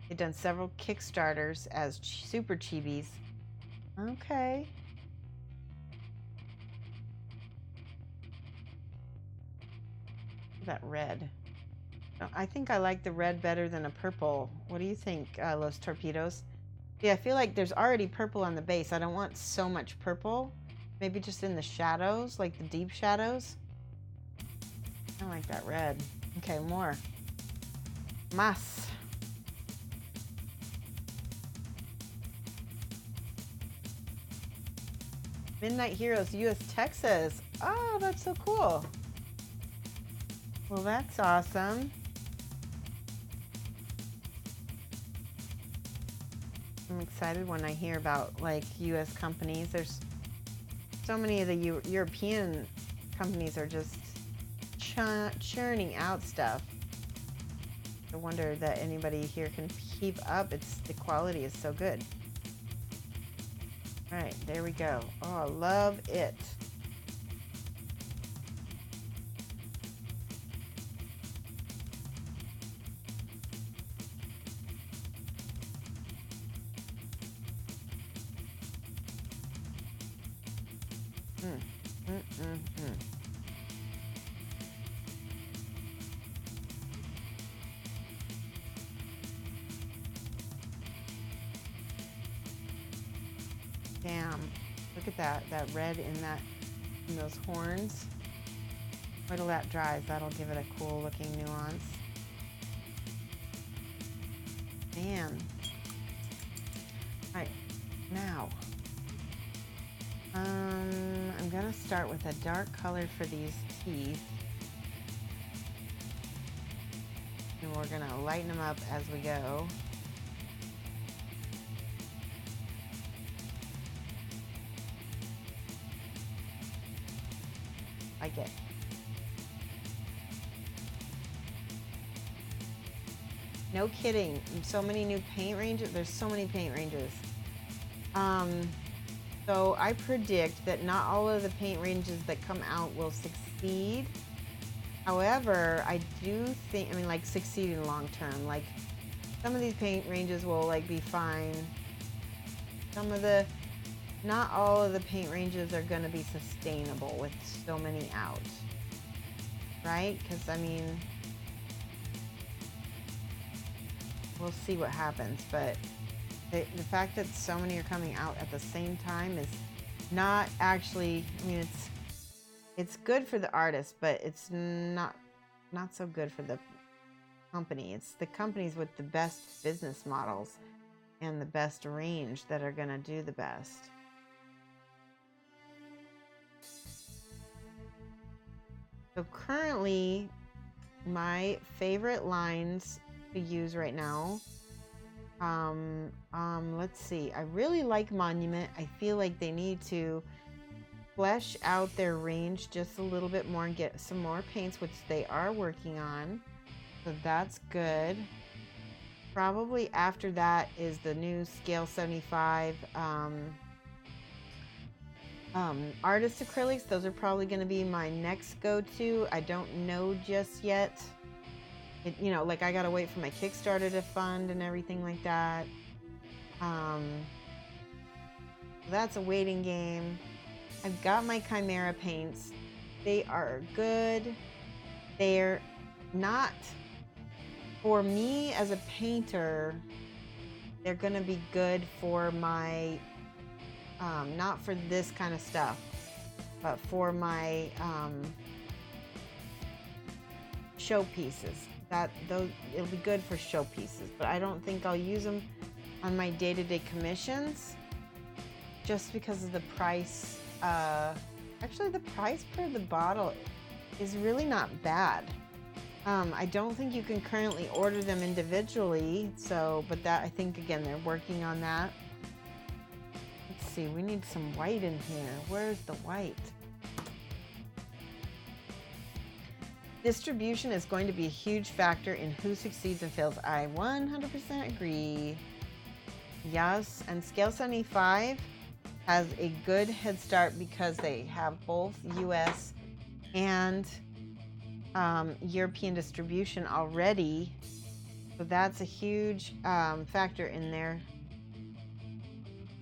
They've done several Kickstarters as super chibis. Okay. That red. I think I like the red better than a purple. What do you think, Los Torpedoes? Yeah, I feel like there's already purple on the base. I don't want so much purple. Maybe just in the shadows, like the deep shadows. I like that red. Okay, more. Mas. Midnight Heroes, US, Texas. Oh, that's so cool. Well, that's awesome. I'm excited when I hear about like US companies. There's so many of the European companies are just churning out stuff. I wonder that anybody here can keep up. The quality is so good. All right, there we go. Oh, I love it. Damn, look at that red in those horns. Wait till that dries, that'll give it a cool looking nuance. Man. All right, now, I'm gonna start with a dark color for these teeth. And we're gonna lighten them up as we go. Like it. No kidding. So many new paint ranges. There's so many paint ranges. So I predict that not all of the paint ranges that come out will succeed. However, I do think, I mean, like succeed in long term. Like some of these paint ranges will like be fine. Not all of the paint ranges are going to be sustainable with so many out. Right? Because I mean, we'll see what happens, but the fact that so many are coming out at the same time is not actually, I mean, it's good for the artist, but it's not so good for the company. It's the companies with the best business models and the best range that are going to do the best. So currently, my favorite lines to use right now, let's see. I really like Monument. I feel like they need to flesh out their range just a little bit more and get some more paints, which they are working on. So that's good. Probably after that is the new Scale 75 artist acrylics. Those are probably going to be my next go-to. I don't know just yet. You know, like I gotta wait for my Kickstarter to fund and everything like that. That's a waiting game. I've got my Chimera paints. They are good. They're not, for me as a painter, they're gonna be good for my, not for this kind of stuff, but for my showpieces. It'll be good for showpieces, but I don't think I'll use them on my day-to-day commissions just because of the price. Actually, the price per the bottle is really not bad. I don't think you can currently order them individually, but that, I think, again, they're working on that. Let's see, we need some white in here. Where's the white? Distribution is going to be a huge factor in who succeeds and fails. I 100% agree. Yes, and Scale 75 has a good head start because they have both US and European distribution already. So that's a huge factor in there.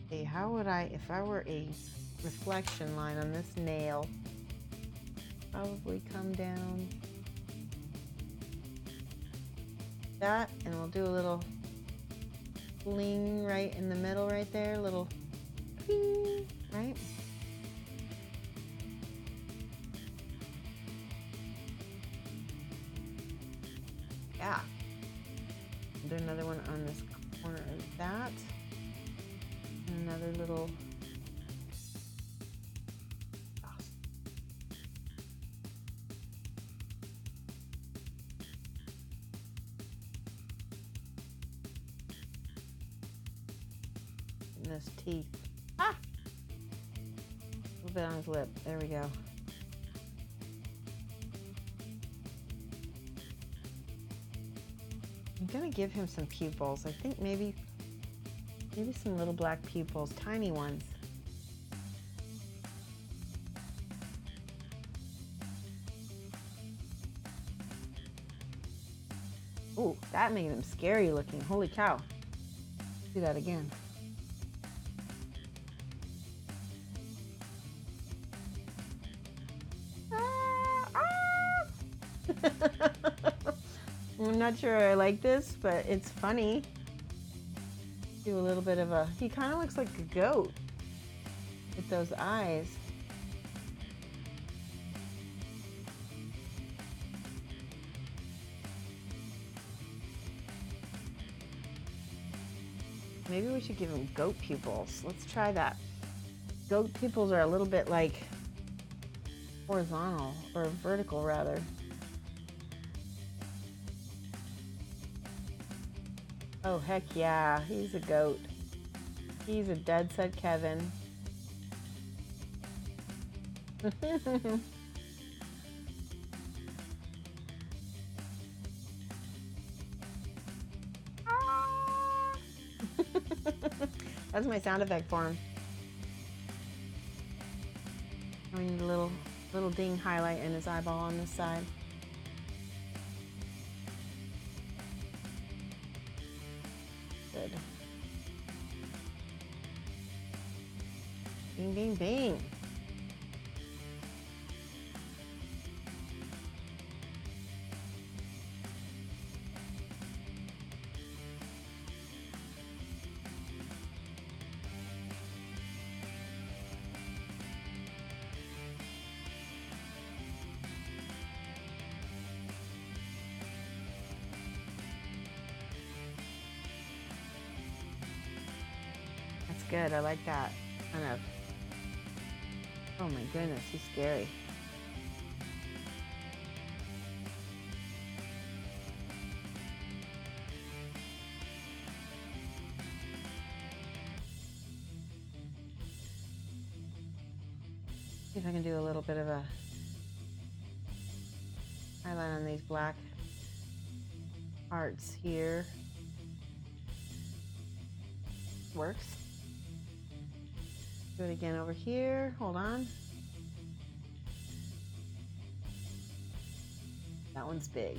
Okay, how would I, if I were a reflection line on this nail, probably come down that, and we'll do a little bling right in the middle right there, a little bing, right? Yeah. Do another one on this corner of that. And another little his teeth. Ah! A little bit on his lip. There we go. I'm gonna give him some pupils. I think maybe some little black pupils, tiny ones. Ooh, that made him scary looking. Holy cow. Do that again. I'm not sure I like this, but it's funny. Do a little bit of a, he kind of looks like a goat with those eyes. Maybe we should give him goat pupils. Let's try that. Goat pupils are a little bit like horizontal, or vertical rather. Oh, heck yeah, he's a goat. He's a dead set Kevin. That's my sound effect for him. I need a little ding highlight in his eyeball on this side. Good. Bing, bing, bing. Good, I like that kind of. Oh my goodness, he's scary. See if I can do a little bit of a highlight on these black parts here. Works. Do it again over here. Hold on. That one's big.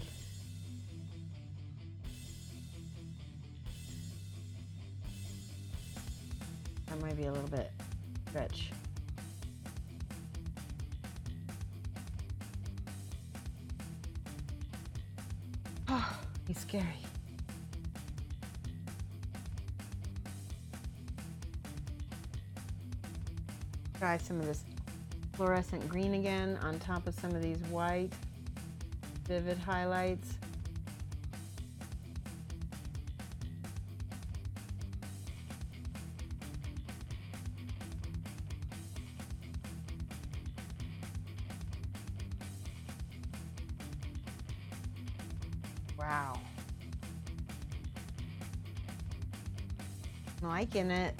That might be a little bit rich. Oh, he's scary. Try some of this fluorescent green again on top of some of these white vivid highlights. Wow. I'm liking it.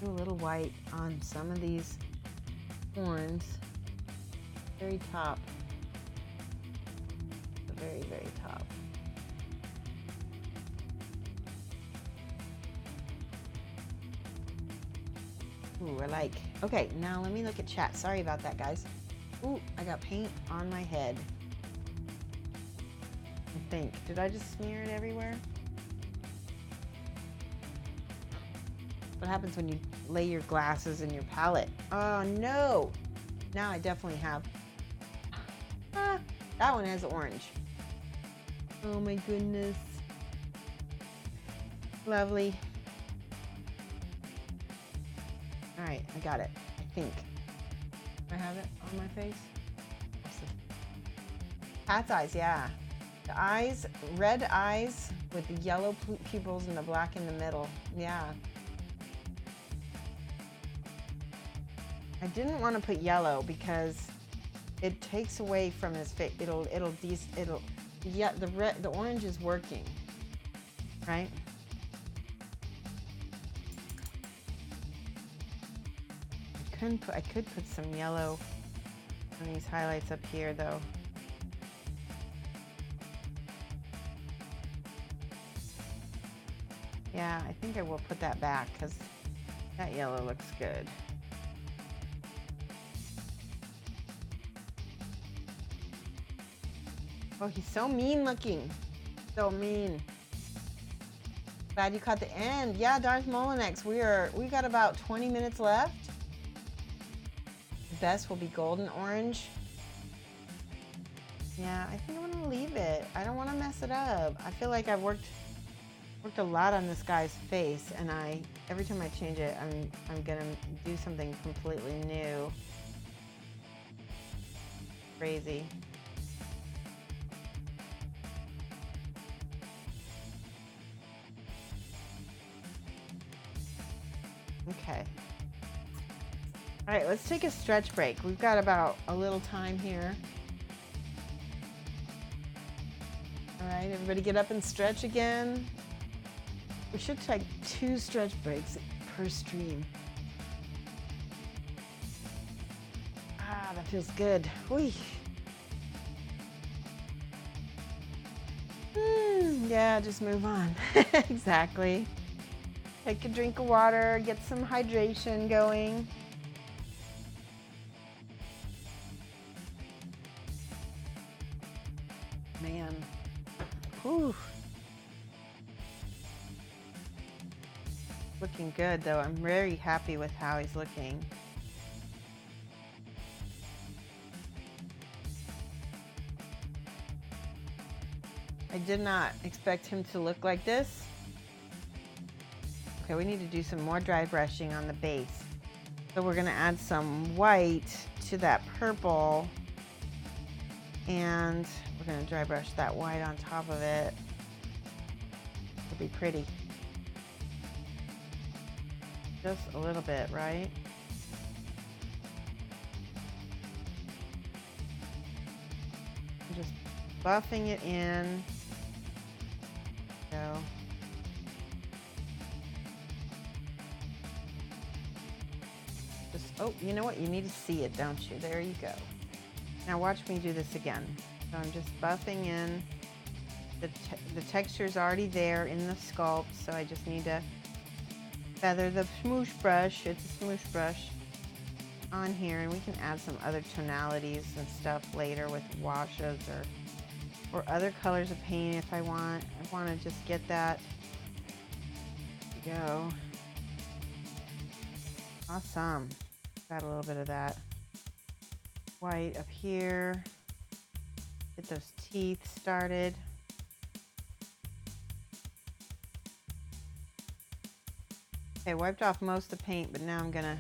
Do a little white on some of these horns, very top, the very, very top. Ooh, I like. Okay, now let me look at chat. Sorry about that, guys. Ooh, I got paint on my head. I think. Did I just smear it everywhere? What happens when you lay your glasses in your palette? Oh no! Now I definitely have. Ah, that one has orange. Oh my goodness. Lovely. All right, I got it. I think. Do I have it on my face? Cat's eyes, yeah. The eyes, red eyes with the yellow pupils and the black in the middle. Yeah. I didn't want to put yellow because it takes away from his face. Yeah, the orange is working, right? I could put some yellow on these highlights up here though. Yeah, I think I will put that back because that yellow looks good. Oh, he's so mean looking. So mean. Glad you caught the end. Yeah, Darth Molinex, we got about 20 minutes left. The best will be golden orange. Yeah, I think I'm gonna leave it. I don't want to mess it up. I feel like I've worked a lot on this guy's face, and every time I change it, I'm gonna do something completely new. Crazy. Okay. All right, let's take a stretch break. We've got about a little time here. All right, everybody get up and stretch again. We should take 2 stretch breaks per stream. Ah, that feels good. Whee. Yeah, just move on. Exactly. Take a drink of water, get some hydration going. Man. Whew. Looking good though. I'm very happy with how he's looking. I did not expect him to look like this. Okay, we need to do some more dry brushing on the base. So we're gonna add some white to that purple, and we're gonna dry brush that white on top of it. It'll be pretty. Just a little bit, right? I'm just buffing it in. Go. Just, oh, you know what? You need to see it, don't you? There you go. Now watch me do this again. So I'm just buffing in. The texture is already there in the sculpt, so I just need to feather the smoosh brush. It's a smoosh brush on here, and we can add some other tonalities and stuff later with washes or other colors of paint if I want. I want to just get that. There we go. Awesome. Got a little bit of that white up here. Get those teeth started. Okay, wiped off most of the paint, but now I'm gonna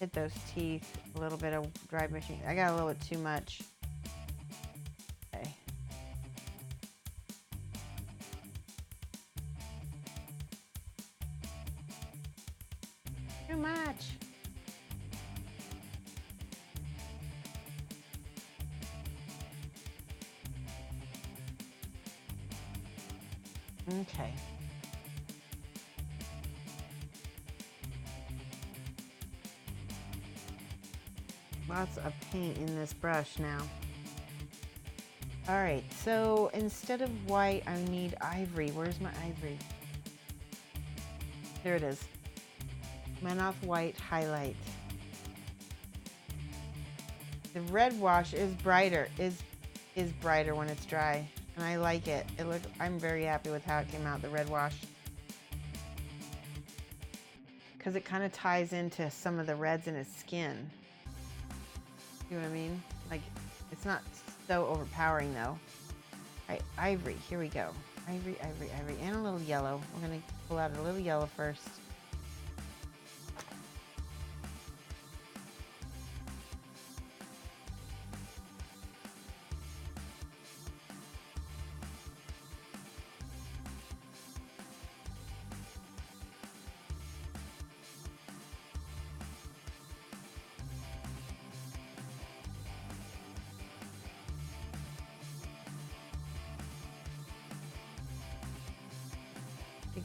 hit those teeth. A little bit of dry brushing. I got a little bit too much. Okay. Too much. Okay. Lots of paint in this brush now. All right, so instead of white, I need ivory. Where's my ivory? There it is. Manoff White Highlight. The red wash is brighter, is brighter when it's dry, and I like it. I'm very happy with how it came out, the red wash, because it kind of ties into some of the reds in his skin. You know what I mean? Like, it's not so overpowering though. All right, ivory, here we go. Ivory, ivory, ivory, and a little yellow. We're gonna pull out a little yellow first.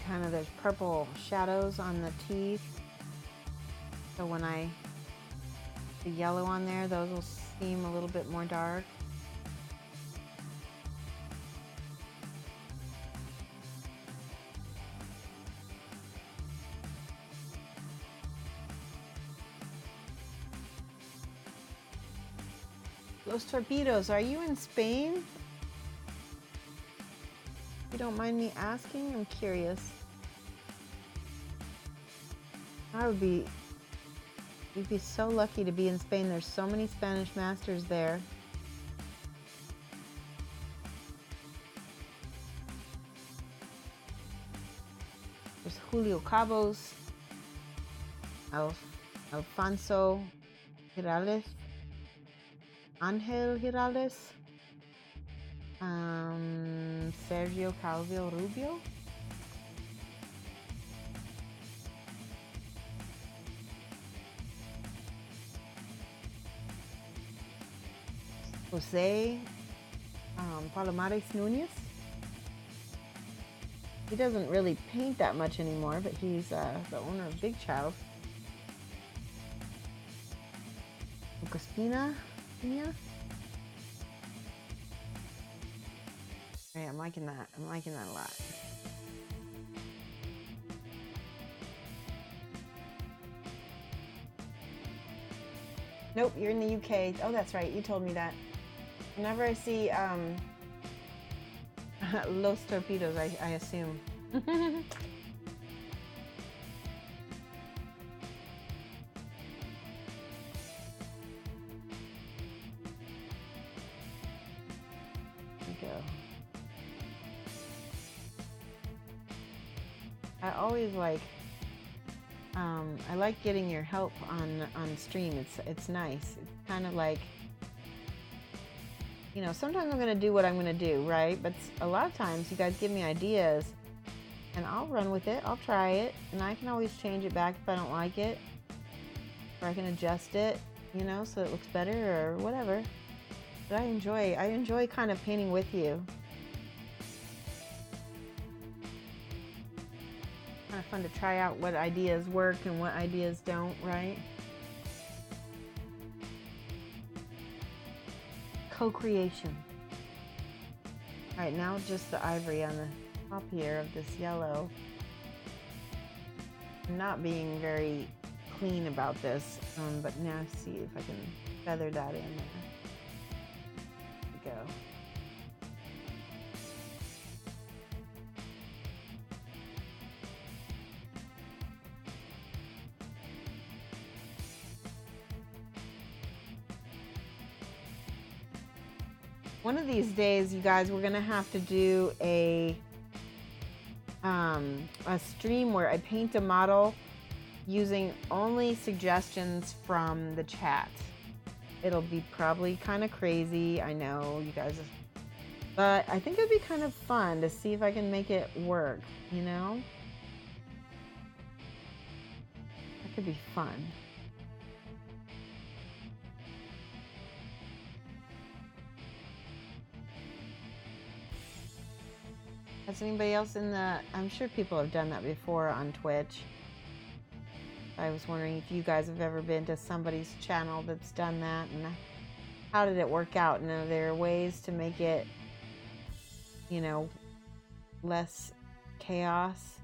Kind of, there's purple shadows on the teeth, so when the yellow on there, those will seem a little bit more dark. Los Torpedos, are you in Spain? If you don't mind me asking, I'm curious. You'd be so lucky to be in Spain. There's so many Spanish masters there. There's Julio Cabos, Alfonso Girales, Angel Girales, Sergio Calvillo Rubio. Jose Palomares Nunez. He doesn't really paint that much anymore, but he's the owner of Big Child. Lucas Pina. All right, I'm liking that. I'm liking that a lot. Nope, you're in the UK. Oh, that's right. You told me that. Whenever I see Los Torpedos, I assume. There we go. I always like I like getting your help on stream. It's nice. It's kind of like, you know, sometimes I'm gonna do what I'm gonna do, right? But a lot of times you guys give me ideas and I'll run with it. I'll try it, and I can always change it back if I don't like it, or I can adjust it, you know, so it looks better or whatever. But I enjoy kind of painting with you. Kind of fun to try out what ideas work and what ideas don't, right? Co-creation. All right, now just the ivory on the top here of this yellow. I'm not being very clean about this, but now see if I can feather that in there. There we go. One of these days, you guys, we're gonna have to do a stream where I paint a model using only suggestions from the chat. It'll be probably kind of crazy, I know, you guys, but I think it'd be kind of fun to see if I can make it work, you know? That could be fun. Has anybody else in the, I'm sure people have done that before on Twitch. I was wondering if you guys have ever been to somebody's channel that's done that, and how did it work out? And are there ways to make it, you know, less chaos?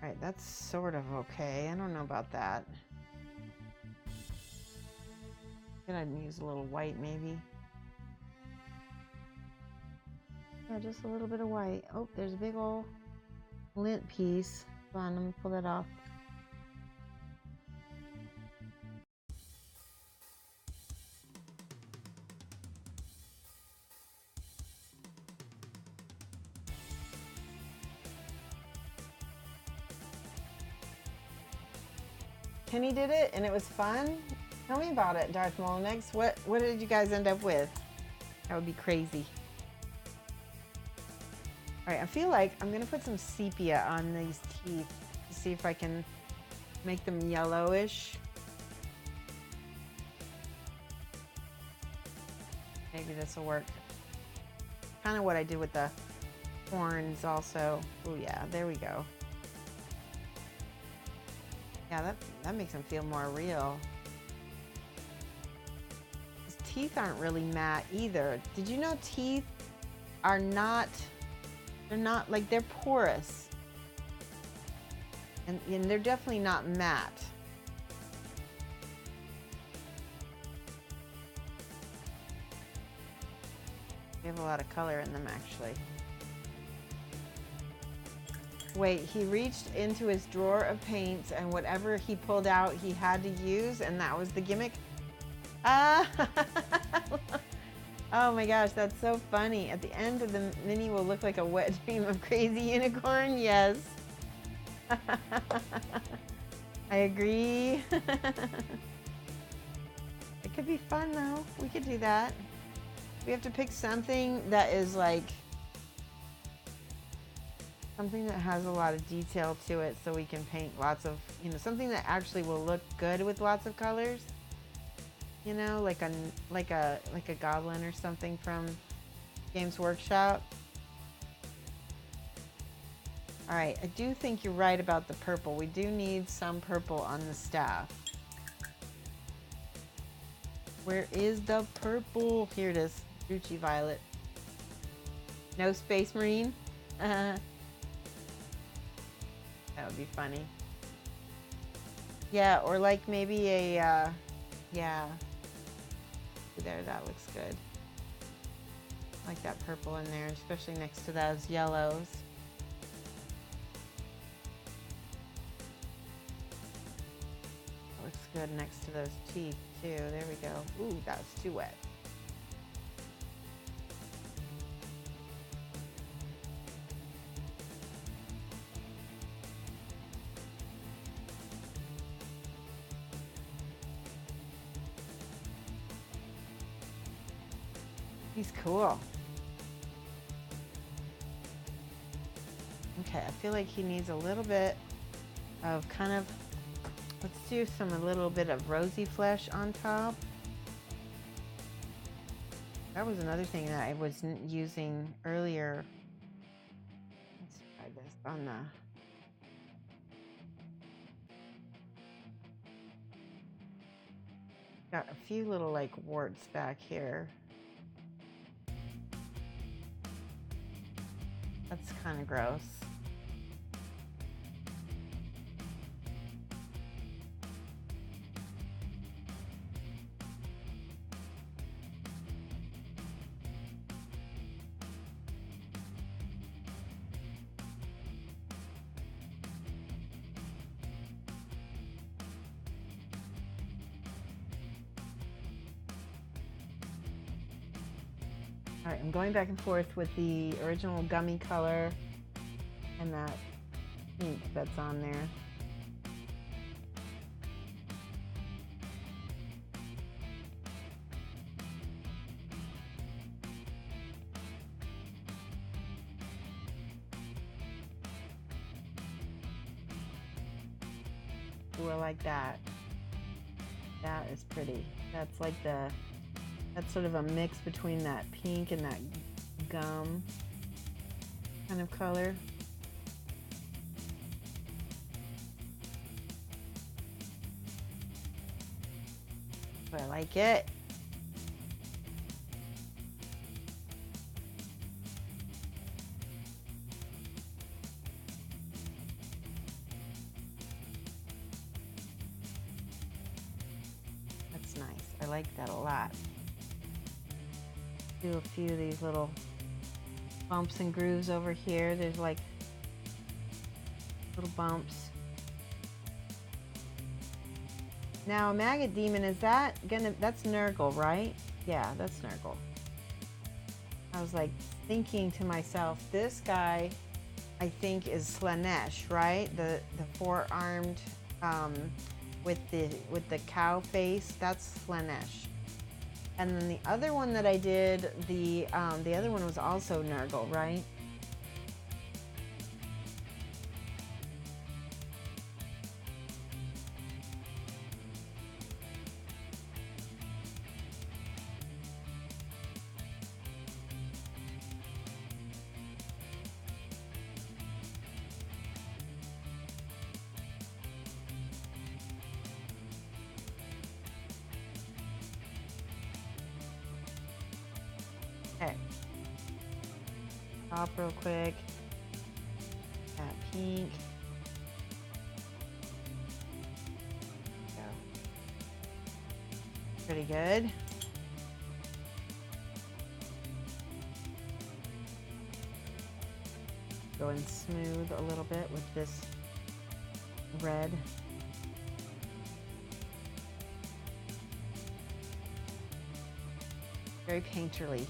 All right, that's sort of okay. I don't know about that. I'd use a little white maybe. Yeah, just a little bit of white. Oh, there's a big old lint piece. Hold on, let me pull that off. Kenny did it and it was fun? Tell me about it, Darth Molyneux. What did you guys end up with? That would be crazy. All right, I feel like I'm gonna put some sepia on these teeth to see if I can make them yellowish. Maybe this will work. Kind of what I did with the horns also. Oh yeah, there we go. Yeah, that makes them feel more real. His teeth aren't really matte either. Did you know teeth are not, they're not, like, they're porous. And they're definitely not matte. They have a lot of color in them, actually. Wait, he reached into his drawer of paints and whatever he pulled out, he had to use, and that was the gimmick? Ah! Oh my gosh, that's so funny. At the end of the mini will look like a wet dream of crazy unicorn. Yes. I agree. It could be fun though. We could do that. We have to pick something that is like, something that has a lot of detail to it so we can paint lots of, you know, something that actually will look good with lots of colors. You know, like a goblin or something from Games Workshop. All right, I do think you're right about the purple. We do need some purple on the staff. Where is the purple? Here it is. Shoshie violet. No space marine? That would be funny. Yeah, or like maybe a, yeah. There, that looks good. Like that purple in there, especially next to those yellows. That looks good next to those teeth too. There we go. Ooh, that's too wet. He's cool. Okay, I feel like he needs a little bit of kind of, let's do a little bit of rosy flesh on top. That was another thing that I was using earlier. Let's try this on the, got a few little like warts back here. That's kind of gross. All right, I'm going back and forth with the original gummy color and that pink that's on there. Ooh, I like that. That is pretty. That's like that's sort of a mix between that pink and that gum kind of color. But I like it. That's nice. I like that a lot. Do a few of these little bumps and grooves over here. There's like little bumps. Now, Maggot Demon, is that gonna, that's Nurgle, right? Yeah, that's Nurgle. I was like thinking to myself, this guy, I think is Slaanesh, right? The four-armed with the cow face, that's Slaanesh. And then the other one that I did, the other one was also Nurgle, right? Okay. Top real quick. That pink. Go. Pretty good. Going smooth a little bit with this red. Very painterly.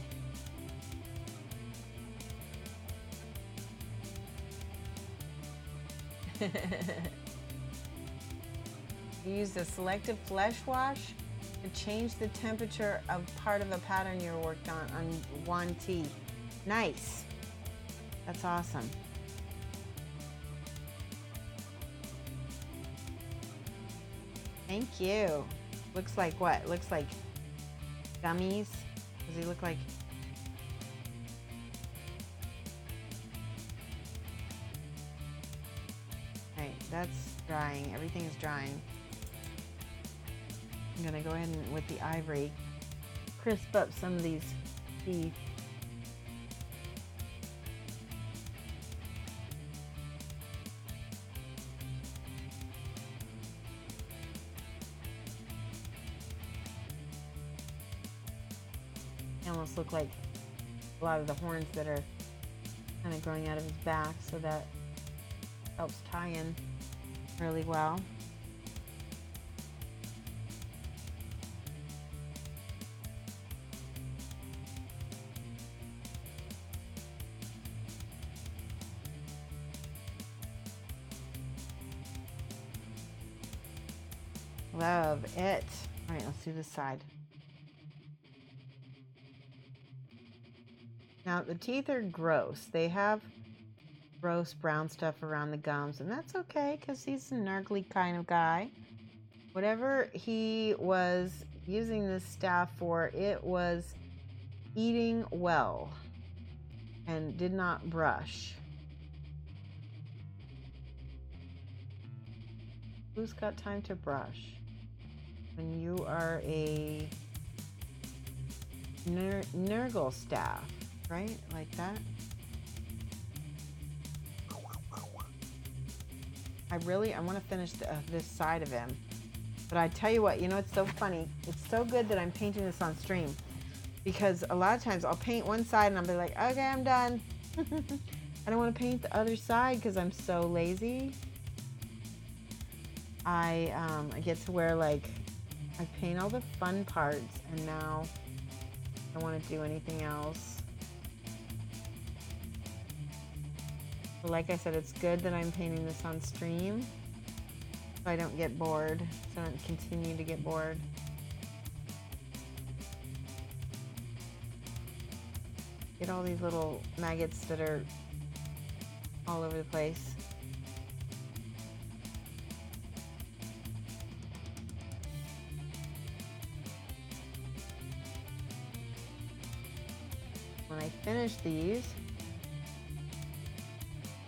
Use the selective flesh wash to change the temperature of part of a pattern you worked on 1T. Nice. That's awesome. Thank you. Looks like what? Looks like gummies. Does he look like? Okay, that's drying. Everything is drying. I'm gonna go ahead and with the ivory crisp up some of these teeth. They almost look like a lot of the horns that are kind of growing out of his back, so that helps tie in really well. Love it. All right, let's do this side. Now, the teeth are gross. They have gross brown stuff around the gums, and that's okay because he's a nargly kind of guy. Whatever he was using this staff for, it was eating well and did not brush. Who's got time to brush when you are a Nurgle staff, right? Like that. I want to finish this side of him. But I tell you what, you know, it's so funny. It's so good that I'm painting this on stream, because a lot of times I'll paint one side and I'll be like, okay, I'm done. I don't want to paint the other side because I'm so lazy. I get to where, like, I paint all the fun parts and now I don't want to do anything else. But like I said, it's good that I'm painting this on stream so I don't get bored, so I don't continue to get bored. Get all these little maggots that are all over the place. When I finish these,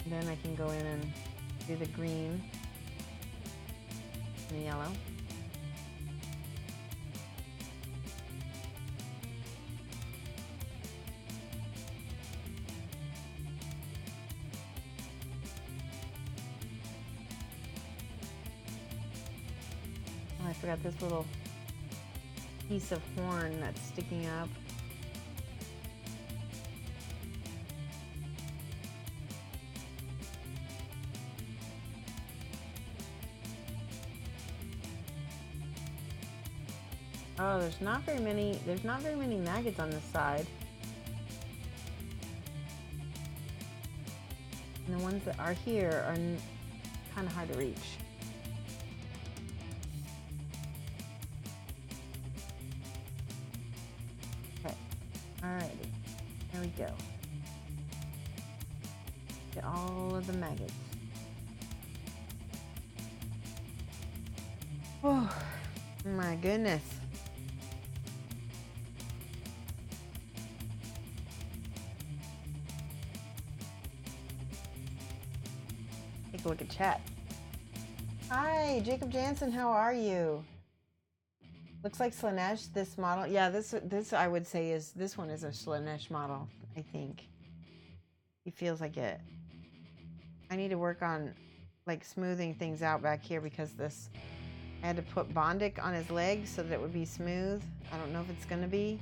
then I can go in and do the green and the yellow. Oh, I forgot this little piece of horn that's sticking up. Oh, there's not very many maggots on this side. And the ones that are here are kind of hard to reach. Okay, alrighty, there we go. Get all of the maggots. Oh, my goodness. Take a look at chat. Hi, Jacob Jansen, how are you? Looks like Slanesh, this model. Yeah, this I would say is, this one is a Slanesh model, I think. He feels like it. I need to work on, like, smoothing things out back here because this, I had to put Bondic on his legs so that it would be smooth. I don't know if it's gonna be,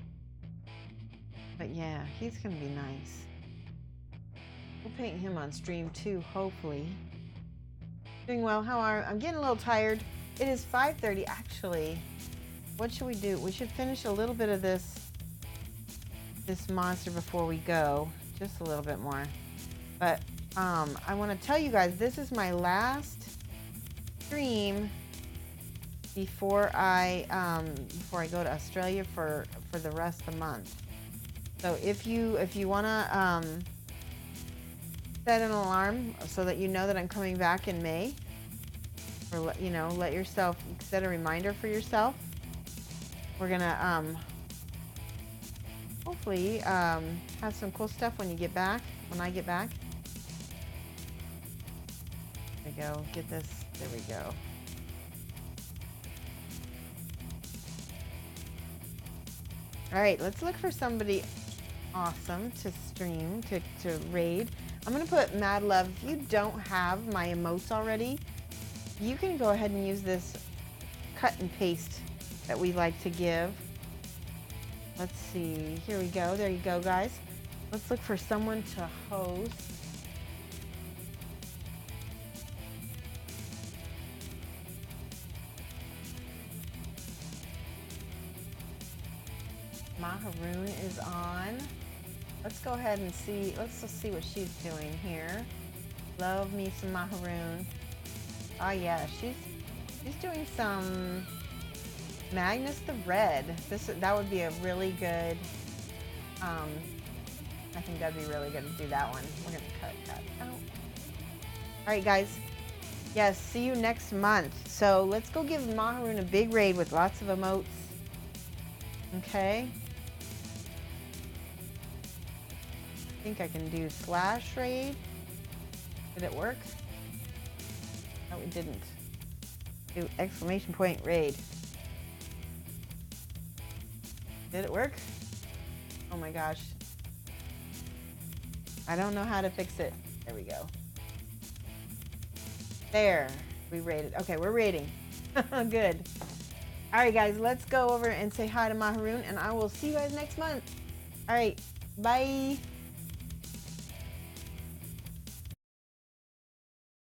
but yeah, he's gonna be nice. We'll paint him on stream too, hopefully. Doing well. How are I'm getting a little tired. It is 5:30 actually. What should we do? We should finish a little bit of this monster before we go. Just a little bit more. But I want to tell you guys, this is my last stream before I go to Australia for the rest of the month. So if you wanna set an alarm so that you know that I'm coming back in May, or let yourself set a reminder for yourself. We're gonna hopefully have some cool stuff when I get back. There we go. Get this. There we go. All right, let's look for somebody awesome to stream, to raid. I'm gonna put Mad Love. If you don't have my emotes already, you can go ahead and use this cut and paste that we like to give. Let's see, here we go, there you go guys. Let's look for someone to host. Maharoon is on. Let's go ahead and see, let's just see what she's doing here. Love me some Maharoon. Oh yeah, she's doing some Magnus the Red. That would be a really good, I think that'd be really good to do that one. We're gonna cut that out. All right guys, yes, see you next month. So let's go give Maharoon a big raid with lots of emotes. Okay. I think I can do slash raid. Did it work? No, it didn't. Do exclamation point raid. Did it work? Oh my gosh. I don't know how to fix it. There we go. There. We raided. Okay, we're raiding. Good. All right, guys, let's go over and say hi to Maharoon, and I will see you guys next month. All right. Bye.